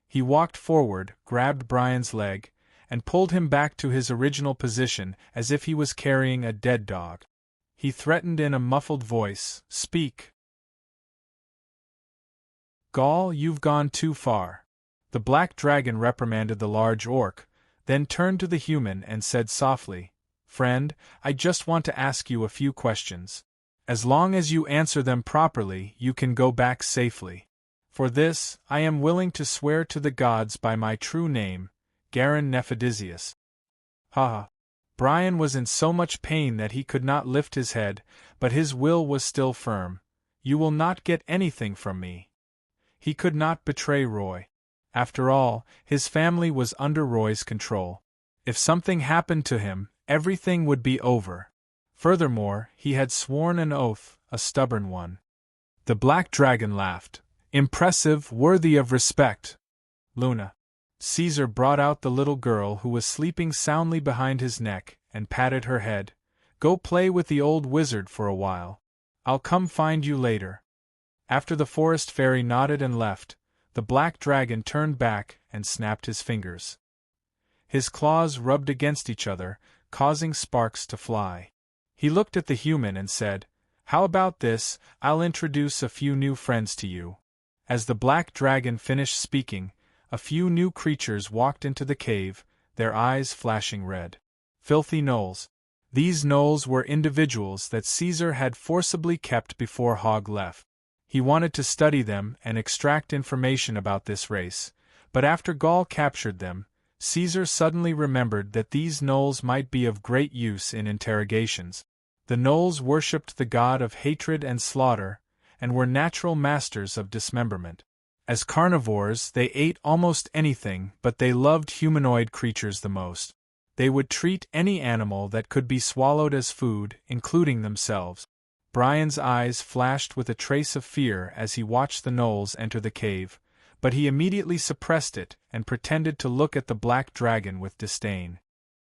S1: He walked forward, grabbed Brian's leg, and pulled him back to his original position as if he was carrying a dead dog. He threatened in a muffled voice, "Speak. Gaul, you've gone too far." The black dragon reprimanded the large orc, then turned to the human and said softly, "Friend, I just want to ask you a few questions. As long as you answer them properly, you can go back safely. For this, I am willing to swear to the gods by my true name, Garin Nephidisius." Ha! Brian was in so much pain that he could not lift his head, but his will was still firm. "You will not get anything from me." He could not betray Roy. After all, his family was under Roy's control. If something happened to him, everything would be over. Furthermore, he had sworn an oath, a stubborn one. The black dragon laughed. "Impressive, worthy of respect. Luna." Caesar brought out the little girl who was sleeping soundly behind his neck, and patted her head. "Go play with the old wizard for a while. I'll come find you later." After the forest fairy nodded and left, the black dragon turned back and snapped his fingers. His claws rubbed against each other, causing sparks to fly. He looked at the human and said, "How about this? I'll introduce a few new friends to you." As the black dragon finished speaking, a few new creatures walked into the cave, their eyes flashing red. Filthy gnolls. These gnolls were individuals that Caesar had forcibly kept before Hogg left. He wanted to study them and extract information about this race, but after Gaul captured them, Caesar suddenly remembered that these gnolls might be of great use in interrogations. The gnolls worshipped the god of hatred and slaughter, and were natural masters of dismemberment. As carnivores, they ate almost anything, but they loved humanoid creatures the most. They would treat any animal that could be swallowed as food, including themselves. Brian's eyes flashed with a trace of fear as he watched the gnolls enter the cave, but he immediately suppressed it and pretended to look at the black dragon with disdain.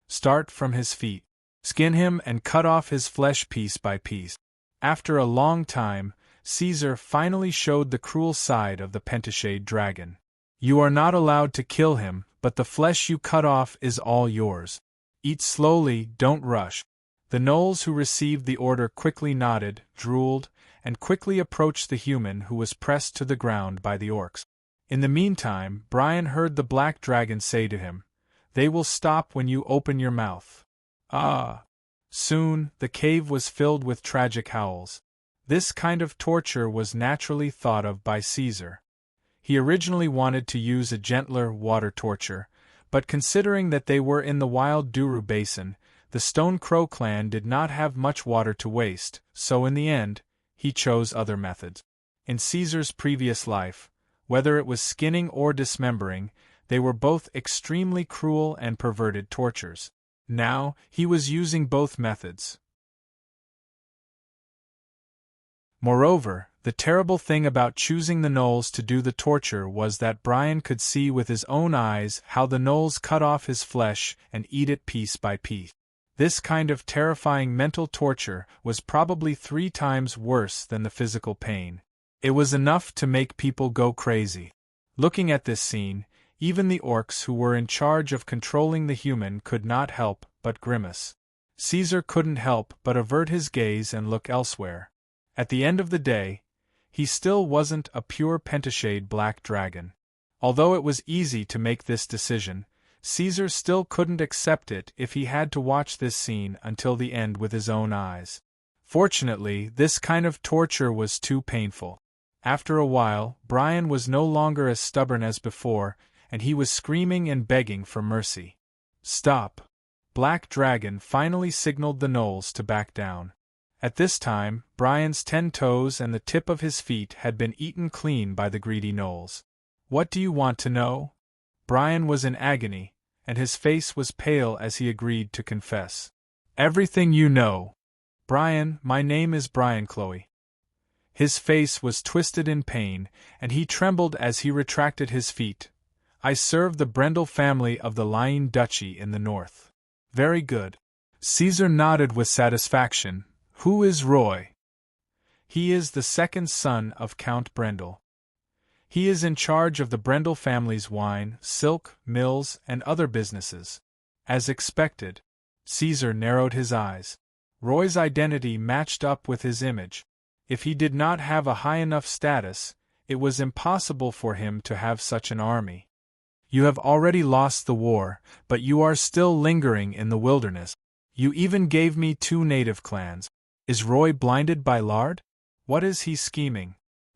S1: "Start from his feet. Skin him and cut off his flesh piece by piece." After a long time, Caesar finally showed the cruel side of the pentashade dragon. "You are not allowed to kill him, but the flesh you cut off is all yours. Eat slowly, don't rush." The gnolls who received the order quickly nodded, drooled, and quickly approached the human who was pressed to the ground by the orcs. In the meantime, Brian heard the black dragon say to him, "They will stop when you open your mouth." Ah! Soon, the cave was filled with tragic howls. This kind of torture was naturally thought of by Caesar. He originally wanted to use a gentler water torture, but considering that they were in the wild Duru Basin, the Stone Crow clan did not have much water to waste, so in the end, he chose other methods. In Caesar's previous life, whether it was skinning or dismembering, they were both extremely cruel and perverted tortures. Now, he was using both methods. Moreover, The terrible thing about choosing the gnolls to do the torture was that Brian could see with his own eyes how the gnolls cut off his flesh and eat it piece by piece. This kind of terrifying mental torture was probably 3 times worse than the physical pain. It was enough to make people go crazy. Looking at this scene, even the orcs who were in charge of controlling the human could not help but grimace. Caesar couldn't help but avert his gaze and look elsewhere. At the end of the day, he still wasn't a pure pentashade black dragon. Although it was easy to make this decision, Caesar still couldn't accept it if he had to watch this scene until the end with his own eyes. Fortunately, this kind of torture was too painful. After a while, Brian was no longer as stubborn as before, and he was screaming and begging for mercy. "Stop!" Black Dragon finally signaled the gnolls to back down. At this time, Brian's 10 toes and the tip of his feet had been eaten clean by the greedy gnolls. "What do you want to know?" Brian was in agony, and his face was pale as he agreed to confess. "Everything you know." "Brian, my name is Brian Chloe." His face was twisted in pain, and he trembled as he retracted his feet. "I serve the Brendel family of the Lying Duchy in the north." "Very good." Caesar nodded with satisfaction. "Who is Roy?" "He is the second son of Count Brendel. He is in charge of the Brendel family's wine, silk, mills, and other businesses." As expected, Caesar narrowed his eyes. Roy's identity matched up with his image. If he did not have a high enough status, it was impossible for him to have such an army. "You have already lost the war, but you are still lingering in the wilderness. You even gave me 2 native clans. Is Roy blinded by lard? What is he scheming?"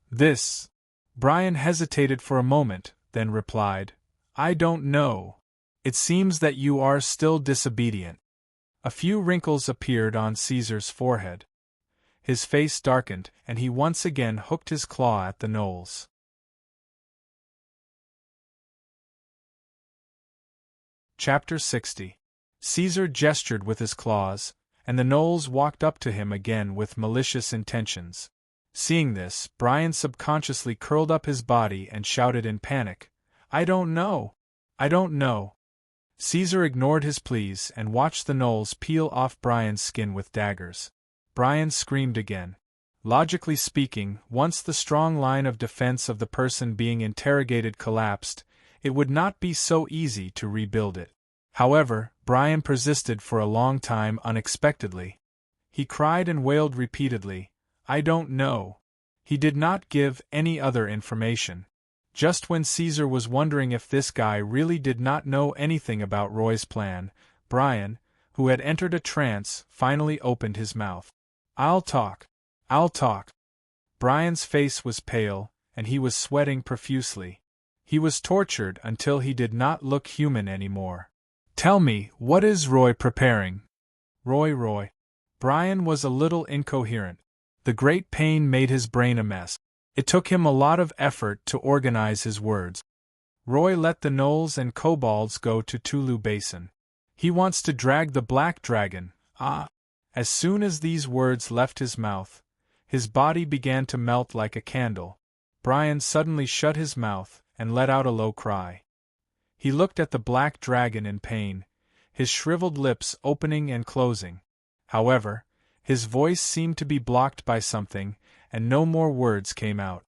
S1: "This." Brian hesitated for a moment, then replied, "I don't know. It seems that you are still disobedient." A few wrinkles appeared on Caesar's forehead. His face darkened, and he once again hooked his claw at the gnolls. Chapter 60. Caesar gestured with his claws, and the gnolls walked up to him again with malicious intentions. Seeing this, Brian subconsciously curled up his body and shouted in panic, "I don't know! I don't know!" Caesar ignored his pleas and watched the gnolls peel off Brian's skin with daggers. Brian screamed again. Logically speaking, once the strong line of defense of the person being interrogated collapsed, it would not be so easy to rebuild it. However, Brian persisted for a long time unexpectedly. He cried and wailed repeatedly, "I don't know." He did not give any other information. Just when Caesar was wondering if this guy really did not know anything about Roy's plan, Brian, who had entered a trance, finally opened his mouth. "I'll talk. I'll talk." Brian's face was pale, and he was sweating profusely. He was tortured until he did not look human anymore. "Tell me, what is Roy preparing?" Roy. Brian was a little incoherent. The great pain made his brain a mess. It took him a lot of effort to organize his words. "Roy let the gnolls and kobolds go to Tulu Basin. He wants to drag the black dragon, ah!" As soon as these words left his mouth, his body began to melt like a candle. Brian suddenly shut his mouth and let out a low cry. He looked at the black dragon in pain, his shriveled lips opening and closing. However, his voice seemed to be blocked by something, and no more words came out.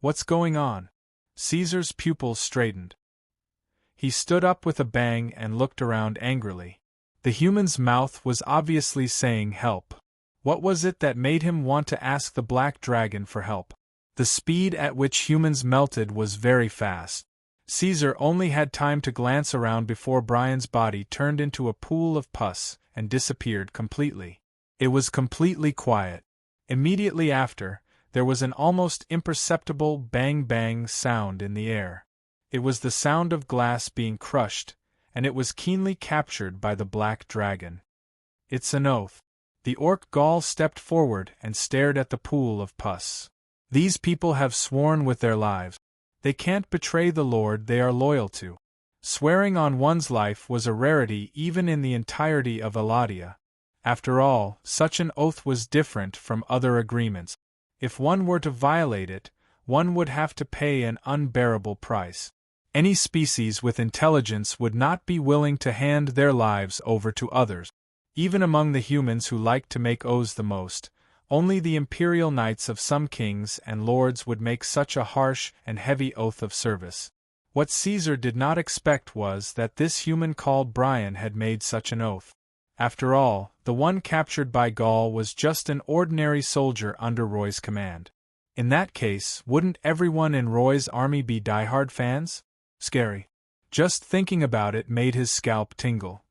S1: "What's going on?" Caesar's pupils straightened. He stood up with a bang and looked around angrily. The human's mouth was obviously saying help. What was it that made him want to ask the black dragon for help? The speed at which humans melted was very fast. Caesar only had time to glance around before Brian's body turned into a pool of pus and disappeared completely. It was completely quiet. Immediately after, there was an almost imperceptible bang-bang sound in the air. It was the sound of glass being crushed, and it was keenly captured by the black dragon. "It's an oath." The orc Gaul stepped forward and stared at the pool of pus. "These people have sworn with their lives. They can't betray the lord they are loyal to." Swearing on one's life was a rarity even in the entirety of Eladia. After all, such an oath was different from other agreements. If one were to violate it, one would have to pay an unbearable price. Any species with intelligence would not be willing to hand their lives over to others. Even among the humans who liked to make oaths the most, only the imperial knights of some kings and lords would make such a harsh and heavy oath of service. What Caesar did not expect was that this human called Brian had made such an oath. After all, the one captured by Gaul was just an ordinary soldier under Roy's command. In that case, wouldn't everyone in Roy's army be diehard fans? Scary. Just thinking about it made his scalp tingle.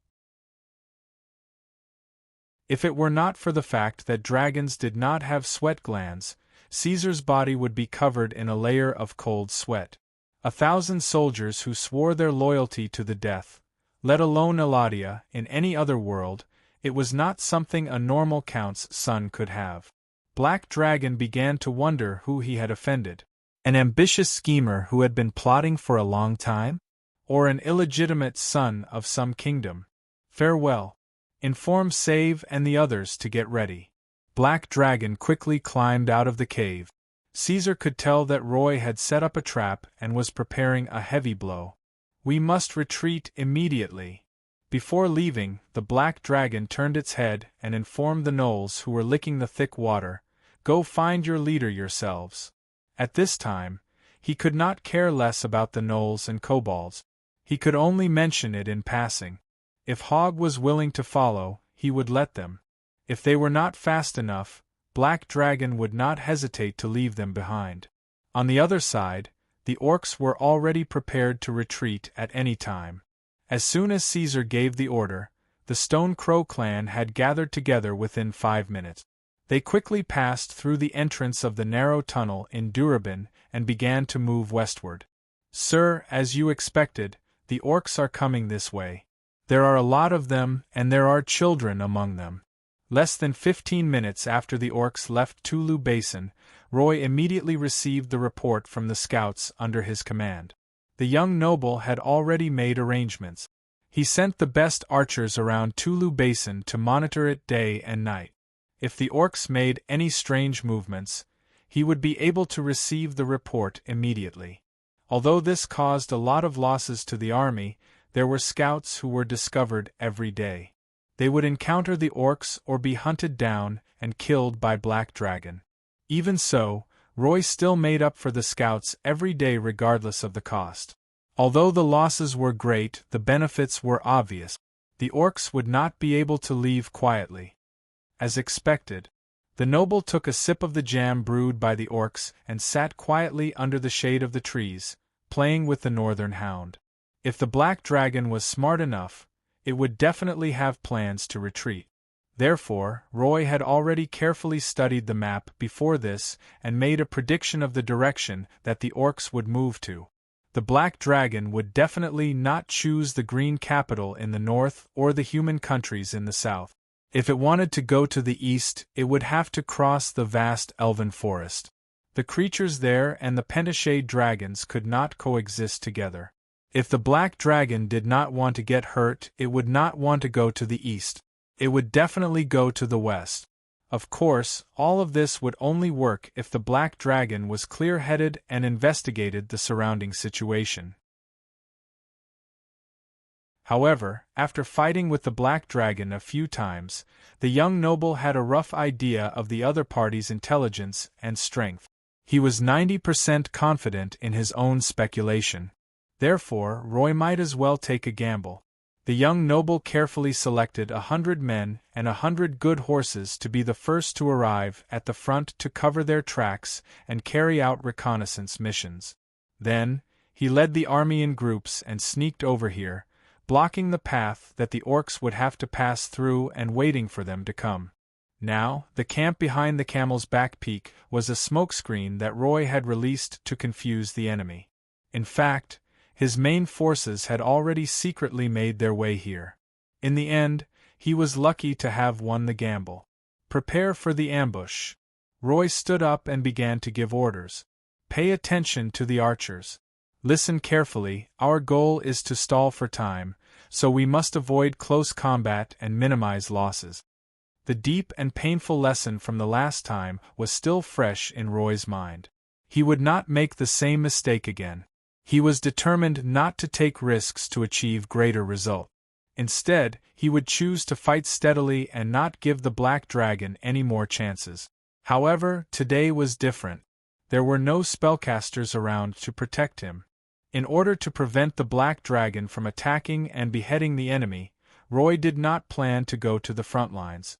S1: If it were not for the fact that dragons did not have sweat glands, Caesar's body would be covered in a layer of cold sweat. 1,000 soldiers who swore their loyalty to the death, let alone Eladia, in any other world, it was not something a normal count's son could have. Black Dragon began to wonder who he had offended. An ambitious schemer who had been plotting for a long time? Or an illegitimate son of some kingdom? Farewell. Inform Save and the others to get ready. Black Dragon quickly climbed out of the cave. Caesar could tell that Roy had set up a trap and was preparing a heavy blow. We must retreat immediately. Before leaving, the Black Dragon turned its head and informed the gnolls who were licking the thick water, "Go find your leader yourselves." At this time, he could not care less about the gnolls and kobolds. He could only mention it in passing. If Hogg was willing to follow, he would let them. If they were not fast enough, Black Dragon would not hesitate to leave them behind. On the other side, the orcs were already prepared to retreat at any time. As soon as Caesar gave the order, the Stone Crow clan had gathered together within 5 minutes. They quickly passed through the entrance of the narrow tunnel in Durabin and began to move westward. "Sir, as you expected, the orcs are coming this way. There are a lot of them, and there are children among them." Less than 15 minutes after the orcs left Tulu Basin, Roy immediately received the report from the scouts under his command. The young noble had already made arrangements. He sent the best archers around Tulu Basin to monitor it day and night. If the orcs made any strange movements, he would be able to receive the report immediately. Although this caused a lot of losses to the army, there were scouts who were discovered every day. They would encounter the orcs or be hunted down and killed by Black Dragon. Even so, Roy still made up for the scouts every day regardless of the cost. Although the losses were great, the benefits were obvious. The orcs would not be able to leave quietly. As expected, the noble took a sip of the jam brewed by the orcs and sat quietly under the shade of the trees, playing with the northern hound. If the Black Dragon was smart enough, it would definitely have plans to retreat. Therefore, Roy had already carefully studied the map before this and made a prediction of the direction that the orcs would move to. The Black Dragon would definitely not choose the green capital in the north or the human countries in the south. If it wanted to go to the east, it would have to cross the vast elven forest. The creatures there and the pentashade dragons could not coexist together. If the Black Dragon did not want to get hurt, it would not want to go to the east. It would definitely go to the west. Of course, all of this would only work if the Black Dragon was clear-headed and investigated the surrounding situation. However, after fighting with the Black Dragon a few times, the young noble had a rough idea of the other party's intelligence and strength. He was 90% confident in his own speculation. Therefore, Roy might as well take a gamble. The young noble carefully selected 100 men and 100 good horses to be the first to arrive at the front to cover their tracks and carry out reconnaissance missions. Then, he led the army in groups and sneaked over here, blocking the path that the orcs would have to pass through and waiting for them to come. Now, the camp behind the Camel's Back Peak was a smokescreen that Roy had released to confuse the enemy. In fact, his main forces had already secretly made their way here. In the end, he was lucky to have won the gamble. Prepare for the ambush. Roy stood up and began to give orders. Pay attention to the archers. Listen carefully, our goal is to stall for time, so we must avoid close combat and minimize losses. The deep and painful lesson from the last time was still fresh in Roy's mind. He would not make the same mistake again. He was determined not to take risks to achieve greater result. Instead, he would choose to fight steadily and not give the Black Dragon any more chances. However, today was different. There were no spellcasters around to protect him. In order to prevent the Black Dragon from attacking and beheading the enemy, Roy did not plan to go to the front lines.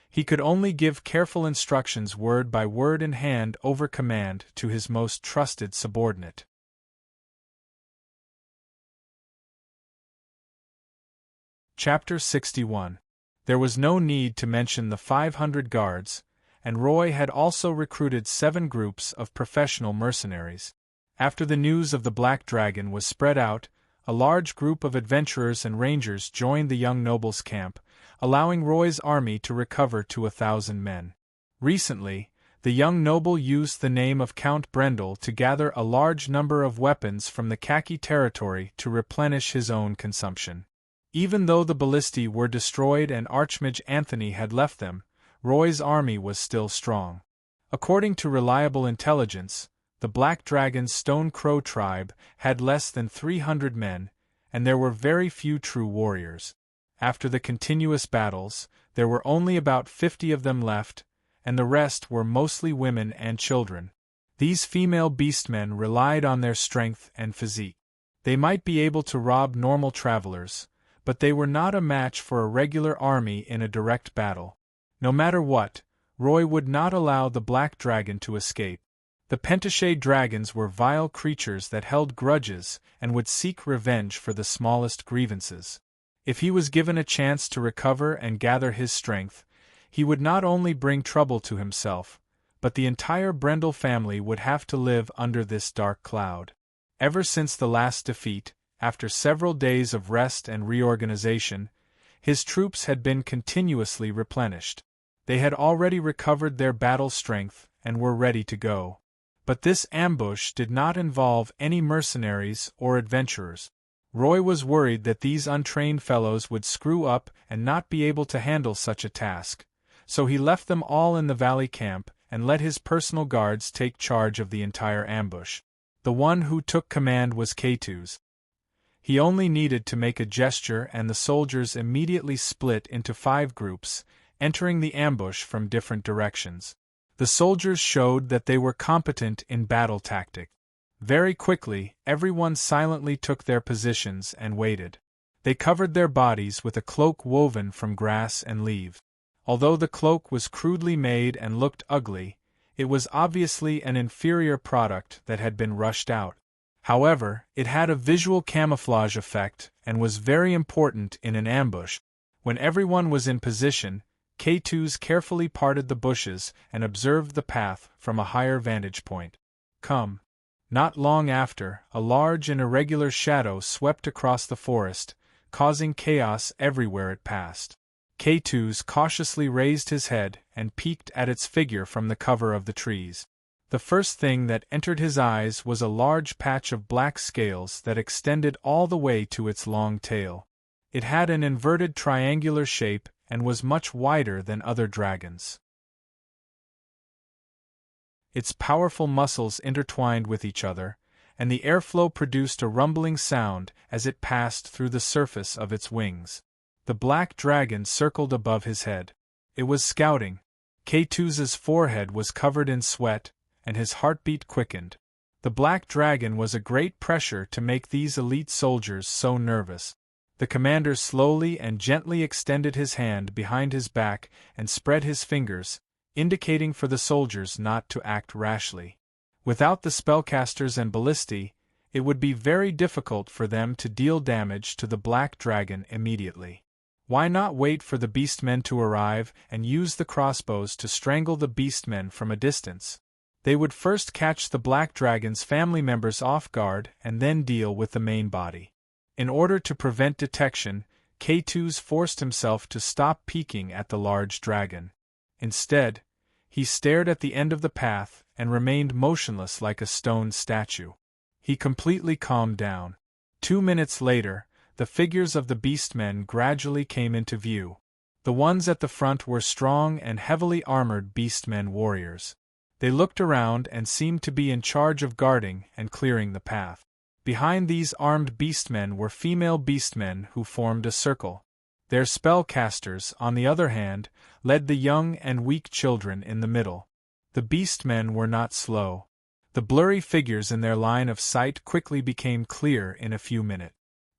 S1: He could only give careful instructions word by word and hand over command to his most trusted subordinate. Chapter 61. There was no need to mention the 500 guards, and Roy had also recruited 7 groups of professional mercenaries. After the news of the Black Dragon was spread out, a large group of adventurers and rangers joined the young noble's camp, allowing Roy's army to recover to 1,000 men. Recently, the young noble used the name of Count Brendel to gather a large number of weapons from the Khaki territory to replenish his own consumption. Even though the ballistae were destroyed and Archmage Anthony had left them, Roy's army was still strong. According to reliable intelligence, the Black Dragon's Stone Crow tribe had less than 300 men, and there were very few true warriors. After the continuous battles, there were only about 50 of them left, and the rest were mostly women and children. These female beastmen relied on their strength and physique. They might be able to rob normal travelers, but they were not a match for a regular army in a direct battle. No matter what, Roy would not allow the Black Dragon to escape. The Pentachet dragons were vile creatures that held grudges and would seek revenge for the smallest grievances. If he was given a chance to recover and gather his strength, he would not only bring trouble to himself, but the entire Brendel family would have to live under this dark cloud. Ever since the last defeat, after several days of rest and reorganization, his troops had been continuously replenished. They had already recovered their battle strength and were ready to go. But this ambush did not involve any mercenaries or adventurers. Roy was worried that these untrained fellows would screw up and not be able to handle such a task, so he left them all in the valley camp and let his personal guards take charge of the entire ambush. The one who took command was K2's. He only needed to make a gesture and the soldiers immediately split into 5 groups, entering the ambush from different directions. The soldiers showed that they were competent in battle tactics. Very quickly, everyone silently took their positions and waited. They covered their bodies with a cloak woven from grass and leaves. Although the cloak was crudely made and looked ugly, it was obviously an inferior product that had been rushed out. However, it had a visual camouflage effect and was very important in an ambush. When everyone was in position, K2's carefully parted the bushes and observed the path from a higher vantage point. Come. Not long after, a large and irregular shadow swept across the forest, causing chaos everywhere it passed. K2's cautiously raised his head and peeked at its figure from the cover of the trees. The first thing that entered his eyes was a large patch of black scales that extended all the way to its long tail. It had an inverted triangular shape and was much wider than other dragons. Its powerful muscles intertwined with each other, and the airflow produced a rumbling sound as it passed through the surface of its wings. The Black Dragon circled above his head. It was scouting. K2's forehead was covered in sweat, and his heartbeat quickened. The Black Dragon was a great pressure to make these elite soldiers so nervous. The commander slowly and gently extended his hand behind his back and spread his fingers, indicating for the soldiers not to act rashly. Without the spellcasters and ballistae, it would be very difficult for them to deal damage to the Black Dragon immediately. Why not wait for the beastmen to arrive and use the crossbows to strangle the beastmen from a distance? They would first catch the Black Dragon's family members off guard and then deal with the main body. In order to prevent detection, K2's forced himself to stop peeking at the large dragon. Instead, he stared at the end of the path and remained motionless like a stone statue. He completely calmed down. 2 minutes later, the figures of the beastmen gradually came into view. The ones at the front were strong and heavily armored beastmen warriors. They looked around and seemed to be in charge of guarding and clearing the path. Behind these armed beastmen were female beastmen who formed a circle. Their spellcasters, on the other hand, led the young and weak children in the middle. The beastmen were not slow. The blurry figures in their line of sight quickly became clear in a few minutes.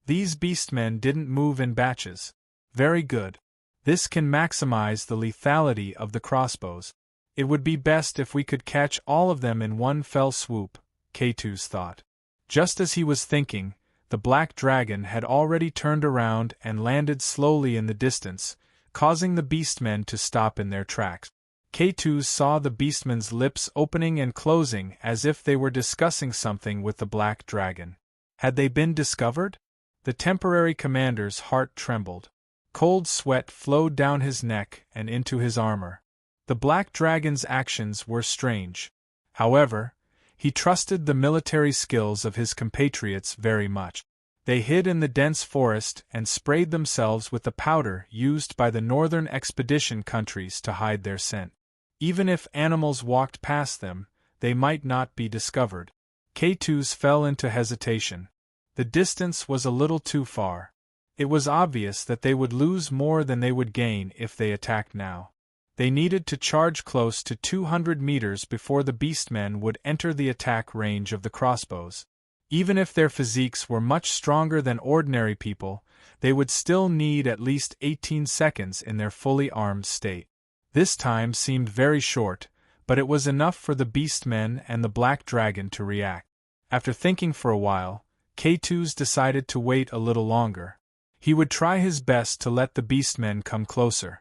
S1: These beastmen didn't move in batches. Very good. This can maximize the lethality of the crossbows. It would be best if we could catch all of them in one fell swoop, K2's thought. Just as he was thinking, the black dragon had already turned around and landed slowly in the distance, causing the beastmen to stop in their tracks. K2 saw the beastmen's lips opening and closing as if they were discussing something with the black dragon. Had they been discovered? The temporary commander's heart trembled. Cold sweat flowed down his neck and into his armor. The black dragon's actions were strange. However, he trusted the military skills of his compatriots very much. They hid in the dense forest and sprayed themselves with the powder used by the northern expedition countries to hide their scent. Even if animals walked past them, they might not be discovered. K2's fell into hesitation. The distance was a little too far. It was obvious that they would lose more than they would gain if they attacked now. They needed to charge close to 200 meters before the beastmen would enter the attack range of the crossbows. Even if their physiques were much stronger than ordinary people, they would still need at least 18 seconds in their fully armed state. This time seemed very short, but it was enough for the beastmen and the black dragon to react. After thinking for a while, K2's decided to wait a little longer. He would try his best to let the beastmen come closer.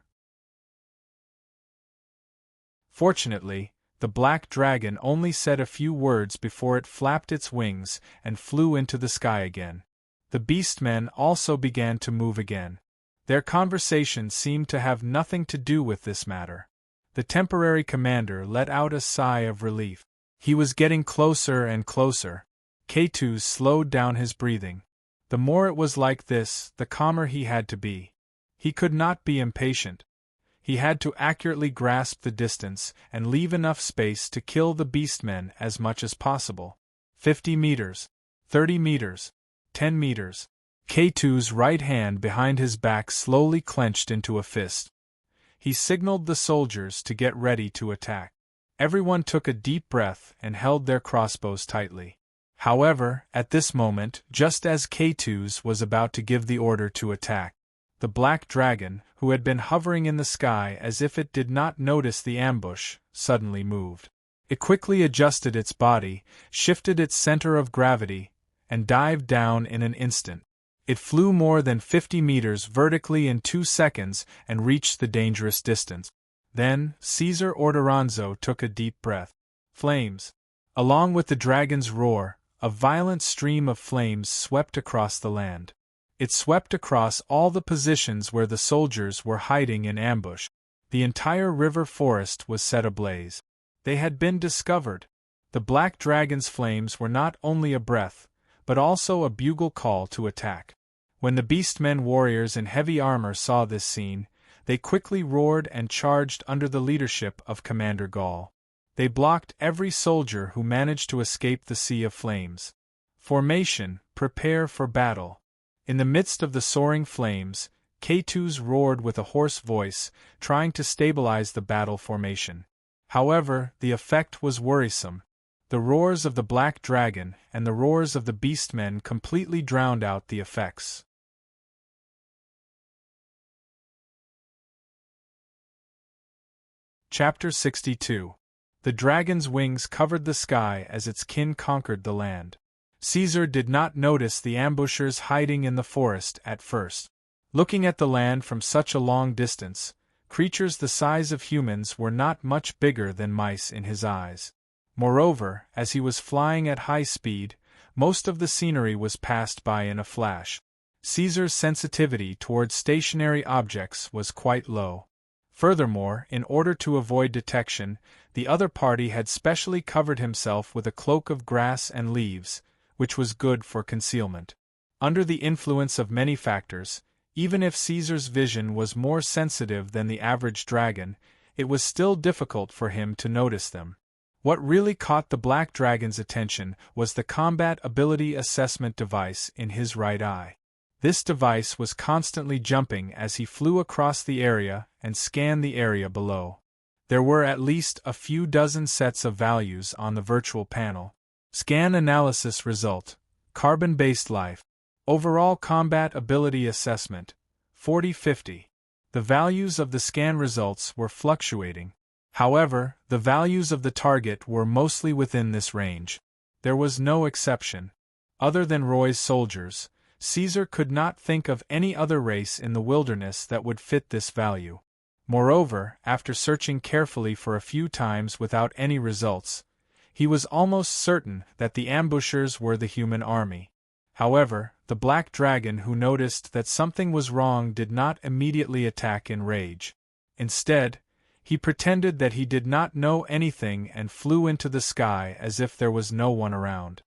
S1: Fortunately, the black dragon only said a few words before it flapped its wings and flew into the sky again. The beastmen also began to move again. Their conversation seemed to have nothing to do with this matter. The temporary commander let out a sigh of relief. He was getting closer and closer. K2 slowed down his breathing. The more it was like this, the calmer he had to be. He could not be impatient. He had to accurately grasp the distance and leave enough space to kill the beastmen as much as possible. 50 meters. 30 meters. 10 meters. K2's right hand behind his back slowly clenched into a fist. He signaled the soldiers to get ready to attack. Everyone took a deep breath and held their crossbows tightly. However, at this moment, just as K2's was about to give the order to attack, the black dragon, who had been hovering in the sky as if it did not notice the ambush, suddenly moved. It quickly adjusted its body, shifted its center of gravity, and dived down in an instant. It flew more than 50 meters vertically in 2 seconds and reached the dangerous distance. Then, Caesar Ordoronzo took a deep breath. Flames. Along with the dragon's roar, a violent stream of flames swept across the land. It swept across all the positions where the soldiers were hiding in ambush. The entire river forest was set ablaze. They had been discovered. The black dragon's flames were not only a breath, but also a bugle call to attack. When the beastmen warriors in heavy armor saw this scene, they quickly roared and charged under the leadership of Commander Gaul. They blocked every soldier who managed to escape the sea of flames. Formation, prepare for battle. In the midst of the soaring flames, K2's roared with a hoarse voice, trying to stabilize the battle formation. However, the effect was worrisome. The roars of the black dragon and the roars of the beastmen completely drowned out the effects. Chapter 62. The dragon's wings covered the sky as its kin conquered the land. Caesar did not notice the ambushers hiding in the forest at first. Looking at the land from such a long distance, creatures the size of humans were not much bigger than mice in his eyes. Moreover, as he was flying at high speed, most of the scenery was passed by in a flash. Caesar's sensitivity towards stationary objects was quite low. Furthermore, in order to avoid detection, the other party had specially covered himself with a cloak of grass and leaves, which was good for concealment. Under the influence of many factors, Even if Caesar's vision was more sensitive than the average dragon, it was still difficult for him to notice them. What really caught the black dragon's attention was the combat ability assessment device in his right eye. This device was constantly jumping as he flew across the area and scanned the area below. There were at least a few dozen sets of values on the virtual panel. Scan analysis result: carbon-based life. Overall combat ability assessment: 40-50. The values of the scan results were fluctuating. However, the values of the target were mostly within this range. There was no exception. Other than Roy's soldiers, Caesar could not think of any other race in the wilderness that would fit this value. Moreover, after searching carefully for a few times without any results, he was almost certain that the ambushers were the human army. However, the black dragon, who noticed that something was wrong, did not immediately attack in rage. Instead, he pretended that he did not know anything and flew into the sky as if there was no one around.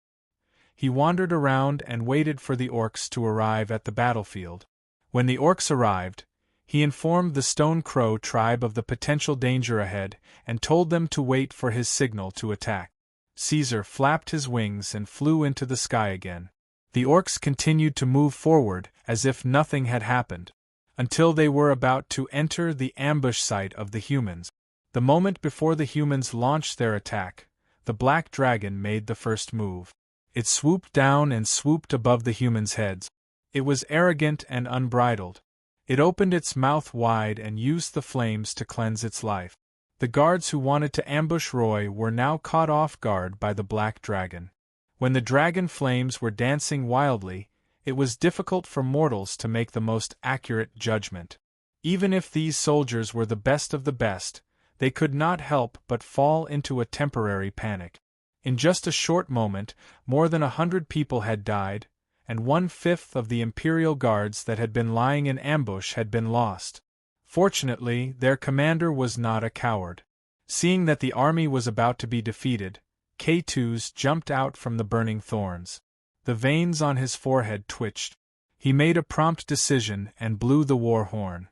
S1: He wandered around and waited for the orcs to arrive at the battlefield. When the orcs arrived, he informed the Stone Crow tribe of the potential danger ahead and told them to wait for his signal to attack. Caesar flapped his wings and flew into the sky again. The orcs continued to move forward as if nothing had happened, until they were about to enter the ambush site of the humans. The moment before the humans launched their attack, the black dragon made the first move. It swooped down and swooped above the humans' heads. It was arrogant and unbridled. It opened its mouth wide and used the flames to cleanse its life. The guards who wanted to ambush Roy were now caught off guard by the black dragon. When the dragon flames were dancing wildly, it was difficult for mortals to make the most accurate judgment. Even if these soldiers were the best of the best, they could not help but fall into a temporary panic. In just a short moment, more than 100 people had died, and 1/5 of the Imperial Guards that had been lying in ambush had been lost. Fortunately, their commander was not a coward. Seeing that the army was about to be defeated, K2s jumped out from the burning thorns. The veins on his forehead twitched. He made a prompt decision and blew the war horn.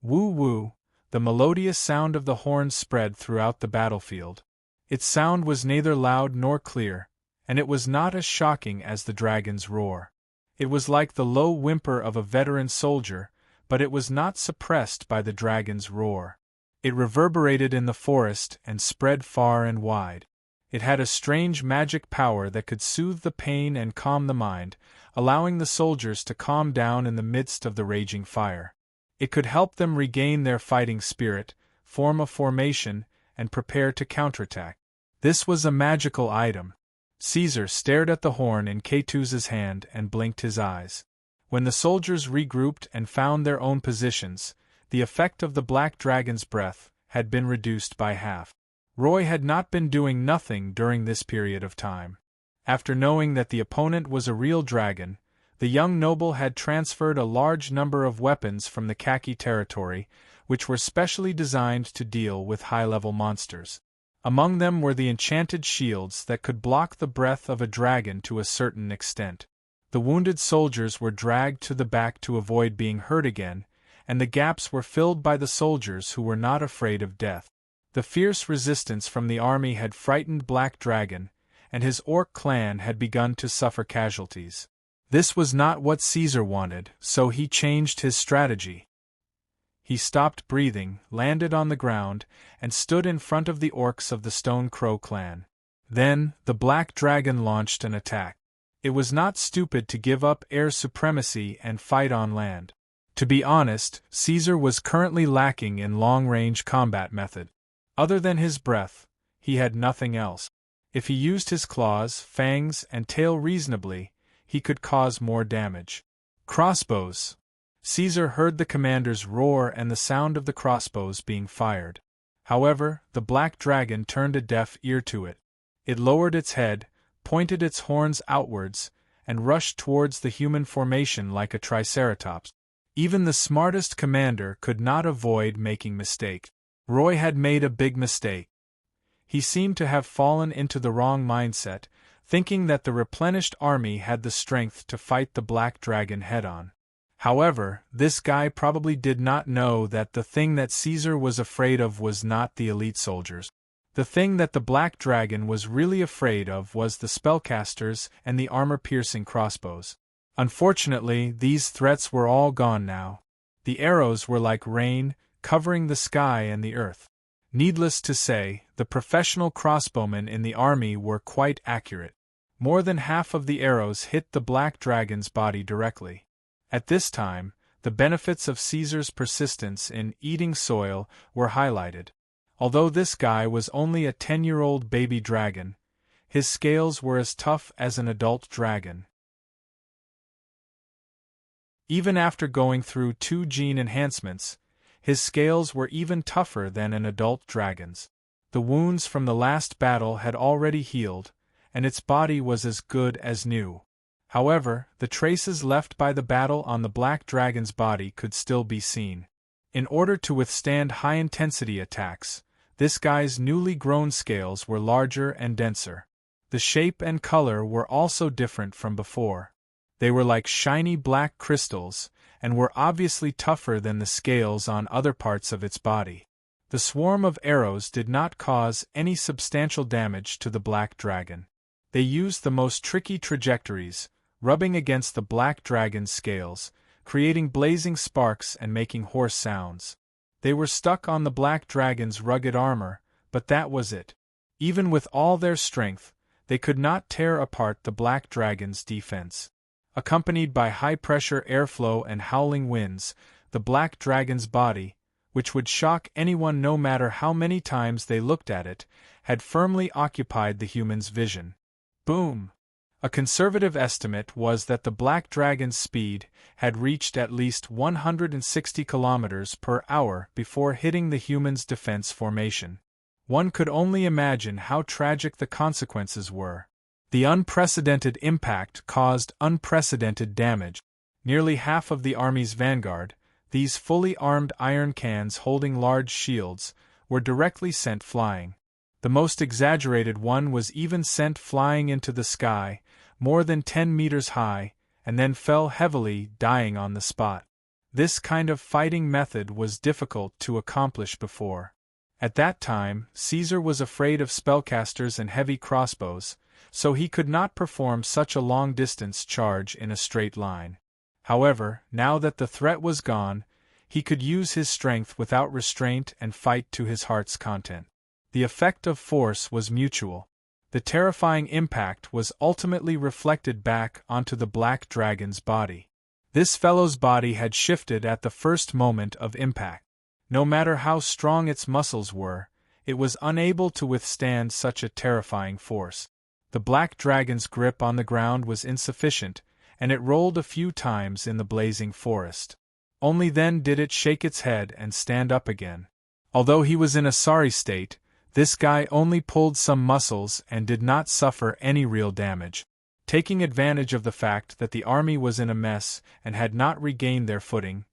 S1: Woo-woo, the melodious sound of the horn spread throughout the battlefield. Its sound was neither loud nor clear, and it was not as shocking as the dragon's roar. It was like the low whimper of a veteran soldier, but it was not suppressed by the dragon's roar. It reverberated in the forest and spread far and wide. It had a strange magic power that could soothe the pain and calm the mind, allowing the soldiers to calm down in the midst of the raging fire. It could help them regain their fighting spirit, form a formation, and prepare to counterattack. This was a magical item. Caesar stared at the horn in K2's hand and blinked his eyes. When the soldiers regrouped and found their own positions, the effect of the black dragon's breath had been reduced by half. Roy had not been doing nothing during this period of time. After knowing that the opponent was a real dragon, the young noble had transferred a large number of weapons from the Khaki territory, which were specially designed to deal with high-level monsters. Among them were the enchanted shields that could block the breath of a dragon to a certain extent. The wounded soldiers were dragged to the back to avoid being hurt again, and the gaps were filled by the soldiers who were not afraid of death. The fierce resistance from the army had frightened Black Dragon, and his orc clan had begun to suffer casualties. This was not what Caesar wanted, so he changed his strategy. He stopped breathing, landed on the ground, and stood in front of the orcs of the Stone Crow clan. Then, the Black Dragon launched an attack. It was not stupid to give up air supremacy and fight on land. To be honest, Caesar was currently lacking in long-range combat method. Other than his breath, he had nothing else. If he used his claws, fangs, and tail reasonably, he could cause more damage. Crossbows. Caesar heard the commander's roar and the sound of the crossbows being fired. However, the Black Dragon turned a deaf ear to it. It lowered its head, pointed its horns outwards, and rushed towards the human formation like a triceratops. Even the smartest commander could not avoid making mistakes. Roy had made a big mistake. He seemed to have fallen into the wrong mindset, thinking that the replenished army had the strength to fight the black dragon head-on. However, this guy probably did not know that the thing that Caesar was afraid of was not the elite soldiers. The thing that the black dragon was really afraid of was the spellcasters and the armor-piercing crossbows. Unfortunately, these threats were all gone now. The arrows were like rain, covering the sky and the earth. Needless to say, the professional crossbowmen in the army were quite accurate. More than half of the arrows hit the black dragon's body directly. At this time, the benefits of Caesar's persistence in eating soil were highlighted. Although this guy was only a 10-year-old baby dragon, his scales were as tough as an adult dragon. Even after going through 2 gene enhancements, his scales were even tougher than an adult dragon's. The wounds from the last battle had already healed, and its body was as good as new. However, the traces left by the battle on the black dragon's body could still be seen. In order to withstand high-intensity attacks, this guy's newly grown scales were larger and denser. The shape and color were also different from before. They were like shiny black crystals, and were obviously tougher than the scales on other parts of its body. The swarm of arrows did not cause any substantial damage to the black dragon. They used the most tricky trajectories, rubbing against the black dragon's scales, creating blazing sparks and making hoarse sounds. They were stuck on the black dragon's rugged armor, but that was it. Even with all their strength, they could not tear apart the black dragon's defense. Accompanied by high-pressure airflow and howling winds, the black dragon's body, which would shock anyone no matter how many times they looked at it, had firmly occupied the human's vision. Boom! A conservative estimate was that the black dragon's speed had reached at least 160 kilometers per hour before hitting the human's defense formation. One could only imagine how tragic the consequences were. The unprecedented impact caused unprecedented damage. Nearly half of the army's vanguard, these fully armed iron cans holding large shields, were directly sent flying. The most exaggerated one was even sent flying into the sky, more than 10 meters high, and then fell heavily, dying on the spot. This kind of fighting method was difficult to accomplish before. At that time, Caesar was afraid of spellcasters and heavy crossbows, so he could not perform such a long-distance charge in a straight line. However, now that the threat was gone, he could use his strength without restraint and fight to his heart's content. The effect of force was mutual. The terrifying impact was ultimately reflected back onto the black dragon's body. This fellow's body had shifted at the first moment of impact. No matter how strong its muscles were, it was unable to withstand such a terrifying force. The black dragon's grip on the ground was insufficient, and it rolled a few times in the blazing forest. Only then did it shake its head and stand up again. Although he was in a sorry state, this guy only pulled some muscles and did not suffer any real damage. Taking advantage of the fact that the army was in a mess and had not regained their footing,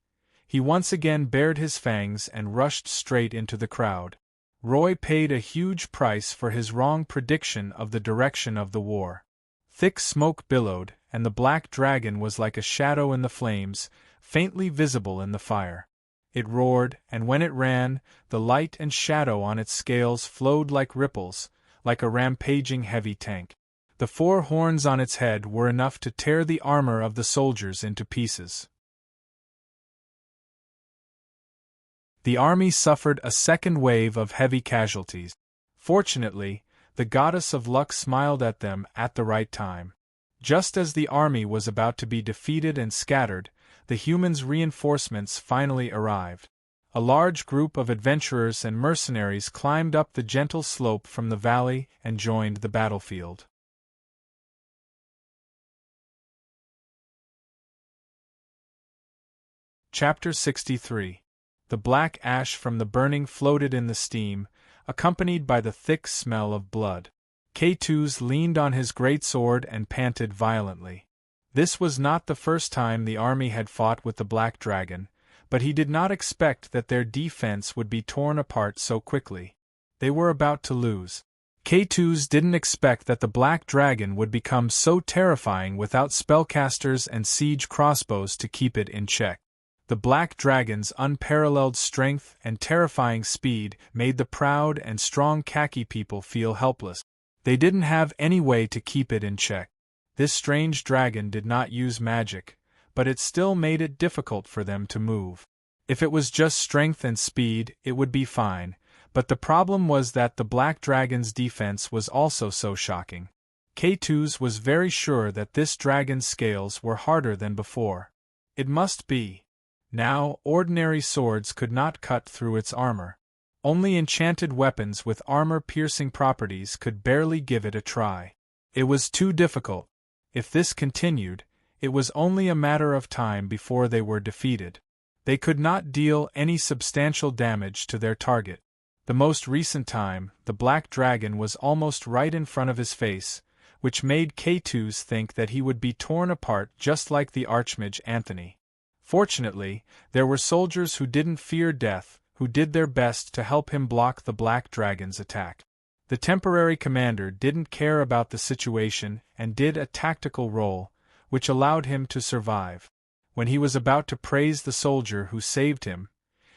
S1: he once again bared his fangs and rushed straight into the crowd. Roy paid a huge price for his wrong prediction of the direction of the war. Thick smoke billowed, and the black dragon was like a shadow in the flames, faintly visible in the fire. It roared, and when it ran, the light and shadow on its scales flowed like ripples, like a rampaging heavy tank. The 4 horns on its head were enough to tear the armor of the soldiers into pieces. The army suffered a second wave of heavy casualties. Fortunately, the goddess of luck smiled at them at the right time. Just as the army was about to be defeated and scattered, the humans' reinforcements finally arrived. A large group of adventurers and mercenaries climbed up the gentle slope from the valley and joined the battlefield. Chapter 63. The black ash from the burning floated in the steam, accompanied by the thick smell of blood. K2s leaned on his greatsword and panted violently. This was not the first time the army had fought with the Black Dragon, but he did not expect that their defense would be torn apart so quickly. They were about to lose. K2s didn't expect that the black dragon would become so terrifying without spellcasters and siege crossbows to keep it in check. The black dragon's unparalleled strength and terrifying speed made the proud and strong khaki people feel helpless. They didn't have any way to keep it in check. This strange dragon did not use magic, but it still made it difficult for them to move. If it was just strength and speed, it would be fine, but the problem was that the black dragon's defense was also so shocking. K2's was very sure that this dragon's scales were harder than before. It must be. Now, ordinary swords could not cut through its armor. Only enchanted weapons with armor-piercing properties could barely give it a try. It was too difficult. If this continued, it was only a matter of time before they were defeated. They could not deal any substantial damage to their target. The most recent time, the black dragon was almost right in front of his face, which made K2's think that he would be torn apart just like the Archmage Anthony. Fortunately, there were soldiers who didn't fear death, who did their best to help him block the black dragon's attack. The temporary commander didn't care about the situation and did a tactical roll, which allowed him to survive. When he was about to praise the soldier who saved him,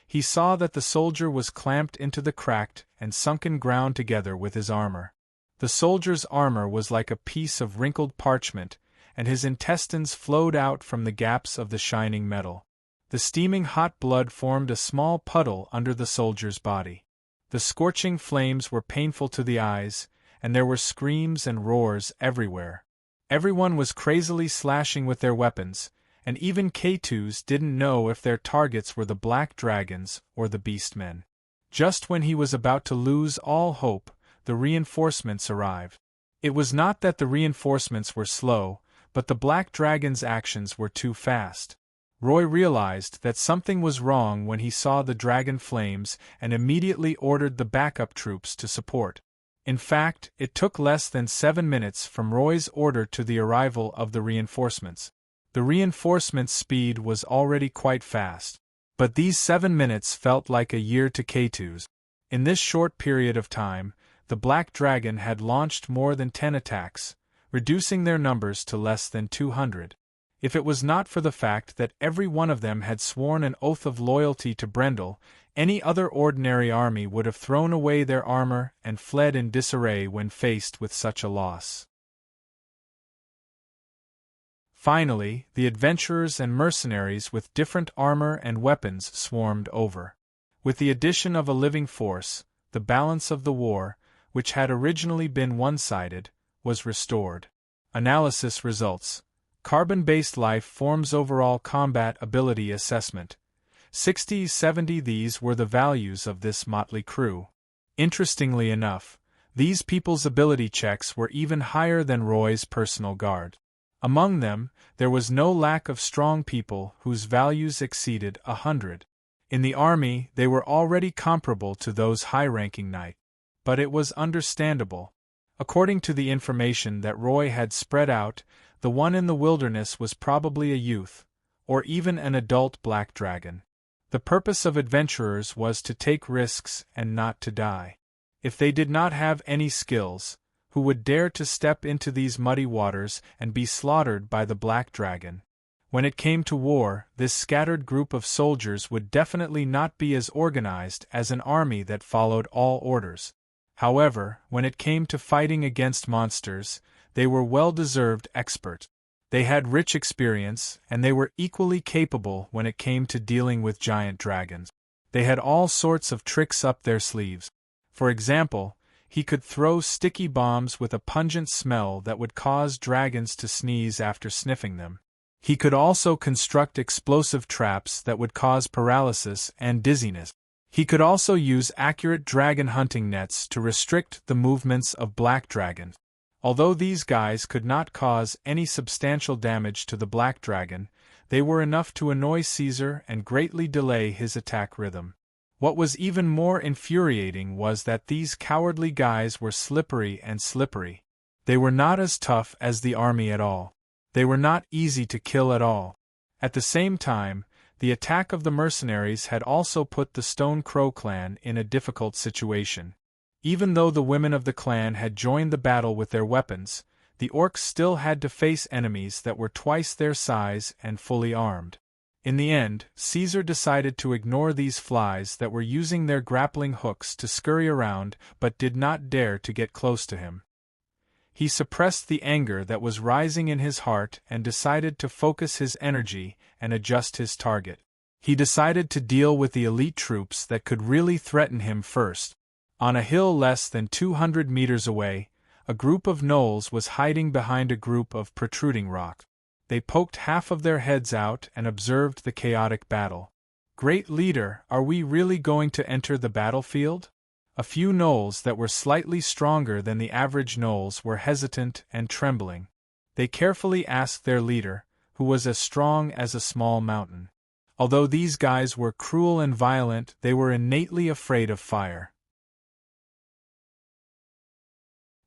S1: he saw that the soldier was clamped into the cracked and sunken ground together with his armor. The soldier's armor was like a piece of wrinkled parchment, and his intestines flowed out from the gaps of the shining metal. The steaming hot blood formed a small puddle under the soldier's body. The scorching flames were painful to the eyes, and there were screams and roars everywhere. Everyone was crazily slashing with their weapons, and even K2's didn't know if their targets were the black dragons or the beastmen. Just when he was about to lose all hope, the reinforcements arrived. It was not that the reinforcements were slow, but the black dragon's actions were too fast. Roy realized that something was wrong when he saw the dragon flames and immediately ordered the backup troops to support. In fact, it took less than 7 minutes from Roy's order to the arrival of the reinforcements. The reinforcements' speed was already quite fast, but these 7 minutes felt like a year to K2's. In this short period of time, the black dragon had launched more than 10 attacks, reducing their numbers to less than 200. If it was not for the fact that every one of them had sworn an oath of loyalty to Brendel, any other ordinary army would have thrown away their armor and fled in disarray when faced with such a loss. Finally, the adventurers and mercenaries with different armor and weapons swarmed over. With the addition of a living force, the balance of the war, which had originally been one-sided, was restored. Analysis results. Carbon-based life forms overall combat ability assessment. 60-70. These were the values of this motley crew. Interestingly enough, these people's ability checks were even higher than Roy's personal guard. Among them, there was no lack of strong people whose values exceeded 100. In the army, they were already comparable to those high-ranking knights. But it was understandable. According to the information that Roy had spread out, the one in the wilderness was probably a youth, or even an adult black dragon. The purpose of adventurers was to take risks and not to die. If they did not have any skills, who would dare to step into these muddy waters and be slaughtered by the black dragon? When it came to war, this scattered group of soldiers would definitely not be as organized as an army that followed all orders. However, when it came to fighting against monsters, they were well-deserved experts. They had rich experience, and they were equally capable when it came to dealing with giant dragons. They had all sorts of tricks up their sleeves. For example, he could throw sticky bombs with a pungent smell that would cause dragons to sneeze after sniffing them. He could also construct explosive traps that would cause paralysis and dizziness. He could also use accurate dragon hunting nets to restrict the movements of black dragons. Although these guys could not cause any substantial damage to the black dragon, they were enough to annoy Caesar and greatly delay his attack rhythm. What was even more infuriating was that these cowardly guys were slippery. They were not as tough as the army at all. They were not easy to kill at all. At the same time, the attack of the mercenaries had also put the Stone Crow clan in a difficult situation. Even though the women of the clan had joined the battle with their weapons, the orcs still had to face enemies that were twice their size and fully armed. In the end, Caesar decided to ignore these flies that were using their grappling hooks to scurry around but did not dare to get close to him. He suppressed the anger that was rising in his heart and decided to focus his energy and adjust his target. He decided to deal with the elite troops that could really threaten him first. On a hill less than 200 meters away, a group of gnolls was hiding behind a group of protruding rocks. They poked half of their heads out and observed the chaotic battle. "Great leader, are we really going to enter the battlefield?" A few gnolls that were slightly stronger than the average gnolls were hesitant and trembling. They carefully asked their leader, who was as strong as a small mountain. Although these guys were cruel and violent, they were innately afraid of fire.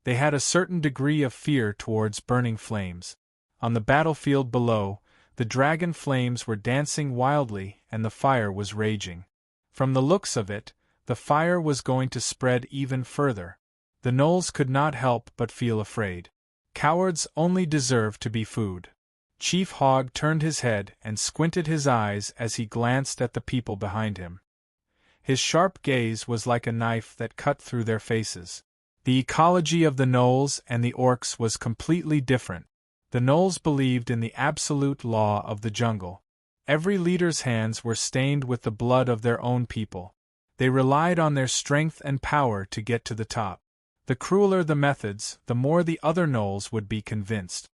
S1: They had a certain degree of fear towards burning flames. On the battlefield below, the dragon flames were dancing wildly and the fire was raging. From the looks of it, the fire was going to spread even further. The gnolls could not help but feel afraid. Cowards only deserve to be food. Chief Hogg turned his head and squinted his eyes as he glanced at the people behind him. His sharp gaze was like a knife that cut through their faces. The ecology of the gnolls and the orcs was completely different. The gnolls believed in the absolute law of the jungle. Every leader's hands were stained with the blood of their own people. They relied on their strength and power to get to the top. The crueler the methods, the more the other gnolls would be convinced.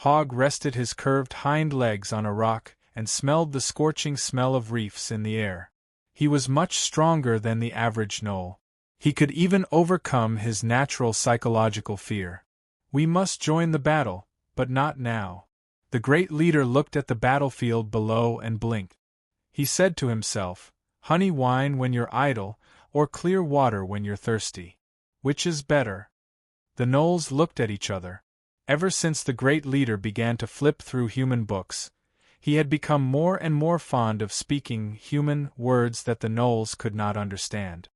S1: Hogg rested his curved hind legs on a rock and smelled the scorching smell of reefs in the air. He was much stronger than the average gnoll. He could even overcome his natural psychological fear. "We must join the battle, but not now." The great leader looked at the battlefield below and blinked. He said to himself, "Honey wine when you're idle, or clear water when you're thirsty. Which is better?" The gnolls looked at each other. Ever since the great leader began to flip through human books, he had become more and more fond of speaking human words that the gnolls could not understand.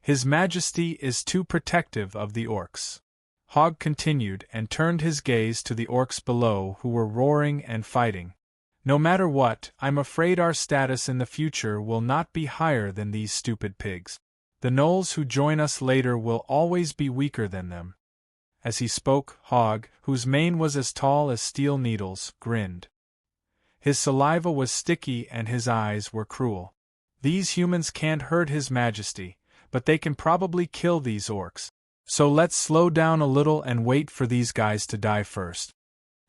S1: "His Majesty is too protective of the orcs." Hogg continued and turned his gaze to the orcs below who were roaring and fighting. "No matter what, I'm afraid our status in the future will not be higher than these stupid pigs. The gnolls who join us later will always be weaker than them." As he spoke, Hogg, whose mane was as tall as steel needles, grinned. His saliva was sticky and his eyes were cruel. "These humans can't hurt His Majesty, but they can probably kill these orcs. So let's slow down a little and wait for these guys to die first."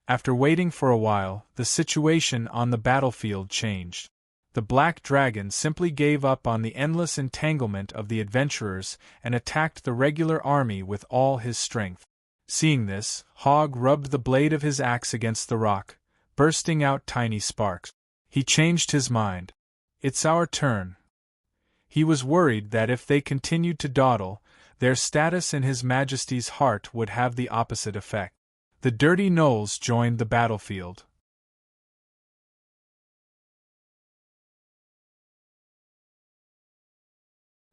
S1: After waiting for a while, the situation on the battlefield changed. The black dragon simply gave up on the endless entanglement of the adventurers and attacked the regular army with all his strength. Seeing this, Hogg rubbed the blade of his axe against the rock, bursting out tiny sparks. He changed his mind. "It's our turn." He was worried that if they continued to dawdle, their status in His Majesty's heart would have the opposite effect. The dirty gnolls joined the battlefield.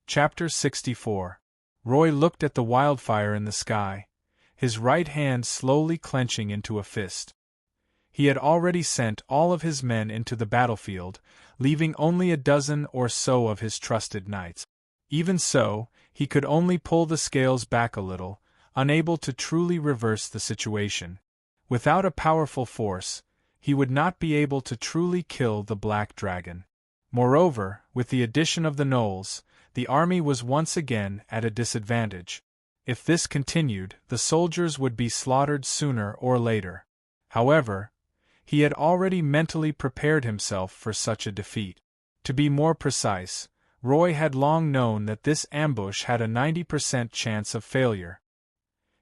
S1: Chapter 64. Roy looked at the wildfire in the sky, his right hand slowly clenching into a fist. He had already sent all of his men into the battlefield, leaving only a dozen or so of his trusted knights. Even so, he could only pull the scales back a little, unable to truly reverse the situation. Without a powerful force, he would not be able to truly kill the black dragon. Moreover, with the addition of the gnolls, the army was once again at a disadvantage. If this continued, the soldiers would be slaughtered sooner or later. However, he had already mentally prepared himself for such a defeat. To be more precise, Roy had long known that this ambush had a 90% chance of failure.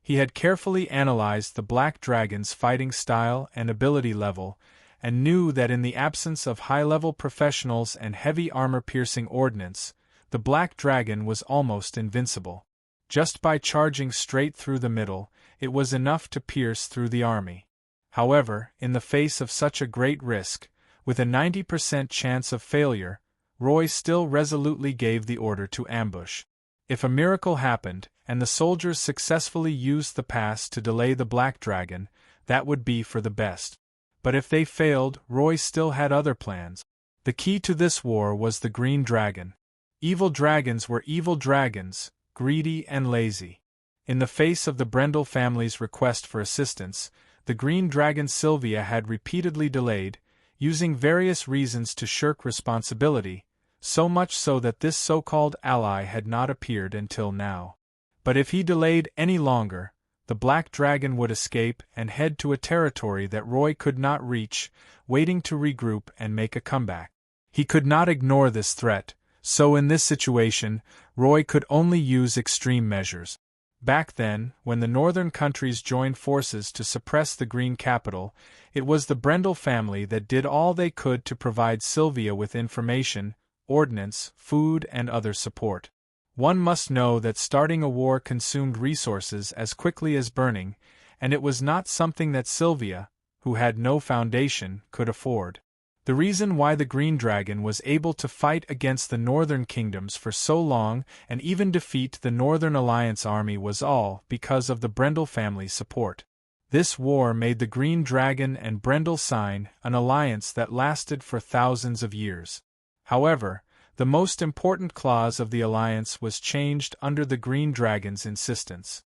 S1: He had carefully analyzed the Black Dragon's fighting style and ability level, and knew that in the absence of high-level professionals and heavy armor-piercing ordnance, the Black Dragon was almost invincible. Just by charging straight through the middle, it was enough to pierce through the army. However, in the face of such a great risk, with a 90% chance of failure, Roy still resolutely gave the order to ambush. If a miracle happened, and the soldiers successfully used the pass to delay the black dragon, that would be for the best. But if they failed, Roy still had other plans. The key to this war was the green dragon. Evil dragons were evil dragons, greedy and lazy. In the face of the Brendel family's request for assistance, the green dragon Sylvia had repeatedly delayed, using various reasons to shirk responsibility, so much so that this so-called ally had not appeared until now. But if he delayed any longer, the black dragon would escape and head to a territory that Roy could not reach, waiting to regroup and make a comeback. He could not ignore this threat, so in this situation, Roy could only use extreme measures. Back then, when the northern countries joined forces to suppress the Green Capital, it was the Brendel family that did all they could to provide Sylvia with information, ordnance, food and other support. One must know that starting a war consumed resources as quickly as burning, and it was not something that Sylvia, who had no foundation, could afford. The reason why the Green Dragon was able to fight against the northern kingdoms for so long and even defeat the Northern Alliance army was all because of the Brendel family's support. This war made the Green Dragon and Brendel sign an alliance that lasted for thousands of years. However, the most important clause of the alliance was changed under the Green Dragon's insistence.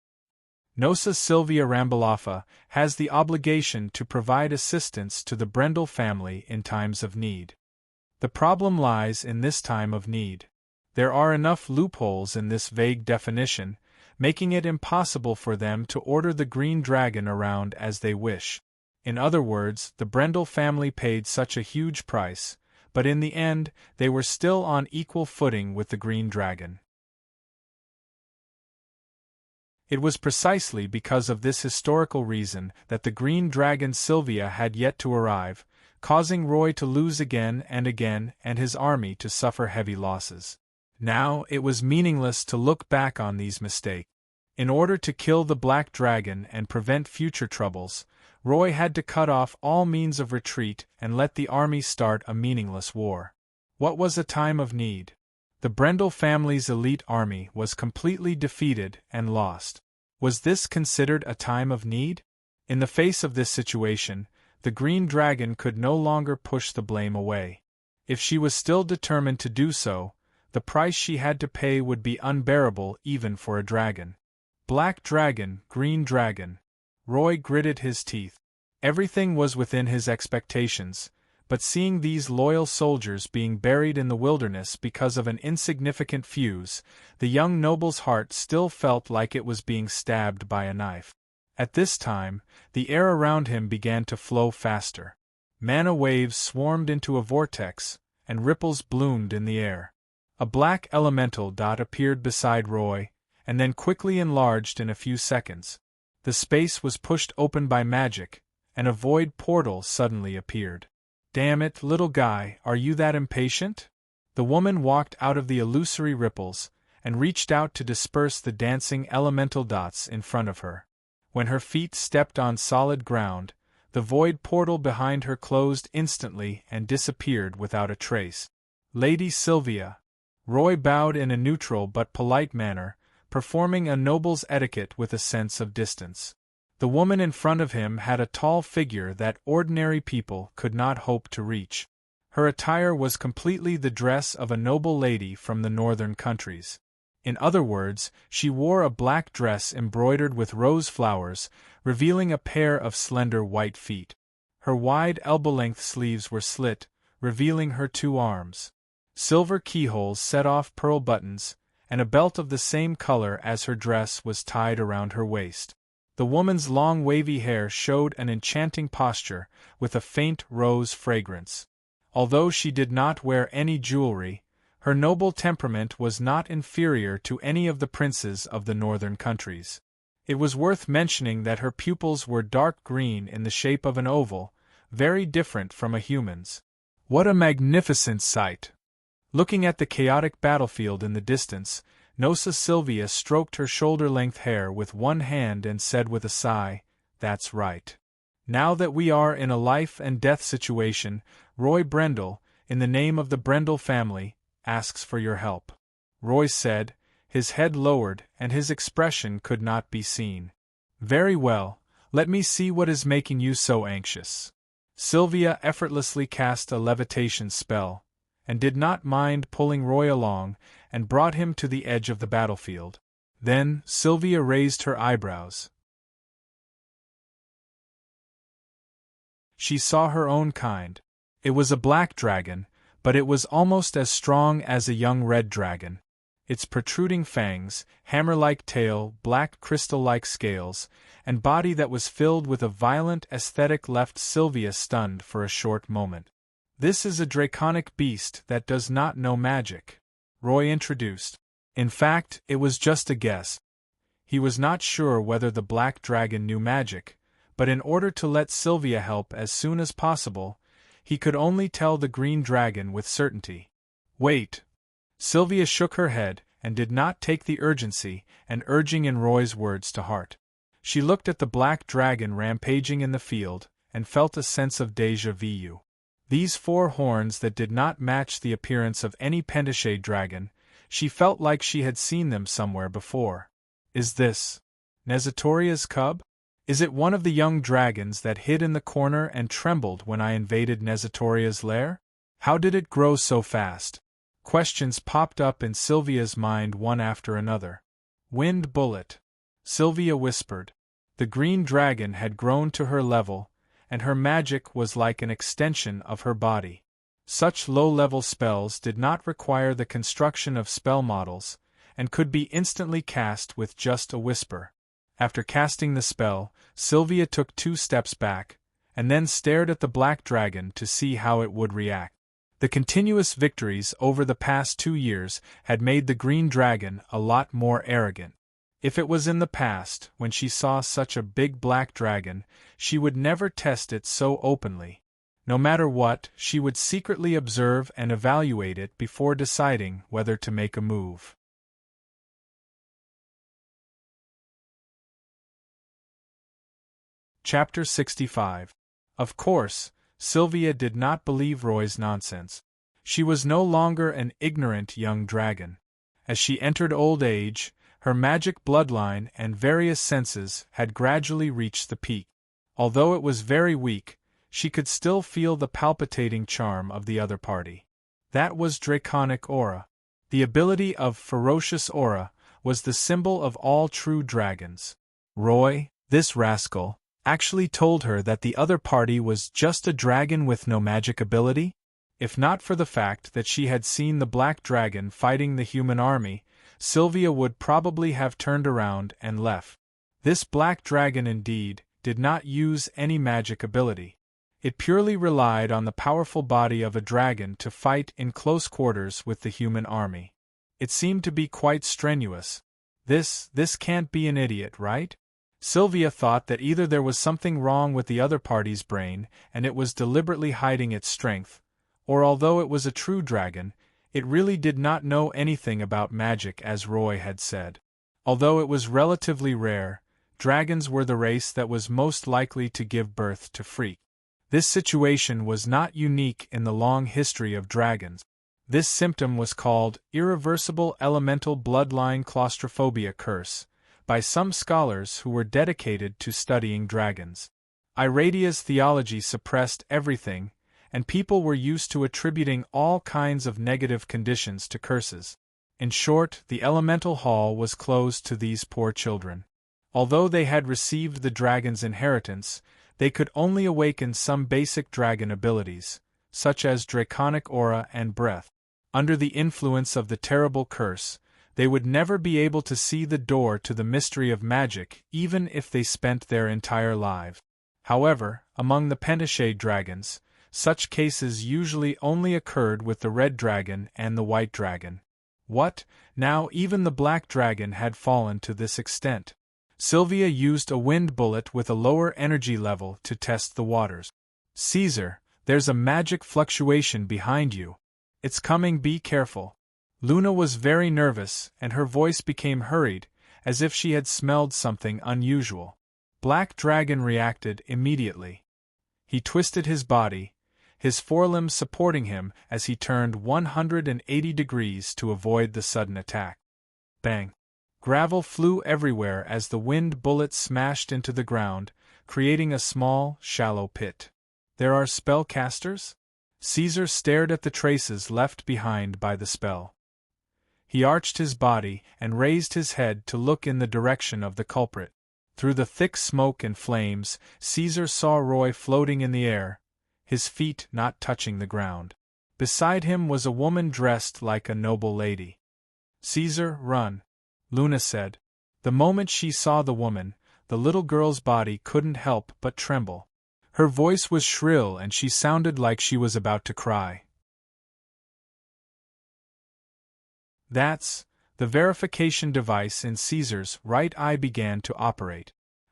S1: Nossa Sylvia Rambalaffa has the obligation to provide assistance to the Brendel family in times of need. The problem lies in this time of need. There are enough loopholes in this vague definition, making it impossible for them to order the Green Dragon around as they wish. In other words, the Brendel family paid such a huge price, but in the end, they were still on equal footing with the Green Dragon. It was precisely because of this historical reason that the Green Dragon Sylvia had yet to arrive, causing Roy to lose again and his army to suffer heavy losses. Now it was meaningless to look back on these mistakes. In order to kill the Black Dragon and prevent future troubles, Roy had to cut off all means of retreat and let the army start a meaningless war. What was a time of need? The Brendel family's elite army was completely defeated and lost. Was this considered a time of need? In the face of this situation, the Green Dragon could no longer push the blame away. If she was still determined to do so, the price she had to pay would be unbearable even for a dragon. Black Dragon, Green Dragon. Roy gritted his teeth. Everything was within his expectations, but seeing these loyal soldiers being buried in the wilderness because of an insignificant fuse, the young noble's heart still felt like it was being stabbed by a knife. At this time, the air around him began to flow faster. Mana waves swarmed into a vortex, and ripples bloomed in the air. A black elemental dot appeared beside Roy, and then quickly enlarged in a few seconds. The space was pushed open by magic, and a void portal suddenly appeared. "Damn it, little guy, are you that impatient?" The woman walked out of the illusory ripples, and reached out to disperse the dancing elemental dots in front of her. When her feet stepped on solid ground, the void portal behind her closed instantly and disappeared without a trace. "Lady Sylvia." Roy bowed in a neutral but polite manner, performing a noble's etiquette with a sense of distance. The woman in front of him had a tall figure that ordinary people could not hope to reach. Her attire was completely the dress of a noble lady from the northern countries. In other words, she wore a black dress embroidered with rose flowers, revealing a pair of slender white feet. Her wide elbow-length sleeves were slit, revealing her 2 arms. Silver keyholes set off pearl buttons, and a belt of the same color as her dress was tied around her waist. The woman's long wavy hair showed an enchanting posture, with a faint rose fragrance. Although she did not wear any jewelry, her noble temperament was not inferior to any of the princes of the northern countries. It was worth mentioning that her pupils were dark green in the shape of an oval, very different from a human's. What a magnificent sight! Looking at the chaotic battlefield in the distance, Nossa Sylvia stroked her shoulder-length hair with one hand and said with a sigh, "That's right. Now that we are in a life-and-death situation, Roy Brendel, in the name of the Brendel family, asks for your help." Roy said, his head lowered and his expression could not be seen. Very well, let me see what is making you so anxious. Sylvia effortlessly cast a levitation spell, and did not mind pulling Roy along and brought him to the edge of the battlefield. Then Sylvia raised her eyebrows. She saw her own kind. It was a black dragon, but it was almost as strong as a young red dragon. Its protruding fangs, hammer-like tail, black crystal-like scales, and body that was filled with a violent aesthetic left Sylvia stunned for a short moment. This is a draconic beast that does not know magic, Roy introduced. In fact, it was just a guess. He was not sure whether the black dragon knew magic, but in order to let Sylvia help as soon as possible, he could only tell the green dragon with certainty. Wait. Sylvia shook her head and did not take the urgency and urging in Roy's words to heart. She looked at the black dragon rampaging in the field and felt a sense of déjà vu. These 4 horns that did not match the appearance of any pentashade dragon, she felt like she had seen them somewhere before. Is this Nezatoria's cub? Is it one of the young dragons that hid in the corner and trembled when I invaded Nezatoria's lair? How did it grow so fast? Questions popped up in Sylvia's mind one after another. Wind bullet, Sylvia whispered. The green dragon had grown to her level, and her magic was like an extension of her body. Such low-level spells did not require the construction of spell models, and could be instantly cast with just a whisper. After casting the spell, Sylvia took 2 steps back, and then stared at the black dragon to see how it would react. The continuous victories over the past 2 years had made the green dragon a lot more arrogant. If it was in the past, when she saw such a big black dragon, she would never test it so openly. No matter what, she would secretly observe and evaluate it before deciding whether to make a move. Chapter 65. Of course, Sylvia did not believe Roy's nonsense. She was no longer an ignorant young dragon. As she entered old age, her magic bloodline and various senses had gradually reached the peak. Although it was very weak, she could still feel the palpitating charm of the other party. That was draconic aura. The ability of ferocious aura was the symbol of all true dragons. Roy, this rascal, actually told her that the other party was just a dragon with no magic ability? If not for the fact that she had seen the black dragon fighting the human army, Sylvia would probably have turned around and left. This black dragon indeed did not use any magic ability. It purely relied on the powerful body of a dragon to fight in close quarters with the human army. It seemed to be quite strenuous. This can't be an idiot, right? Sylvia thought that either there was something wrong with the other party's brain and it was deliberately hiding its strength, or although it was a true dragon, it really did not know anything about magic as Roy had said. Although it was relatively rare, dragons were the race that was most likely to give birth to freaks. This situation was not unique in the long history of dragons. This symptom was called irreversible elemental bloodline claustrophobia curse by some scholars who were dedicated to studying dragons. Iradia's theology suppressed everything, and people were used to attributing all kinds of negative conditions to curses. In short, the elemental hall was closed to these poor children. Although they had received the dragon's inheritance, they could only awaken some basic dragon abilities, such as draconic aura and breath. Under the influence of the terrible curse, they would never be able to see the door to the mystery of magic even if they spent their entire lives. However, among the pentashade dragons, such cases usually only occurred with the red dragon and the white dragon. What, now even the black dragon had fallen to this extent? Sylvia used a wind bullet with a lower energy level to test the waters. Caesar, there's a magic fluctuation behind you. It's coming, be careful. Luna was very nervous and her voice became hurried, as if she had smelled something unusual. Black Dragon reacted immediately. He twisted his body, his forelimbs supporting him as he turned 180 degrees to avoid the sudden attack. Bang! Gravel flew everywhere as the wind bullets smashed into the ground, creating a small, shallow pit. There are spellcasters? Caesar stared at the traces left behind by the spell. He arched his body and raised his head to look in the direction of the culprit. Through the thick smoke and flames, Caesar saw Roy floating in the air, his feet not touching the ground. Beside him was a woman dressed like a noble lady. "Caesar, run," Luna said. The moment she saw the woman, the little girl's body couldn't help but tremble. Her voice was shrill and she sounded like she was about to cry. That's the verification device in Caesar's right eye began to operate.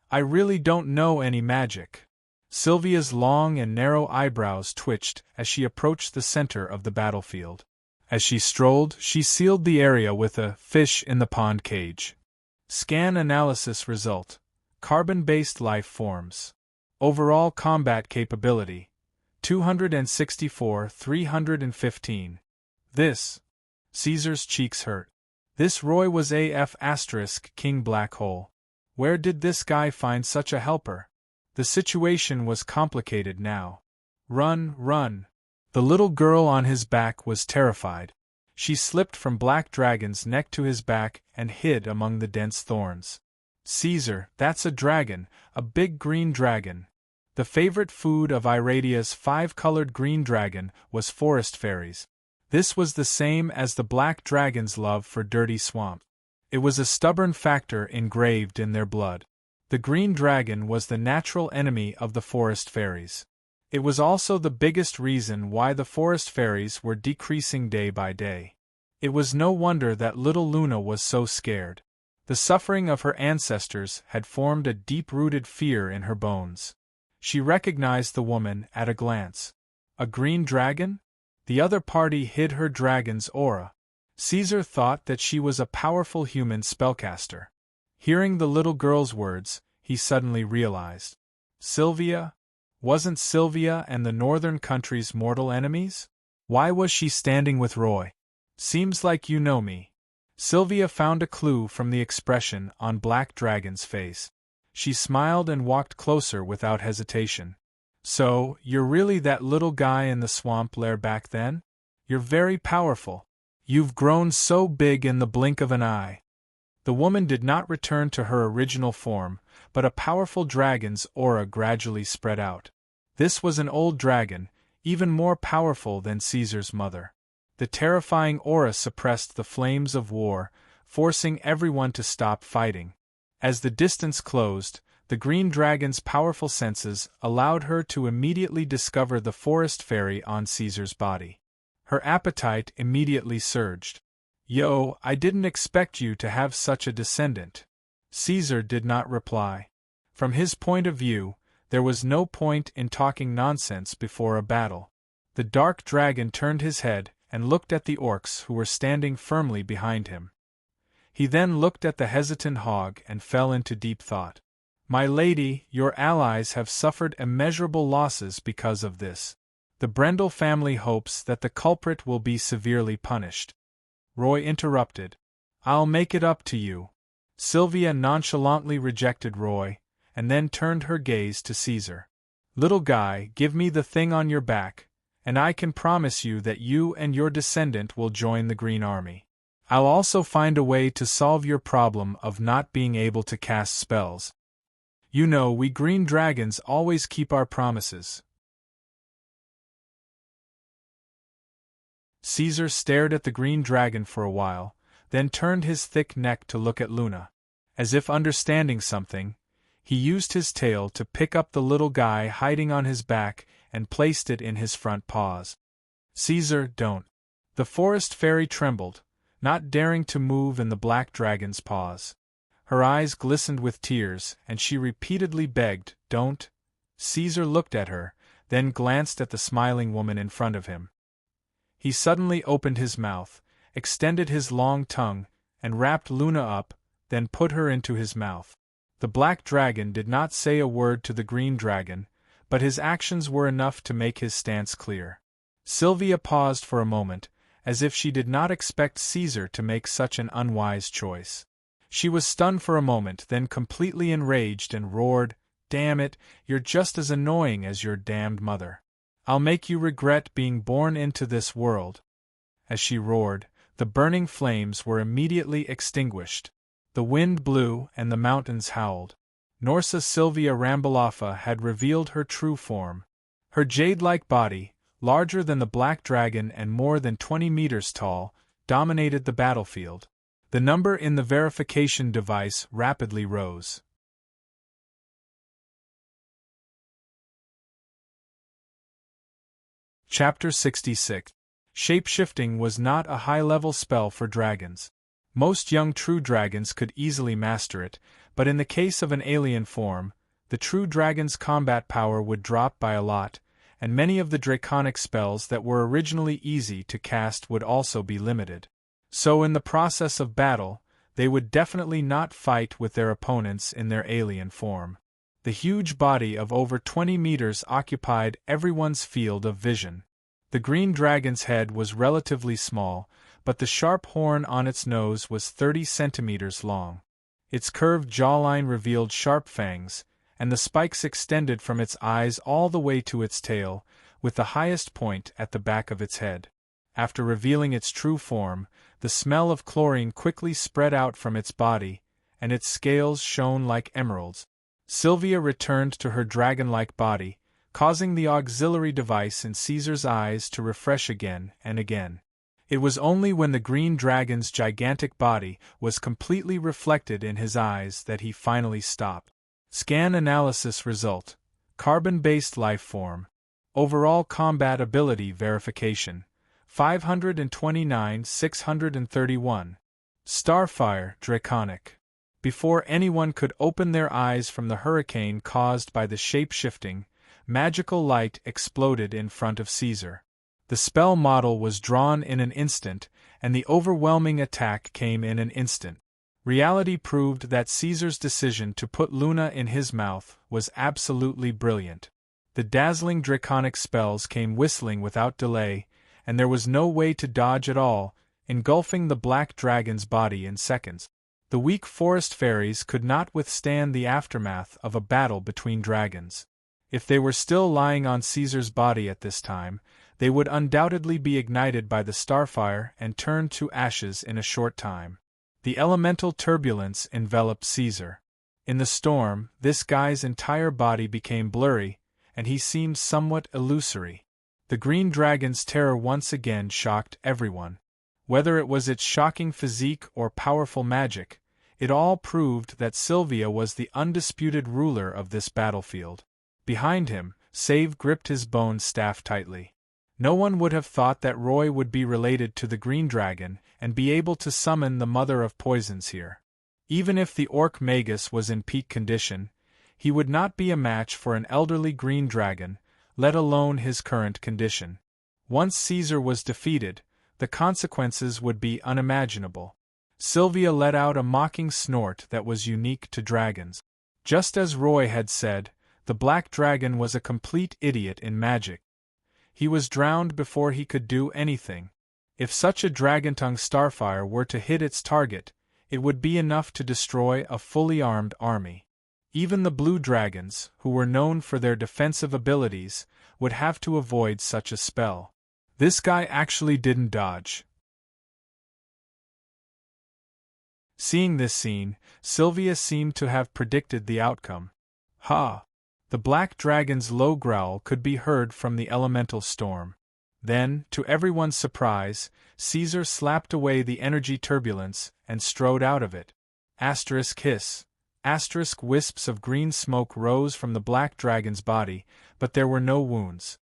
S1: "I really don't know any magic." Sylvia's long and narrow eyebrows twitched as she approached the center of the battlefield. As she strolled, she sealed the area with a fish in the pond cage. Scan analysis result: carbon-based life forms. Overall combat capability: 264, 315. This. Caesar's cheeks hurt. This Roy was AF * King Black Hole. Where did this guy find such a helper? The situation was complicated now. Run, run. The little girl on his back was terrified. She slipped from Black Dragon's neck to his back and hid among the dense thorns. "Caesar, that's a dragon, a big green dragon." The favorite food of Iradia's 5-colored green dragon was forest fairies. This was the same as the Black Dragon's love for dirty swamp. It was a stubborn factor engraved in their blood. The green dragon was the natural enemy of the forest fairies. It was also the biggest reason why the forest fairies were decreasing day by day. It was no wonder that little Luna was so scared. The suffering of her ancestors had formed a deep-rooted fear in her bones. She recognized the woman at a glance. A green dragon? The other party hid her dragon's aura. Caesar thought that she was a powerful human spellcaster. Hearing the little girl's words, he suddenly realized. Sylvia? Wasn't Sylvia and the northern country's mortal enemies? Why was she standing with Roy? "Seems like you know me." Sylvia found a clue from the expression on Black Dragon's face. She smiled and walked closer without hesitation. "So, you're really that little guy in the swamp lair back then? You're very powerful. You've grown so big in the blink of an eye." The woman did not return to her original form, but a powerful dragon's aura gradually spread out. This was an old dragon, even more powerful than Caesar's mother. The terrifying aura suppressed the flames of war, forcing everyone to stop fighting. As the distance closed, the green dragon's powerful senses allowed her to immediately discover the forest fairy on Caesar's body. Her appetite immediately surged. "Yo, I didn't expect you to have such a descendant." Caesar did not reply. From his point of view, there was no point in talking nonsense before a battle. The dark dragon turned his head and looked at the orcs who were standing firmly behind him. He then looked at the hesitant hog and fell into deep thought. "My lady, your allies have suffered immeasurable losses because of this. The Brendel family hopes that the culprit will be severely punished." Roy interrupted. "I'll make it up to you." Sylvia nonchalantly rejected Roy, and then turned her gaze to Caesar. "Little guy, give me the thing on your back, and I can promise you that you and your descendant will join the Green Army. I'll also find a way to solve your problem of not being able to cast spells. You know, we green dragons always keep our promises." Caesar stared at the green dragon for a while, then turned his thick neck to look at Luna. As if understanding something, he used his tail to pick up the little guy hiding on his back and placed it in his front paws. "Caesar, don't." The forest fairy trembled, not daring to move in the black dragon's paws. Her eyes glistened with tears, and she repeatedly begged, "Don't." Caesar looked at her, then glanced at the smiling woman in front of him. He suddenly opened his mouth, extended his long tongue, and wrapped Luna up, then put her into his mouth. The black dragon did not say a word to the green dragon, but his actions were enough to make his stance clear. Sylvia paused for a moment, as if she did not expect Caesar to make such an unwise choice. She was stunned for a moment, then completely enraged and roared, "Damn it, you're just as annoying as your damned mother. I'll make you regret being born into this world." As she roared, the burning flames were immediately extinguished. The wind blew and the mountains howled. Norsa Silvia Rambalaffa had revealed her true form. Her jade-like body, larger than the black dragon and more than 20 meters tall, dominated the battlefield. The number in the verification device rapidly rose. Chapter 66. Shape-shifting was not a high-level spell for dragons. Most young true dragons could easily master it, but in the case of an alien form, the true dragon's combat power would drop by a lot, and many of the draconic spells that were originally easy to cast would also be limited. So in the process of battle, they would definitely not fight with their opponents in their alien form. The huge body of over 20 meters occupied everyone's field of vision. The green dragon's head was relatively small, but the sharp horn on its nose was 30 centimeters long. Its curved jawline revealed sharp fangs, and the spikes extended from its eyes all the way to its tail, with the highest point at the back of its head. After revealing its true form, the smell of chlorine quickly spread out from its body, and its scales shone like emeralds. Sylvia returned to her dragon-like body, causing the auxiliary device in Caesar's eyes to refresh again and again. It was only when the green dragon's gigantic body was completely reflected in his eyes that he finally stopped. Scan analysis result: carbon-based life form. Overall combat ability verification: 529,631. Starfire Draconic. Before anyone could open their eyes from the hurricane caused by the shape-shifting, magical light exploded in front of Caesar. The spell model was drawn in an instant, and the overwhelming attack came in an instant. Reality proved that Caesar's decision to put Luna in his mouth was absolutely brilliant. The dazzling draconic spells came whistling without delay, and there was no way to dodge at all, engulfing the black dragon's body in seconds. The weak forest fairies could not withstand the aftermath of a battle between dragons. If they were still lying on Caesar's body at this time, they would undoubtedly be ignited by the starfire and turned to ashes in a short time. The elemental turbulence enveloped Caesar. In the storm, this guy's entire body became blurry, and he seemed somewhat illusory. The green dragon's terror once again shocked everyone. Whether it was its shocking physique or powerful magic, it all proved that Sylvia was the undisputed ruler of this battlefield. Behind him, Save gripped his bone staff tightly. No one would have thought that Roy would be related to the green dragon and be able to summon the mother of poisons here. Even if the orc Magus was in peak condition, he would not be a match for an elderly green dragon, let alone his current condition. Once Caesar was defeated, the consequences would be unimaginable. Sylvia let out a mocking snort that was unique to dragons. Just as Roy had said, the black dragon was a complete idiot in magic. He was drowned before he could do anything. If such a dragon-tongue starfire were to hit its target, it would be enough to destroy a fully armed army. Even the blue dragons, who were known for their defensive abilities, would have to avoid such a spell. This guy actually didn't dodge. Seeing this scene, Sylvia seemed to have predicted the outcome. Ha! The black dragon's low growl could be heard from the elemental storm. Then, to everyone's surprise, Caesar slapped away the energy turbulence and strode out of it. Asterisk hiss. Asterisk wisps of green smoke rose from the black dragon's body, but there were no wounds.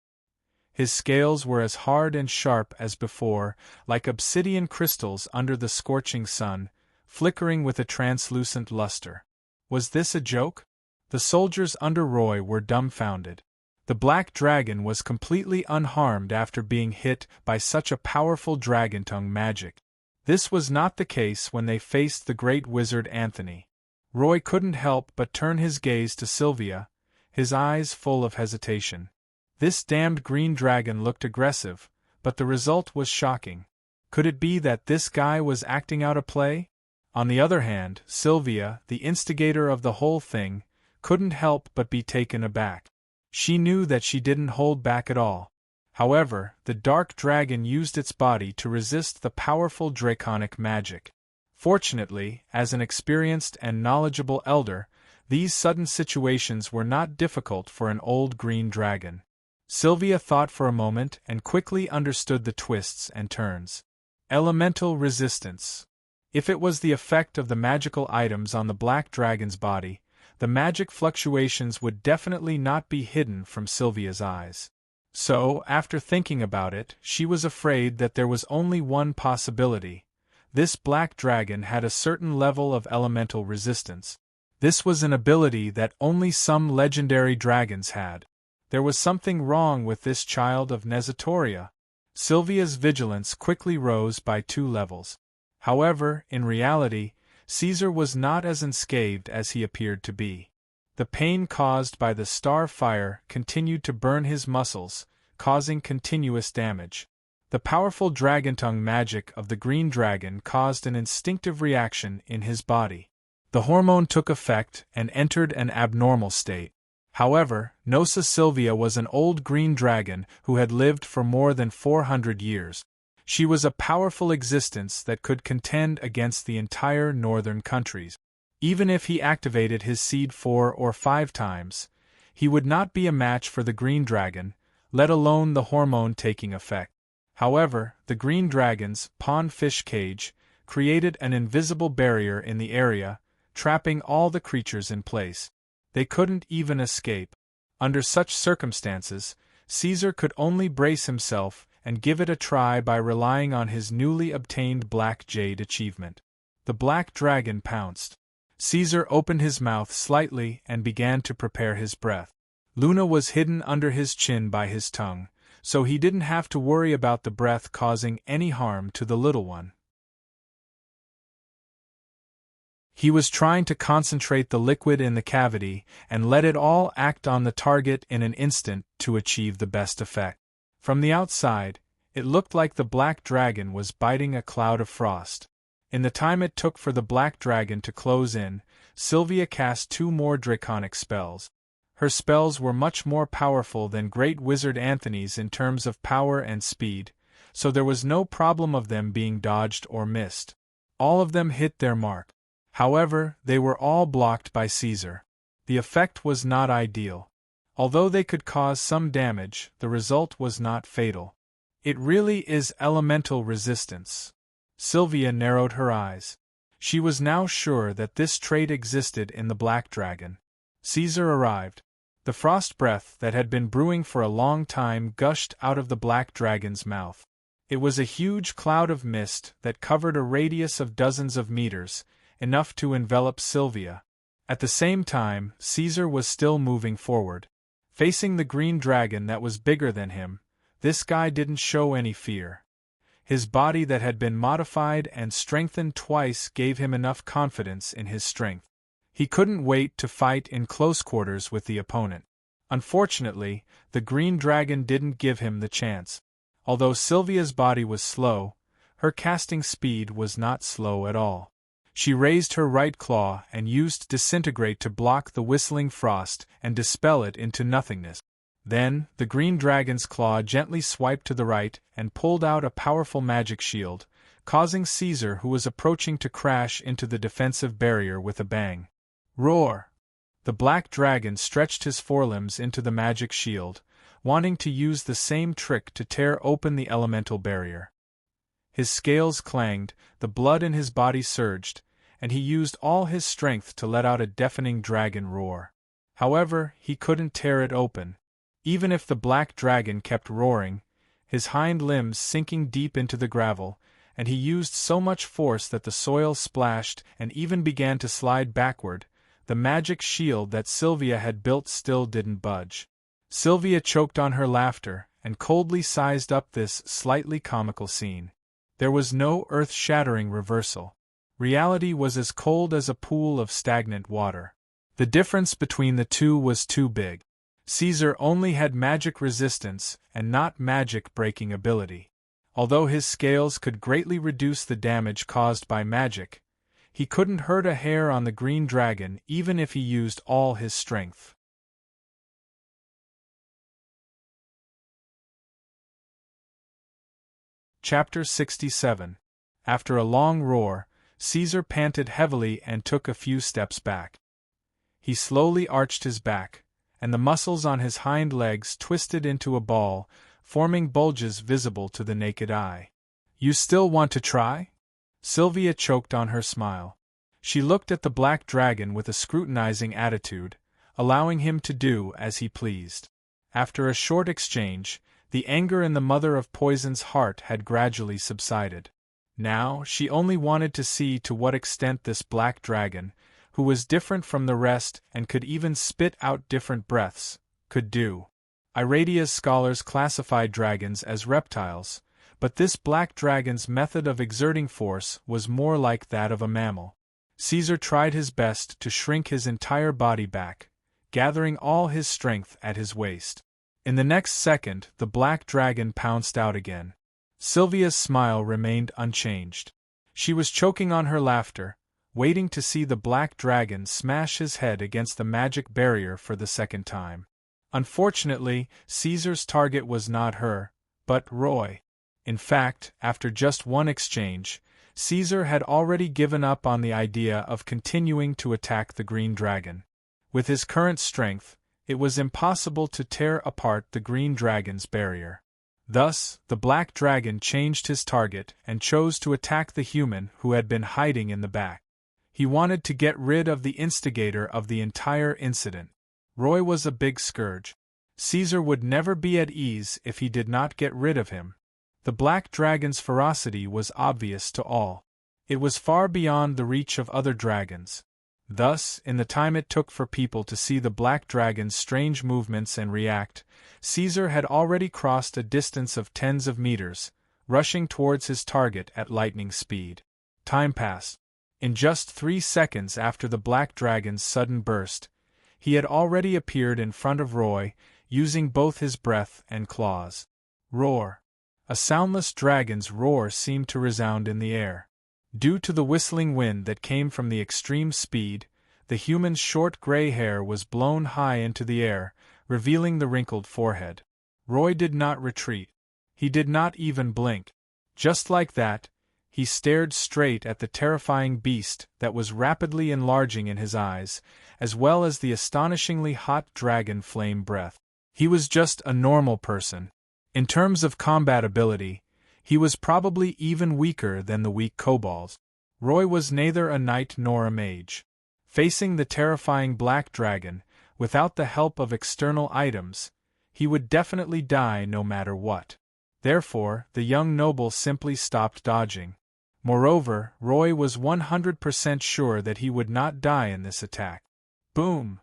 S1: His scales were as hard and sharp as before, like obsidian crystals under the scorching sun, flickering with a translucent luster. Was this a joke? The soldiers under Roy were dumbfounded. The black dragon was completely unharmed after being hit by such a powerful dragon-tongue magic. This was not the case when they faced the great wizard Anthony. Roy couldn't help but turn his gaze to Sylvia, his eyes full of hesitation. This damned green dragon looked aggressive, but the result was shocking. Could it be that this guy was acting out a play? On the other hand, Sylvia, the instigator of the whole thing, couldn't help but be taken aback. She knew that she didn't hold back at all. However, the dark dragon used its body to resist the powerful draconic magic. Fortunately, as an experienced and knowledgeable elder, these sudden situations were not difficult for an old green dragon. Sylvia thought for a moment and quickly understood the twists and turns. Elemental resistance. If it was the effect of the magical items on the black dragon's body, the magic fluctuations would definitely not be hidden from Sylvia's eyes. So, after thinking about it, she was afraid that there was only one possibility. This black dragon had a certain level of elemental resistance. This was an ability that only some legendary dragons had. There was something wrong with this child of Nezatoria. Sylvia's vigilance quickly rose by 2 levels. However, in reality, Caesar was not as unscathed as he appeared to be. The pain caused by the star fire continued to burn his muscles, causing continuous damage. The powerful dragon-tongue magic of the green dragon caused an instinctive reaction in his body. The hormone took effect and entered an abnormal state. However, Nosa Sylvia was an old green dragon who had lived for more than 400 years. She was a powerful existence that could contend against the entire northern countries. Even if he activated his seed 4 or 5 times, he would not be a match for the green dragon, let alone the hormone taking effect. However, the green dragon's pond fish cage created an invisible barrier in the area, trapping all the creatures in place. They couldn't even escape. Under such circumstances, Caesar could only brace himself and give it a try by relying on his newly obtained black jade achievement. The black dragon pounced. Caesar opened his mouth slightly and began to prepare his breath. Luna was hidden under his chin by his tongue, so he didn't have to worry about the breath causing any harm to the little one. He was trying to concentrate the liquid in the cavity and let it all act on the target in an instant to achieve the best effect. From the outside, it looked like the black dragon was biting a cloud of frost. In the time it took for the black dragon to close in, Sylvia cast 2 more draconic spells. Her spells were much more powerful than Great Wizard Anthony's in terms of power and speed, so there was no problem of them being dodged or missed. All of them hit their mark. However, they were all blocked by Caesar. The effect was not ideal. Although they could cause some damage, the result was not fatal. It really is elemental resistance. Sylvia narrowed her eyes. She was now sure that this trait existed in the black dragon. Caesar arrived. The frost breath that had been brewing for a long time gushed out of the black dragon's mouth. It was a huge cloud of mist that covered a radius of dozens of meters, enough to envelop Sylvia. At the same time, Caesar was still moving forward. Facing the green dragon that was bigger than him, this guy didn't show any fear. His body that had been modified and strengthened twice gave him enough confidence in his strength. He couldn't wait to fight in close quarters with the opponent. Unfortunately, the green dragon didn't give him the chance. Although Sylvia's body was slow, her casting speed was not slow at all. She raised her right claw and used Disintegrate to block the whistling frost and dispel it into nothingness. Then, the green dragon's claw gently swiped to the right and pulled out a powerful magic shield, causing Caesar, who was approaching, to crash into the defensive barrier with a bang. Roar! The black dragon stretched his forelimbs into the magic shield, wanting to use the same trick to tear open the elemental barrier. His scales clanged, the blood in his body surged, and he used all his strength to let out a deafening dragon roar. However, he couldn't tear it open. Even if the black dragon kept roaring, his hind limbs sinking deep into the gravel, and he used so much force that the soil splashed and even began to slide backward, the magic shield that Sylvia had built still didn't budge. Sylvia choked on her laughter and coldly sized up this slightly comical scene. There was no earth-shattering reversal. Reality was as cold as a pool of stagnant water. The difference between the two was too big. Caesar only had magic resistance and not magic breaking ability. Although his scales could greatly reduce the damage caused by magic, he couldn't hurt a hair on the green dragon even if he used all his strength. Chapter 67. After a long roar, Caesar panted heavily and took a few steps back. He slowly arched his back, and the muscles on his hind legs twisted into a ball, forming bulges visible to the naked eye. "You still want to try?" Sylvia choked on her smile. She looked at the black dragon with a scrutinizing attitude, allowing him to do as he pleased. After a short exchange, the anger in the mother of poison's heart had gradually subsided. Now she only wanted to see to what extent this black dragon, who was different from the rest and could even spit out different breaths, could do. Iradia's scholars classified dragons as reptiles, but this black dragon's method of exerting force was more like that of a mammal. Caesar tried his best to shrink his entire body back, gathering all his strength at his waist. In the next second, the black dragon pounced out again. Sylvia's smile remained unchanged. She was choking on her laughter, waiting to see the black dragon smash his head against the magic barrier for the second time. Unfortunately, Caesar's target was not her, but Roy. In fact, after just one exchange, Caesar had already given up on the idea of continuing to attack the green dragon. With his current strength, it was impossible to tear apart the green dragon's barrier. Thus, the black dragon changed his target and chose to attack the human who had been hiding in the back. He wanted to get rid of the instigator of the entire incident. Roy was a big scourge. Caesar would never be at ease if he did not get rid of him. The black dragon's ferocity was obvious to all. It was far beyond the reach of other dragons. Thus, in the time it took for people to see the black dragon's strange movements and react, Caesar had already crossed a distance of tens of meters, rushing towards his target at lightning speed. Time passed. In just 3 seconds after the black dragon's sudden burst, he had already appeared in front of Roy, using both his breath and claws. Roar! A soundless dragon's roar seemed to resound in the air. Due to the whistling wind that came from the extreme speed, the human's short gray hair was blown high into the air, revealing the wrinkled forehead. Roy did not retreat. He did not even blink. Just like that, he stared straight at the terrifying beast that was rapidly enlarging in his eyes, as well as the astonishingly hot dragon flame breath. He was just a normal person. In terms of combat ability, he was probably even weaker than the weak kobolds. Roy was neither a knight nor a mage. Facing the terrifying black dragon, without the help of external items, he would definitely die no matter what. Therefore, the young noble simply stopped dodging. Moreover, Roy was 100% sure that he would not die in this attack. Boom!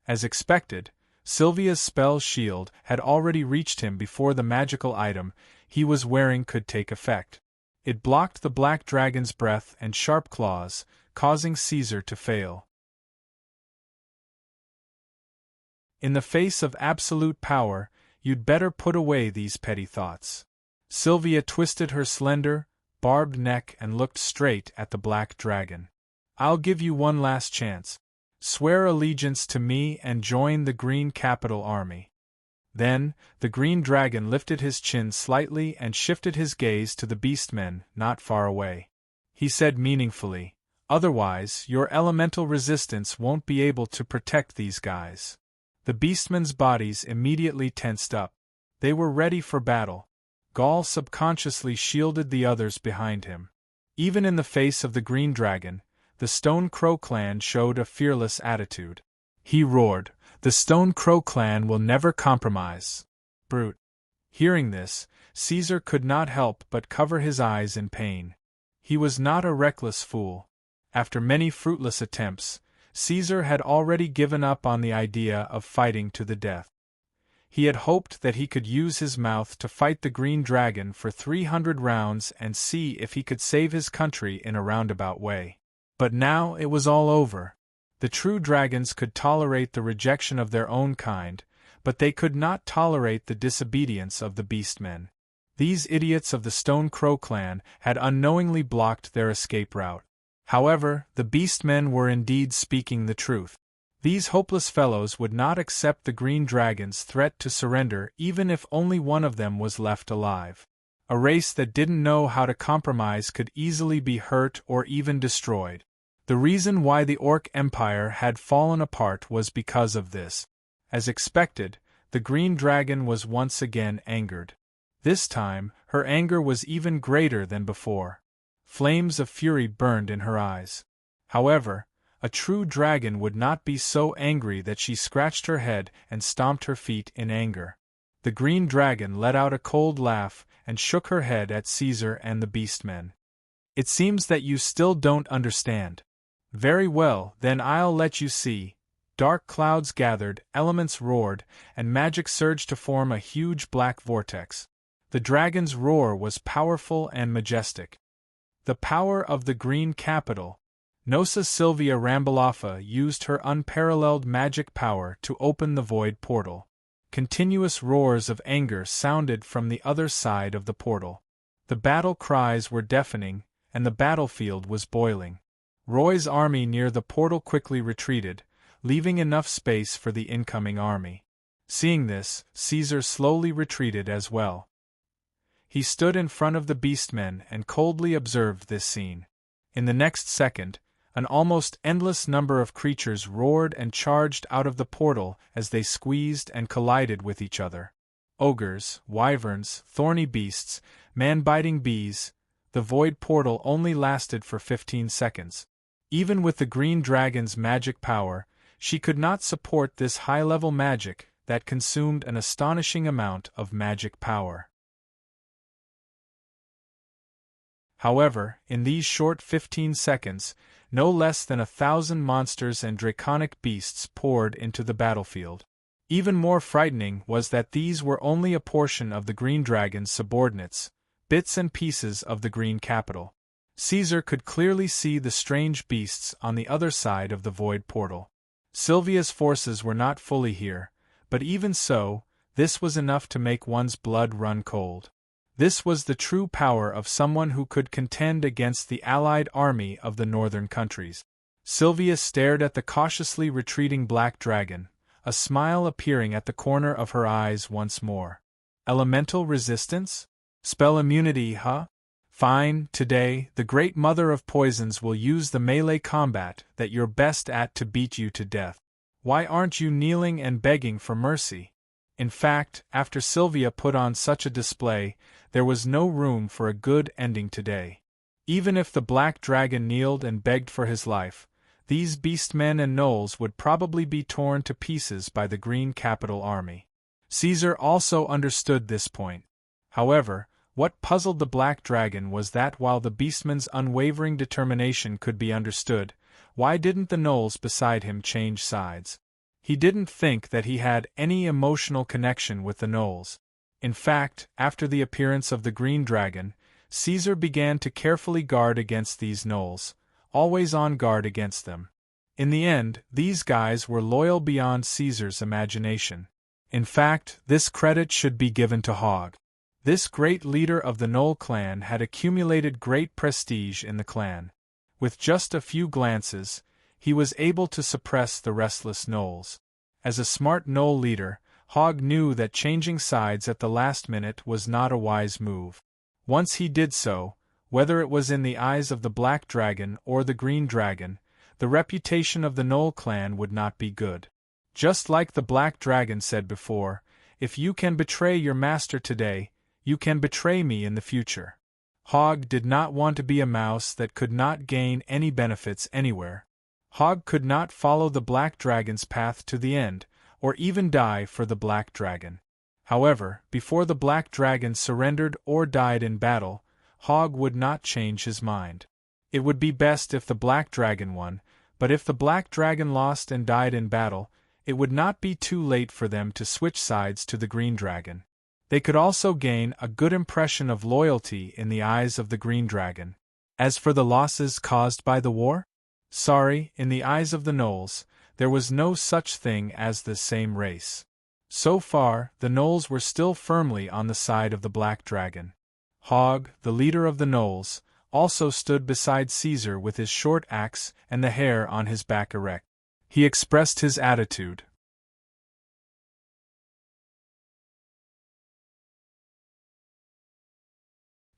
S1: As expected, Sylvia's spell shield had already reached him before the magical item he was wearing could take effect. It blocked the black dragon's breath and sharp claws, causing Caesar to fail. In the face of absolute power, you'd better put away these petty thoughts. Sylvia twisted her slender, barbed neck and looked straight at the black dragon. I'll give you one last chance. Swear allegiance to me and join the Green Capital Army. Then, the green dragon lifted his chin slightly and shifted his gaze to the beastmen not far away. He said meaningfully, "Otherwise, your elemental resistance won't be able to protect these guys." The beastmen's bodies immediately tensed up. They were ready for battle. Gaul subconsciously shielded the others behind him. Even in the face of the green dragon, the Stone Crow clan showed a fearless attitude. He roared, "The Stone Crow clan will never compromise." Brute. Hearing this, Caesar could not help but cover his eyes in pain. He was not a reckless fool. After many fruitless attempts, Caesar had already given up on the idea of fighting to the death. He had hoped that he could use his mouth to fight the green dragon for 300 rounds and see if he could save his country in a roundabout way. But now it was all over. The true dragons could tolerate the rejection of their own kind, but they could not tolerate the disobedience of the beastmen. These idiots of the Stone Crow clan had unknowingly blocked their escape route. However, the beastmen were indeed speaking the truth. These hopeless fellows would not accept the Green Dragon's threat to surrender even if only one of them was left alive. A race that didn't know how to compromise could easily be hurt or even destroyed. The reason why the Orc Empire had fallen apart was because of this. As expected, the Green Dragon was once again angered. This time, her anger was even greater than before. Flames of fury burned in her eyes. However, a true dragon would not be so angry that she scratched her head and stomped her feet in anger. The Green Dragon let out a cold laugh and shook her head at Caesar and the beastmen. "It seems that you still don't understand. Very well, then I'll let you see." Dark clouds gathered, elements roared, and magic surged to form a huge black vortex. The dragon's roar was powerful and majestic. The power of the Green Capital. Nosa Sylvia Rambalaffa used her unparalleled magic power to open the void portal. Continuous roars of anger sounded from the other side of the portal. The battle cries were deafening, and the battlefield was boiling. Roy's army near the portal quickly retreated, leaving enough space for the incoming army. Seeing this, Caesar slowly retreated as well. He stood in front of the beastmen and coldly observed this scene. In the next second, an almost endless number of creatures roared and charged out of the portal as they squeezed and collided with each other. Ogres, wyverns, thorny beasts, man-biting bees. The void portal only lasted for 15 seconds. Even with the Green Dragon's magic power, she could not support this high-level magic that consumed an astonishing amount of magic power. However, in these short 15 seconds, no less than 1,000 monsters and draconic beasts poured into the battlefield. Even more frightening was that these were only a portion of the Green Dragon's subordinates, bits and pieces of the Green Capital. Caesar could clearly see the strange beasts on the other side of the void portal. Sylvia's forces were not fully here, but even so, this was enough to make one's blood run cold. This was the true power of someone who could contend against the allied army of the northern countries. Sylvia stared at the cautiously retreating black dragon, a smile appearing at the corner of her eyes once more. Elemental resistance? Spell immunity, huh? Fine, today, the great mother of poisons will use the melee combat that you're best at to beat you to death. Why aren't you kneeling and begging for mercy? In fact, after Sylvia put on such a display, there was no room for a good ending today. Even if the black dragon kneeled and begged for his life, these beastmen and gnolls would probably be torn to pieces by the Green Capital army. Caesar also understood this point. However, what puzzled the black dragon was that while the beastman's unwavering determination could be understood, why didn't the gnolls beside him change sides? He didn't think that he had any emotional connection with the gnolls. In fact, after the appearance of the Green Dragon, Caesar began to carefully guard against these gnolls, always on guard against them. In the end, these guys were loyal beyond Caesar's imagination. In fact, this credit should be given to Hogg. This great leader of the Gnoll clan had accumulated great prestige in the clan. With just a few glances, he was able to suppress the restless gnolls. As a smart gnoll leader, Hogg knew that changing sides at the last minute was not a wise move. Once he did so, whether it was in the eyes of the Black Dragon or the Green Dragon, the reputation of the Gnoll clan would not be good. Just like the Black Dragon said before, if you can betray your master today, you can betray me in the future. Hogg did not want to be a mouse that could not gain any benefits anywhere. Hogg could not follow the Black Dragon's path to the end, or even die for the Black Dragon. However, before the Black Dragon surrendered or died in battle, Hogg would not change his mind. It would be best if the Black Dragon won, but if the Black Dragon lost and died in battle, it would not be too late for them to switch sides to the Green Dragon. They could also gain a good impression of loyalty in the eyes of the Green Dragon. As for the losses caused by the war? Sorry, in the eyes of the gnolls, there was no such thing as the same race. So far, the gnolls were still firmly on the side of the black dragon. Hogg, the leader of the gnolls, also stood beside Caesar with his short axe and the hair on his back erect. He expressed his attitude.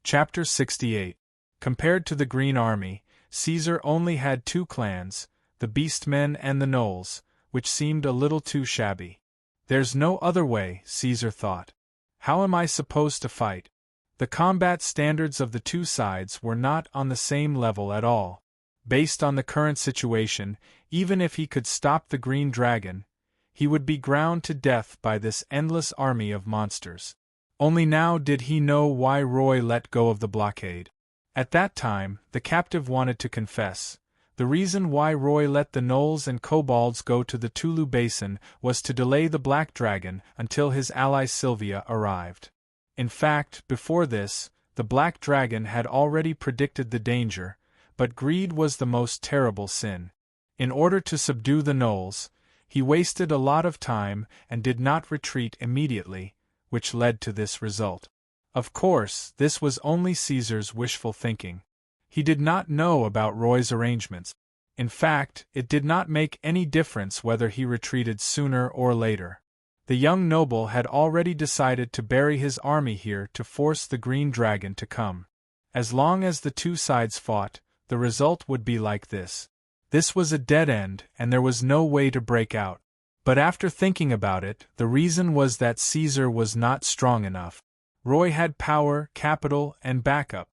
S1: Chapter 68. Compared to the Green Army, Caesar only had 2 clans, the Beastmen and the Gnolls, which seemed a little too shabby. There's no other way, Caesar thought. How am I supposed to fight? The combat standards of the 2 sides were not on the same level at all. Based on the current situation, even if he could stop the Green Dragon, he would be ground to death by this endless army of monsters. Only now did he know why Roy let go of the blockade. At that time, the captive wanted to confess. The reason why Roy let the gnolls and kobolds go to the Tulu Basin was to delay the Black Dragon until his ally Sylvia arrived. In fact, before this, the Black Dragon had already predicted the danger, but greed was the most terrible sin. In order to subdue the gnolls, he wasted a lot of time and did not retreat immediately, which led to this result. Of course, this was only Caesar's wishful thinking. He did not know about Roy's arrangements. In fact, it did not make any difference whether he retreated sooner or later. The young noble had already decided to bury his army here to force the Green Dragon to come. As long as the 2 sides fought, the result would be like this. This was a dead end, and there was no way to break out. But after thinking about it, the reason was that Caesar was not strong enough. Roy had power, capital, and backup.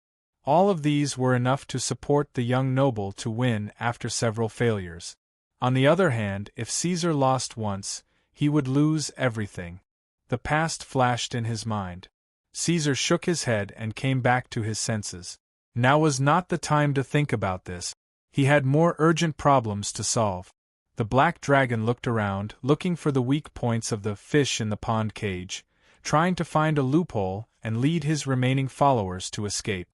S1: All of these were enough to support the young noble to win after several failures. On the other hand, if Caesar lost once, he would lose everything. The past flashed in his mind. Caesar shook his head and came back to his senses. Now was not the time to think about this. He had more urgent problems to solve. The Black Dragon looked around, looking for the weak points of the fish in the pond cage, trying to find a loophole and lead his remaining followers to escape.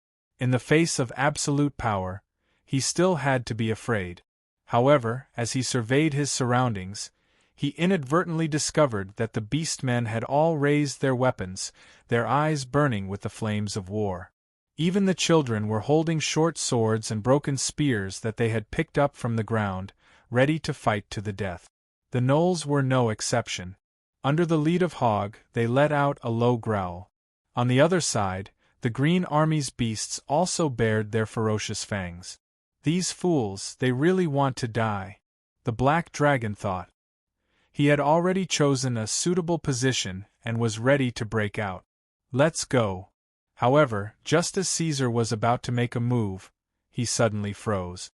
S1: In the face of absolute power, he still had to be afraid. However, as he surveyed his surroundings, he inadvertently discovered that the beastmen had all raised their weapons, their eyes burning with the flames of war. Even the children were holding short swords and broken spears that they had picked up from the ground, ready to fight to the death. The gnolls were no exception. Under the lead of Hogg, they let out a low growl. On the other side, the Green Army's beasts also bared their ferocious fangs. These fools, they really want to die. The Black Dragon thought. He had already chosen a suitable position and was ready to break out. Let's go. However, just as Caesar was about to make a move, he suddenly froze.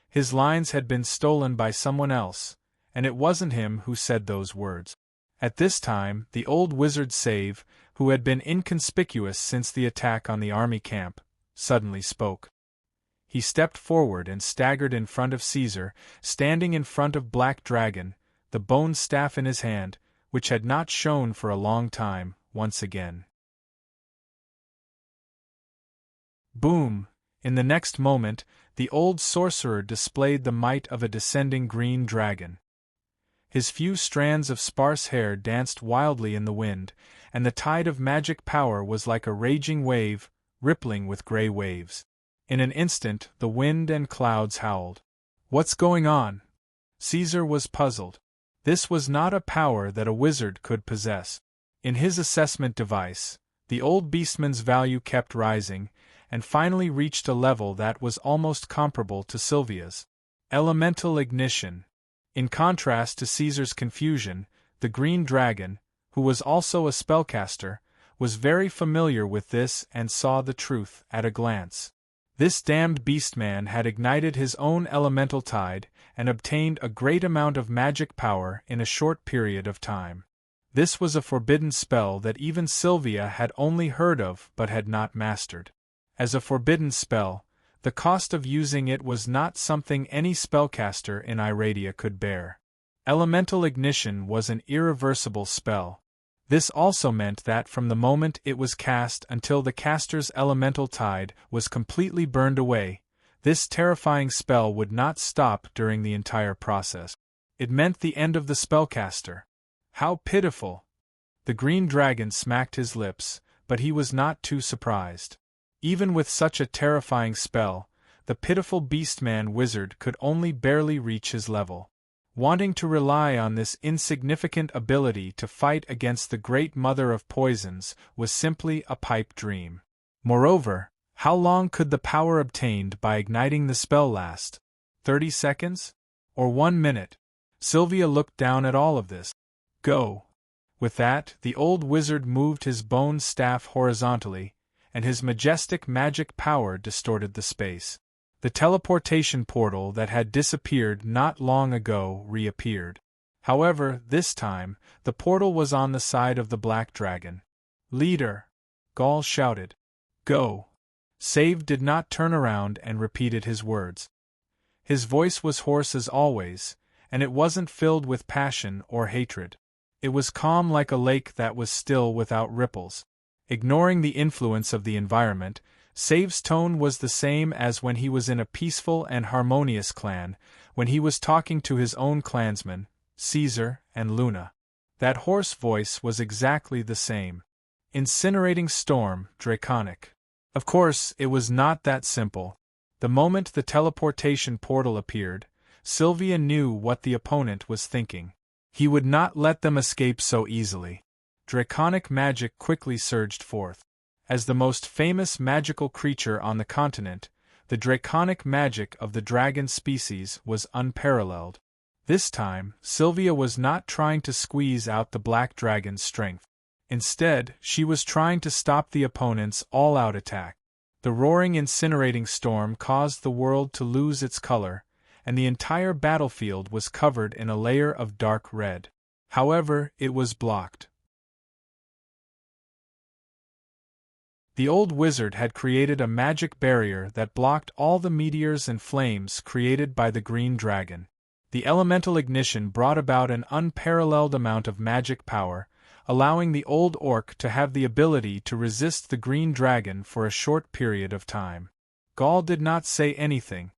S1: His lines had been stolen by someone else, and it wasn't him who said those words. At this time, the old wizard Save, who had been inconspicuous since the attack on the army camp, suddenly spoke. He stepped forward and staggered in front of Caesar, standing in front of Black Dragon, the bone staff in his hand, which had not shone for a long time, once again. Boom! In the next moment, the old sorcerer displayed the might of a descending green dragon. His few strands of sparse hair danced wildly in the wind, and the tide of magic power was like a raging wave, rippling with gray waves. In an instant, the wind and clouds howled. What's going on? Caesar was puzzled. This was not a power that a wizard could possess. In his assessment device, the old beastman's value kept rising, and finally reached a level that was almost comparable to Sylvia's. Elemental ignition. In contrast to Caesar's confusion, the Green Dragon, who was also a spellcaster, was very familiar with this and saw the truth at a glance. This damned beastman had ignited his own elemental tide and obtained a great amount of magic power in a short period of time. This was a forbidden spell that even Sylvia had only heard of but had not mastered. As a forbidden spell, the cost of using it was not something any spellcaster in Iradia could bear. Elemental ignition was an irreversible spell. This also meant that from the moment it was cast until the caster's elemental tide was completely burned away, this terrifying spell would not stop during the entire process. It meant the end of the spellcaster. How pitiful! The green dragon smacked his lips, but he was not too surprised. Even with such a terrifying spell, the pitiful beastman wizard could only barely reach his level. Wanting to rely on this insignificant ability to fight against the great mother of poisons was simply a pipe dream. Moreover, how long could the power obtained by igniting the spell last? 30 seconds? Or 1 minute? Sylvia looked down at all of this. Go! With that, the old wizard moved his bone staff horizontally, and his majestic magic power distorted the space. The teleportation portal that had disappeared not long ago reappeared. However, this time, the portal was on the side of the black dragon. Leader! Gaul shouted. Go! Save did not turn around and repeated his words. His voice was hoarse as always, and it wasn't filled with passion or hatred. It was calm like a lake that was still without ripples. Ignoring the influence of the environment, Save's tone was the same as when he was in a peaceful and harmonious clan, when he was talking to his own clansmen, Caesar and Luna. That hoarse voice was exactly the same. Incinerating storm, draconic. Of course, it was not that simple. The moment the teleportation portal appeared, Sylvia knew what the opponent was thinking. He would not let them escape so easily. Draconic magic quickly surged forth. As the most famous magical creature on the continent, the draconic magic of the dragon species was unparalleled. This time, Sylvia was not trying to squeeze out the black dragon's strength. Instead, she was trying to stop the opponent's all-out attack. The roaring incinerating storm caused the world to lose its color, and the entire battlefield was covered in a layer of dark red. However, it was blocked. The old wizard had created a magic barrier that blocked all the meteors and flames created by the green dragon. The elemental ignition brought about an unparalleled amount of magic power, allowing the old orc to have the ability to resist the green dragon for a short period of time. Gaul did not say anything.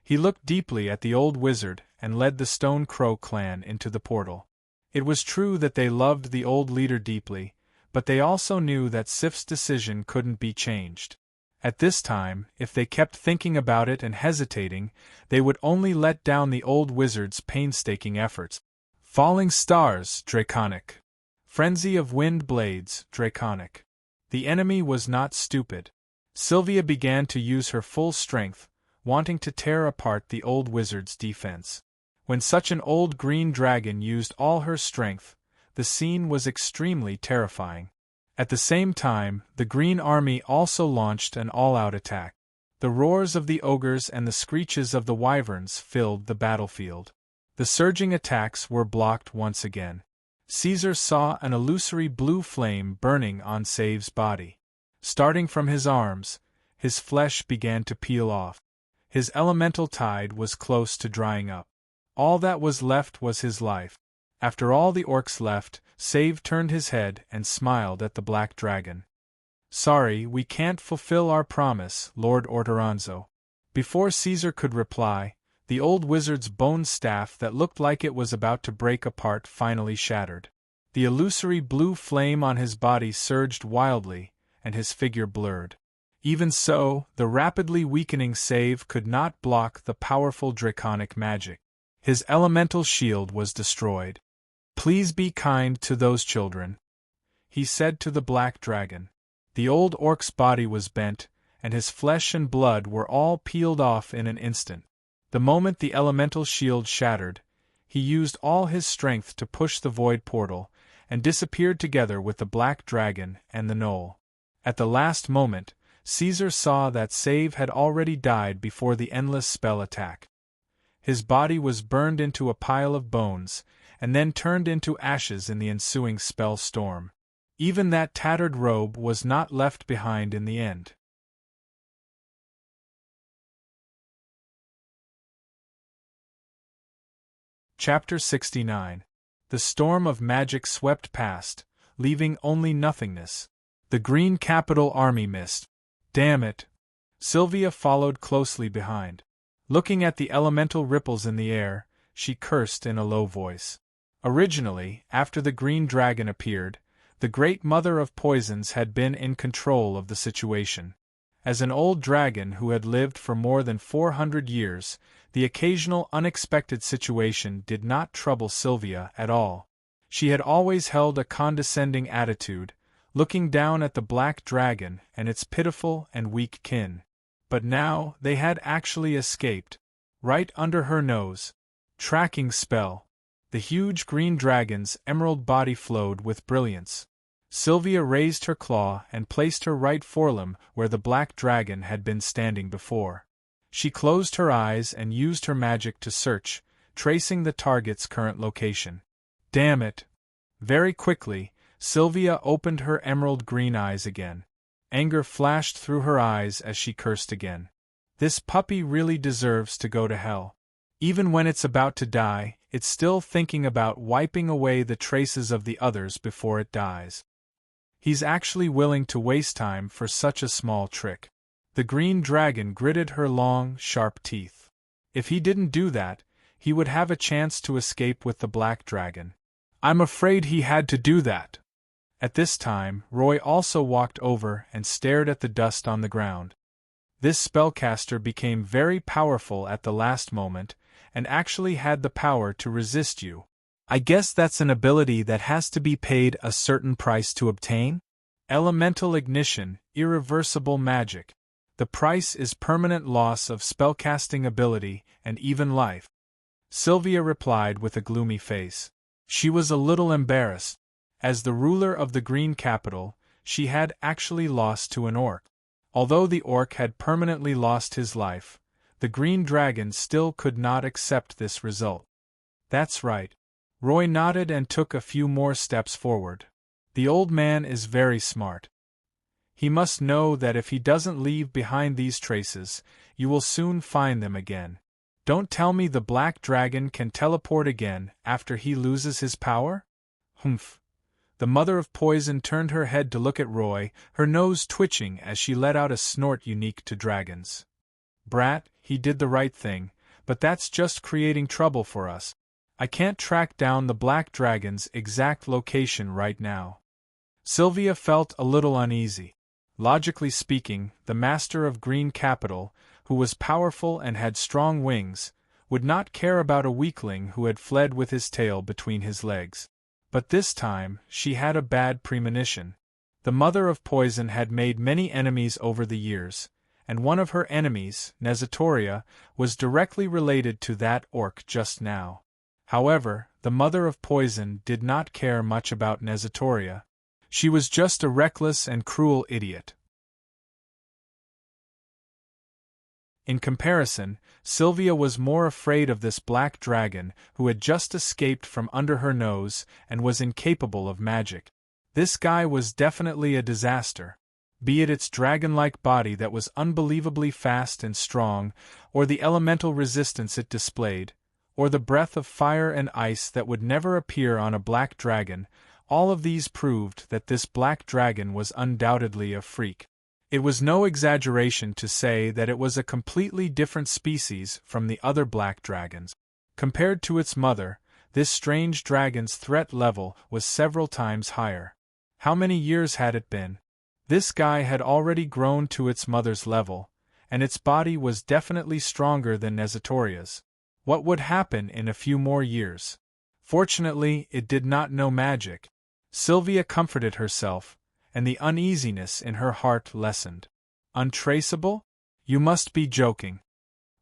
S1: He looked deeply at the old wizard and led the Stone Crow clan into the portal. It was true that they loved the old leader deeply, but they also knew that Sif's decision couldn't be changed. At this time, if they kept thinking about it and hesitating, they would only let down the old wizard's painstaking efforts. Falling stars, draconic. Frenzy of wind blades, draconic. The enemy was not stupid. Sylvia began to use her full strength, wanting to tear apart the old wizard's defense. When such an old green dragon used all her strength, the scene was extremely terrifying. At the same time, the Green Army also launched an all-out attack. The roars of the ogres and the screeches of the wyverns filled the battlefield. The surging attacks were blocked once again. Caesar saw an illusory blue flame burning on Save's body. Starting from his arms, his flesh began to peel off. His elemental tide was close to drying up. All that was left was his life. After all the orcs left, Save turned his head and smiled at the black dragon. Sorry, we can't fulfill our promise, Lord Ortoranzo. Before Caesar could reply, the old wizard's bone staff that looked like it was about to break apart finally shattered. The illusory blue flame on his body surged wildly, and his figure blurred. Even so, the rapidly weakening Save could not block the powerful draconic magic. His elemental shield was destroyed. Please be kind to those children, he said to the black dragon. The old orc's body was bent, and his flesh and blood were all peeled off in an instant. The moment the elemental shield shattered, he used all his strength to push the void portal, and disappeared together with the black dragon and the knoll. At the last moment, Caesar saw that Save had already died before the endless spell attack. His body was burned into a pile of bones, and then turned into ashes in the ensuing spell storm. Even that tattered robe was not left behind in the end. Chapter 69. The storm of magic swept past, leaving only nothingness. The green capital army missed. Damn it! Sylvia followed closely behind. Looking at the elemental ripples in the air, she cursed in a low voice. Originally, after the green dragon appeared, the great mother of poisons had been in control of the situation. As an old dragon who had lived for more than 400 years, the occasional unexpected situation did not trouble Sylvia at all. She had always held a condescending attitude, looking down at the black dragon and its pitiful and weak kin. But now they had actually escaped. Right under her nose. Tracking spell. The huge green dragon's emerald body flowed with brilliance. Sylvia raised her claw and placed her right forelimb where the black dragon had been standing before. She closed her eyes and used her magic to search, tracing the target's current location. Damn it! Very quickly, Sylvia opened her emerald green eyes again. Anger flashed through her eyes as she cursed again. This puppy really deserves to go to hell. Even when it's about to die, it's still thinking about wiping away the traces of the others before it dies. He's actually willing to waste time for such a small trick. The green dragon gritted her long, sharp teeth. If he didn't do that, he would have a chance to escape with the black dragon. I'm afraid he had to do that. At this time, Roy also walked over and stared at the dust on the ground. This spellcaster became very powerful at the last moment, and actually had the power to resist you. I guess that's an ability that has to be paid a certain price to obtain? Elemental ignition, irreversible magic. The price is permanent loss of spellcasting ability and even life. Sylvia replied with a gloomy face. She was a little embarrassed. As the ruler of the Green Capital, she had actually lost to an orc. Although the orc had permanently lost his life, the green dragon still could not accept this result. That's right. Roy nodded and took a few more steps forward. The old man is very smart. He must know that if he doesn't leave behind these traces, you will soon find them again. Don't tell me the black dragon can teleport again after he loses his power? Humph. The mother of poison turned her head to look at Roy, her nose twitching as she let out a snort unique to dragons. Brat, he did the right thing, but that's just creating trouble for us. I can't track down the black dragon's exact location right now. Sylvia felt a little uneasy. Logically speaking, the master of Green Capital, who was powerful and had strong wings, would not care about a weakling who had fled with his tail between his legs. But this time, she had a bad premonition. The mother of poison had made many enemies over the years, and one of her enemies, Nezatoria, was directly related to that orc just now. However, the mother of poison did not care much about Nezatoria. She was just a reckless and cruel idiot. In comparison, Sylvia was more afraid of this black dragon who had just escaped from under her nose and was incapable of magic. This guy was definitely a disaster. Be it its dragon-like body that was unbelievably fast and strong, or the elemental resistance it displayed, or the breath of fire and ice that would never appear on a black dragon, all of these proved that this black dragon was undoubtedly a freak. It was no exaggeration to say that it was a completely different species from the other black dragons. Compared to its mother, this strange dragon's threat level was several times higher. How many years had it been? This guy had already grown to its mother's level, and its body was definitely stronger than Nezatoria's. What would happen in a few more years? Fortunately, it did not know magic. Sylvia comforted herself, and the uneasiness in her heart lessened. Untraceable? You must be joking.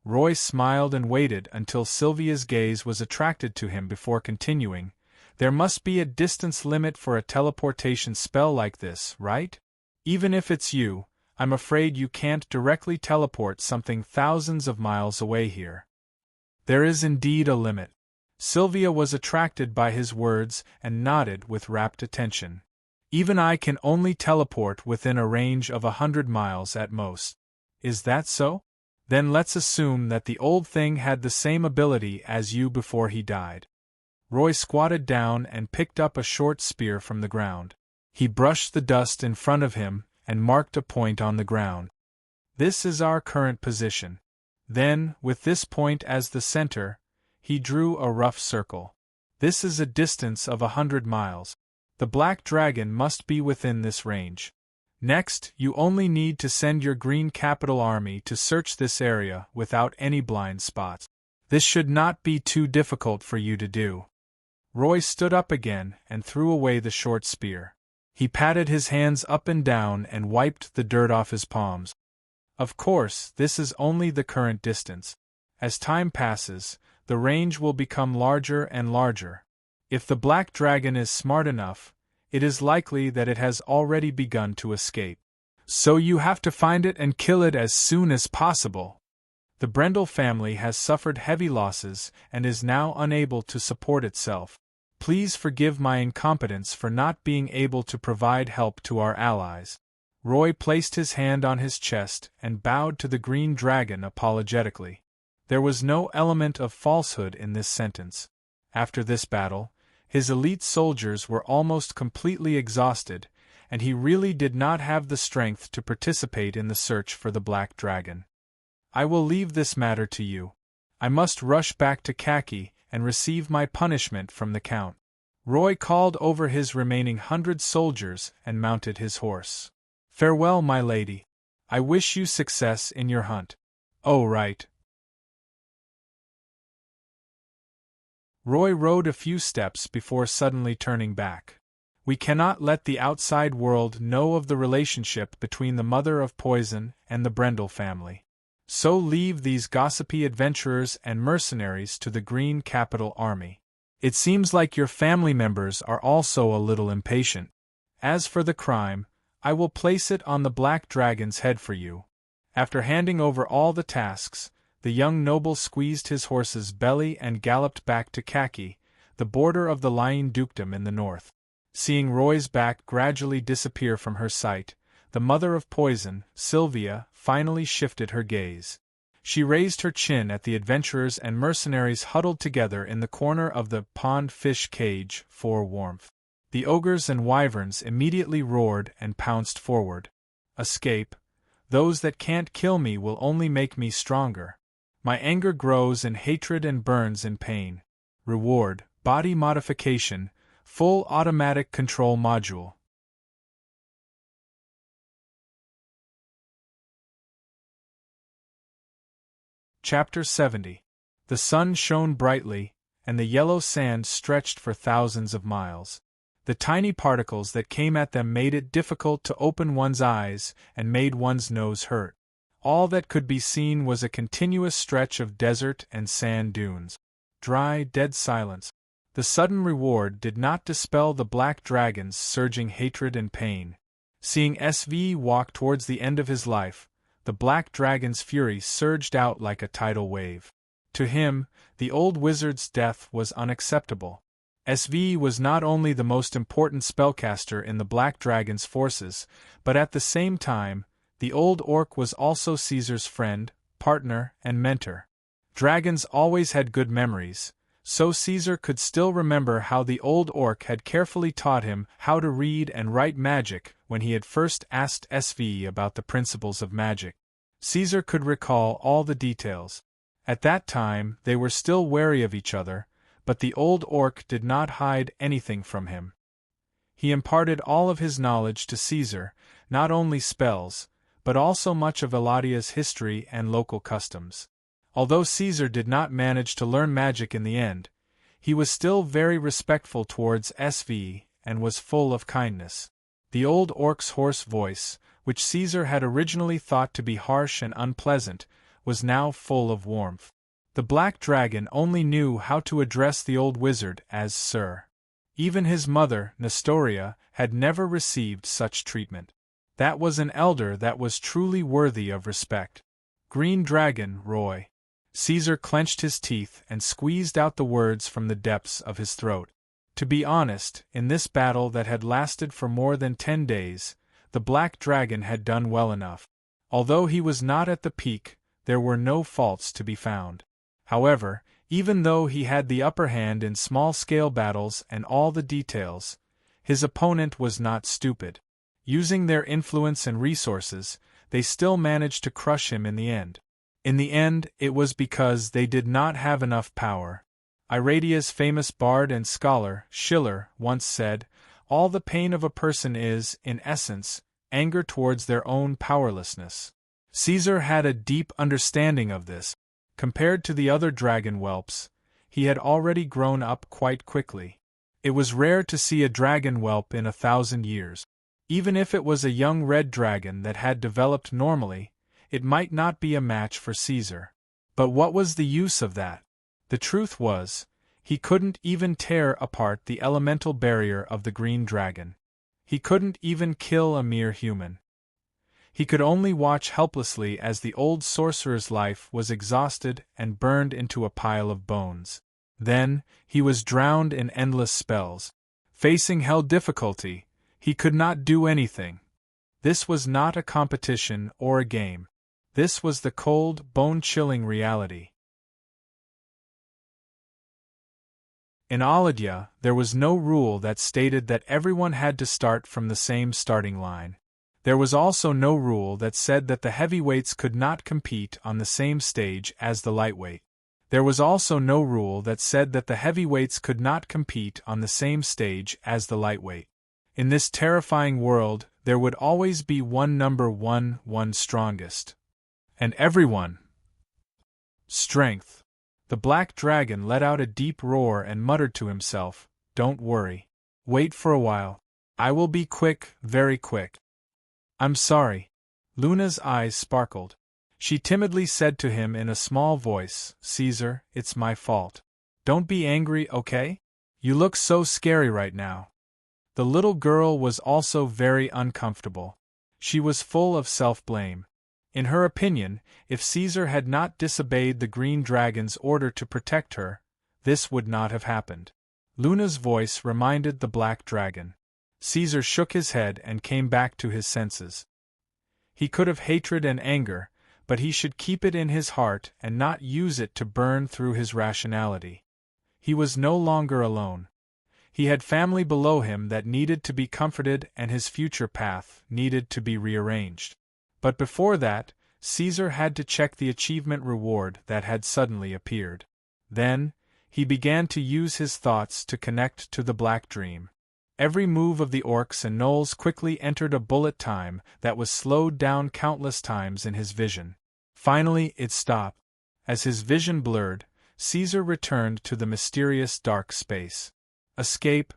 S1: Roy smiled and waited until Sylvia's gaze was attracted to him before continuing. There must be a distance limit for a teleportation spell like this, right? Even if it's you, I'm afraid you can't directly teleport something thousands of miles away here. There is indeed a limit. Sylvia was attracted by his words and nodded with rapt attention. Even I can only teleport within a range of 100 miles at most. Is that so? Then let's assume that the old thing had the same ability as you before he died. Roy squatted down and picked up a short spear from the ground. He brushed the dust in front of him and marked a point on the ground. This is our current position. Then, with this point as the center, he drew a rough circle. This is a distance of 100 miles. The black dragon must be within this range. Next, you only need to send your green capital army to search this area without any blind spots. This should not be too difficult for you to do. Roy stood up again and threw away the short spear. He patted his hands up and down and wiped the dirt off his palms. Of course, this is only the current distance. As time passes, the range will become larger and larger. If the black dragon is smart enough, it is likely that it has already begun to escape. So you have to find it and kill it as soon as possible. The Brendel family has suffered heavy losses and is now unable to support itself. Please forgive my incompetence for not being able to provide help to our allies. Roy placed his hand on his chest and bowed to the green dragon apologetically. There was no element of falsehood in this sentence. After this battle, his elite soldiers were almost completely exhausted, and he really did not have the strength to participate in the search for the black dragon. I will leave this matter to you. I must rush back to Khaki and receive my punishment from the Count. Roy called over his remaining 100 soldiers and mounted his horse. Farewell, my lady. I wish you success in your hunt. Oh, right. Roy rode a few steps before suddenly turning back. We cannot let the outside world know of the relationship between the mother of Poison and the Brendel family. So leave these gossipy adventurers and mercenaries to the Green Capital Army. It seems like your family members are also a little impatient. As for the crime, I will place it on the black dragon's head for you. After handing over all the tasks, the young noble squeezed his horse's belly and galloped back to Khaki, the border of the lying dukedom in the north. Seeing Roy's back gradually disappear from her sight, the mother of Poison, Sylvia, finally shifted her gaze. She raised her chin at the adventurers and mercenaries huddled together in the corner of the pond fish cage for warmth. The ogres and wyverns immediately roared and pounced forward. Escape. Those that can't kill me will only make me stronger. My anger grows in hatred and burns in pain. Reward, body modification, full automatic control module. Chapter 70. The sun shone brightly, and the yellow sand stretched for thousands of miles. The tiny particles that came at them made it difficult to open one's eyes and made one's nose hurt. All that could be seen was a continuous stretch of desert and sand dunes. Dry, dead silence. The sudden reward did not dispel the black dragon's surging hatred and pain. Seeing SV walk towards the end of his life, the black dragon's fury surged out like a tidal wave. To him, the old wizard's death was unacceptable. SV was not only the most important spellcaster in the black dragon's forces, but at the same time, the old orc was also Caesar's friend, partner, and mentor. Dragons always had good memories, so Caesar could still remember how the old orc had carefully taught him how to read and write magic when he had first asked SV about the principles of magic. Caesar could recall all the details. At that time, they were still wary of each other, but the old orc did not hide anything from him. He imparted all of his knowledge to Caesar, not only spells, but also much of Eladia's history and local customs. Although Caesar did not manage to learn magic in the end, he was still very respectful towards SV and was full of kindness. The old orc's hoarse voice, which Caesar had originally thought to be harsh and unpleasant, was now full of warmth. The black dragon only knew how to address the old wizard as Sir. Even his mother, Nestoria, had never received such treatment. That was an elder that was truly worthy of respect. Green Dragon, Roy. Caesar clenched his teeth and squeezed out the words from the depths of his throat. To be honest, in this battle that had lasted for more than 10 days, the black dragon had done well enough. Although he was not at the peak, there were no faults to be found. However, even though he had the upper hand in small-scale battles and all the details, his opponent was not stupid. Using their influence and resources, they still managed to crush him in the end. In the end, it was because they did not have enough power. Iradia's famous bard and scholar, Schiller, once said, "All the pain of a person is, in essence, anger towards their own powerlessness." Caesar had a deep understanding of this. Compared to the other dragon whelps, he had already grown up quite quickly. It was rare to see a dragon whelp in 1,000 years. Even if it was a young red dragon that had developed normally, it might not be a match for Caesar. But what was the use of that? The truth was, he couldn't even tear apart the elemental barrier of the green dragon. He couldn't even kill a mere human. He could only watch helplessly as the old sorcerer's life was exhausted and burned into a pile of bones. Then, he was drowned in endless spells. Facing hell difficulty, he could not do anything. This was not a competition or a game. This was the cold, bone-chilling reality. In Aladia, there was no rule that stated that everyone had to start from the same starting line. There was also no rule that said that the heavyweights could not compete on the same stage as the lightweight. There was also no rule that said that the heavyweights could not compete on the same stage as the lightweight. In this terrifying world, there would always be one number one strongest. And everyone. Strength. The black dragon let out a deep roar and muttered to himself, "Don't worry. Wait for a while. I will be quick, very quick." "I'm sorry." Luna's eyes sparkled. She timidly said to him in a small voice, "Caesar, it's my fault. Don't be angry, okay? You look so scary right now." The little girl was also very uncomfortable. She was full of self-blame. In her opinion, if Caesar had not disobeyed the green dragon's order to protect her, this would not have happened. Luna's voice reminded the black dragon. Caesar shook his head and came back to his senses. He could have hatred and anger, but he should keep it in his heart and not use it to burn through his rationality. He was no longer alone. He had family below him that needed to be comforted and his future path needed to be rearranged. But before that, Caesar had to check the achievement reward that had suddenly appeared. Then, he began to use his thoughts to connect to the black dream. Every move of the orcs and gnolls quickly entered a bullet time that was slowed down countless times in his vision. Finally, it stopped. As his vision blurred, Caesar returned to the mysterious dark space. Escape.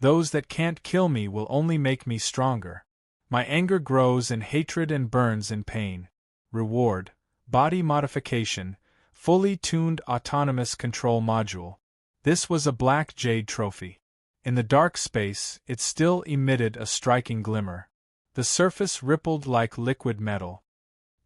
S1: Those that can't kill me will only make me stronger. My anger grows in hatred and burns in pain. Reward. Body modification. Fully tuned autonomous control module. This was a black jade trophy. In the dark space, it still emitted a striking glimmer. The surface rippled like liquid metal.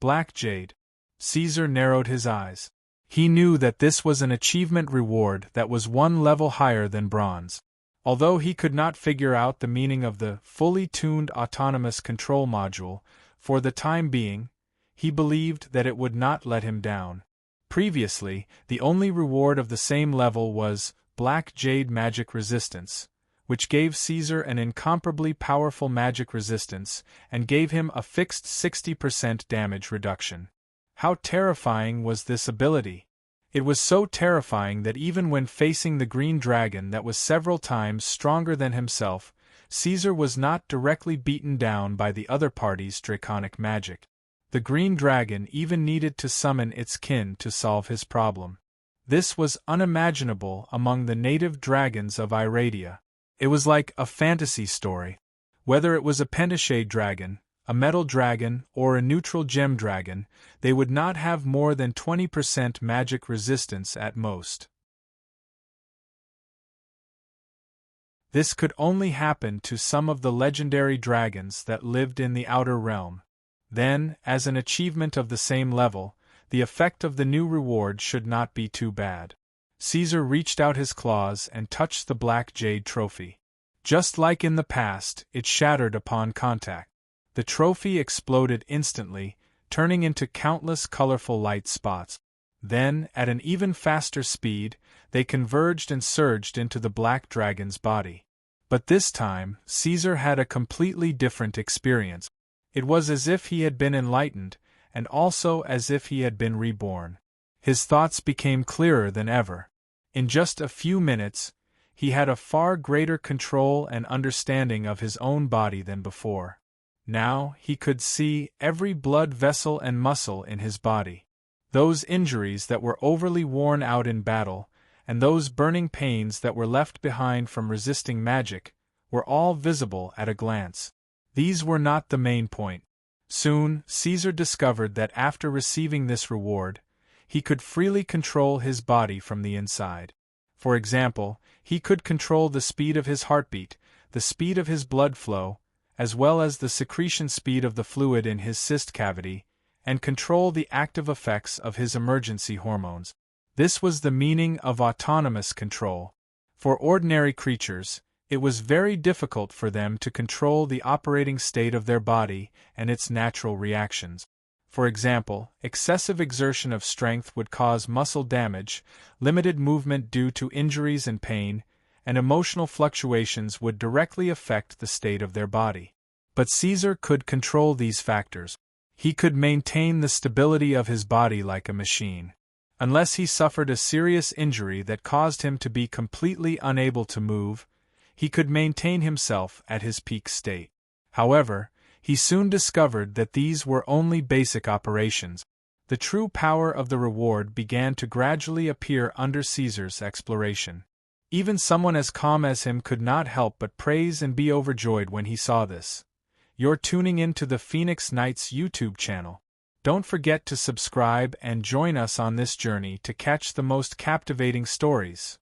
S1: Black jade. Caesar narrowed his eyes. He knew that this was an achievement reward that was one level higher than bronze. Although he could not figure out the meaning of the fully tuned autonomous control module, for the time being, he believed that it would not let him down. Previously, the only reward of the same level was Black Jade Magic Resistance, which gave Caesar an incomparably powerful magic resistance and gave him a fixed 60% damage reduction. How terrifying was this ability! It was so terrifying that even when facing the green dragon that was several times stronger than himself, Caesar was not directly beaten down by the other party's draconic magic. The green dragon even needed to summon its kin to solve his problem. This was unimaginable among the native dragons of Iradia. It was like a fantasy story. Whether it was a pentashade dragon, a metal dragon, or a neutral gem dragon, they would not have more than 20% magic resistance at most. This could only happen to some of the legendary dragons that lived in the outer realm. Then, as an achievement of the same level, the effect of the new reward should not be too bad. Caesar reached out his claws and touched the black jade trophy. Just like in the past, it shattered upon contact. The trophy exploded instantly, turning into countless colorful light spots. Then, at an even faster speed, they converged and surged into the black dragon's body. But this time, Caesar had a completely different experience. It was as if he had been enlightened, and also as if he had been reborn. His thoughts became clearer than ever. In just a few minutes, he had a far greater control and understanding of his own body than before. Now he could see every blood vessel and muscle in his body. Those injuries that were overly worn out in battle, and those burning pains that were left behind from resisting magic, were all visible at a glance. These were not the main point. Soon, Caesar discovered that after receiving this reward, he could freely control his body from the inside. For example, he could control the speed of his heartbeat, the speed of his blood flow, as well as the secretion speed of the fluid in his cyst cavity, and control the active effects of his emergency hormones. This was the meaning of autonomous control. For ordinary creatures, it was very difficult for them to control the operating state of their body and its natural reactions. For example, excessive exertion of strength would cause muscle damage, limited movement due to injuries and pain, and emotional fluctuations would directly affect the state of their body. But Caesar could control these factors. He could maintain the stability of his body like a machine. Unless he suffered a serious injury that caused him to be completely unable to move, he could maintain himself at his peak state. However, he soon discovered that these were only basic operations. The true power of the reward began to gradually appear under Caesar's exploration. Even someone as calm as him could not help but praise and be overjoyed when he saw this. You're tuning into the Phoenix Knights YouTube channel. Don't forget to subscribe and join us on this journey to catch the most captivating stories.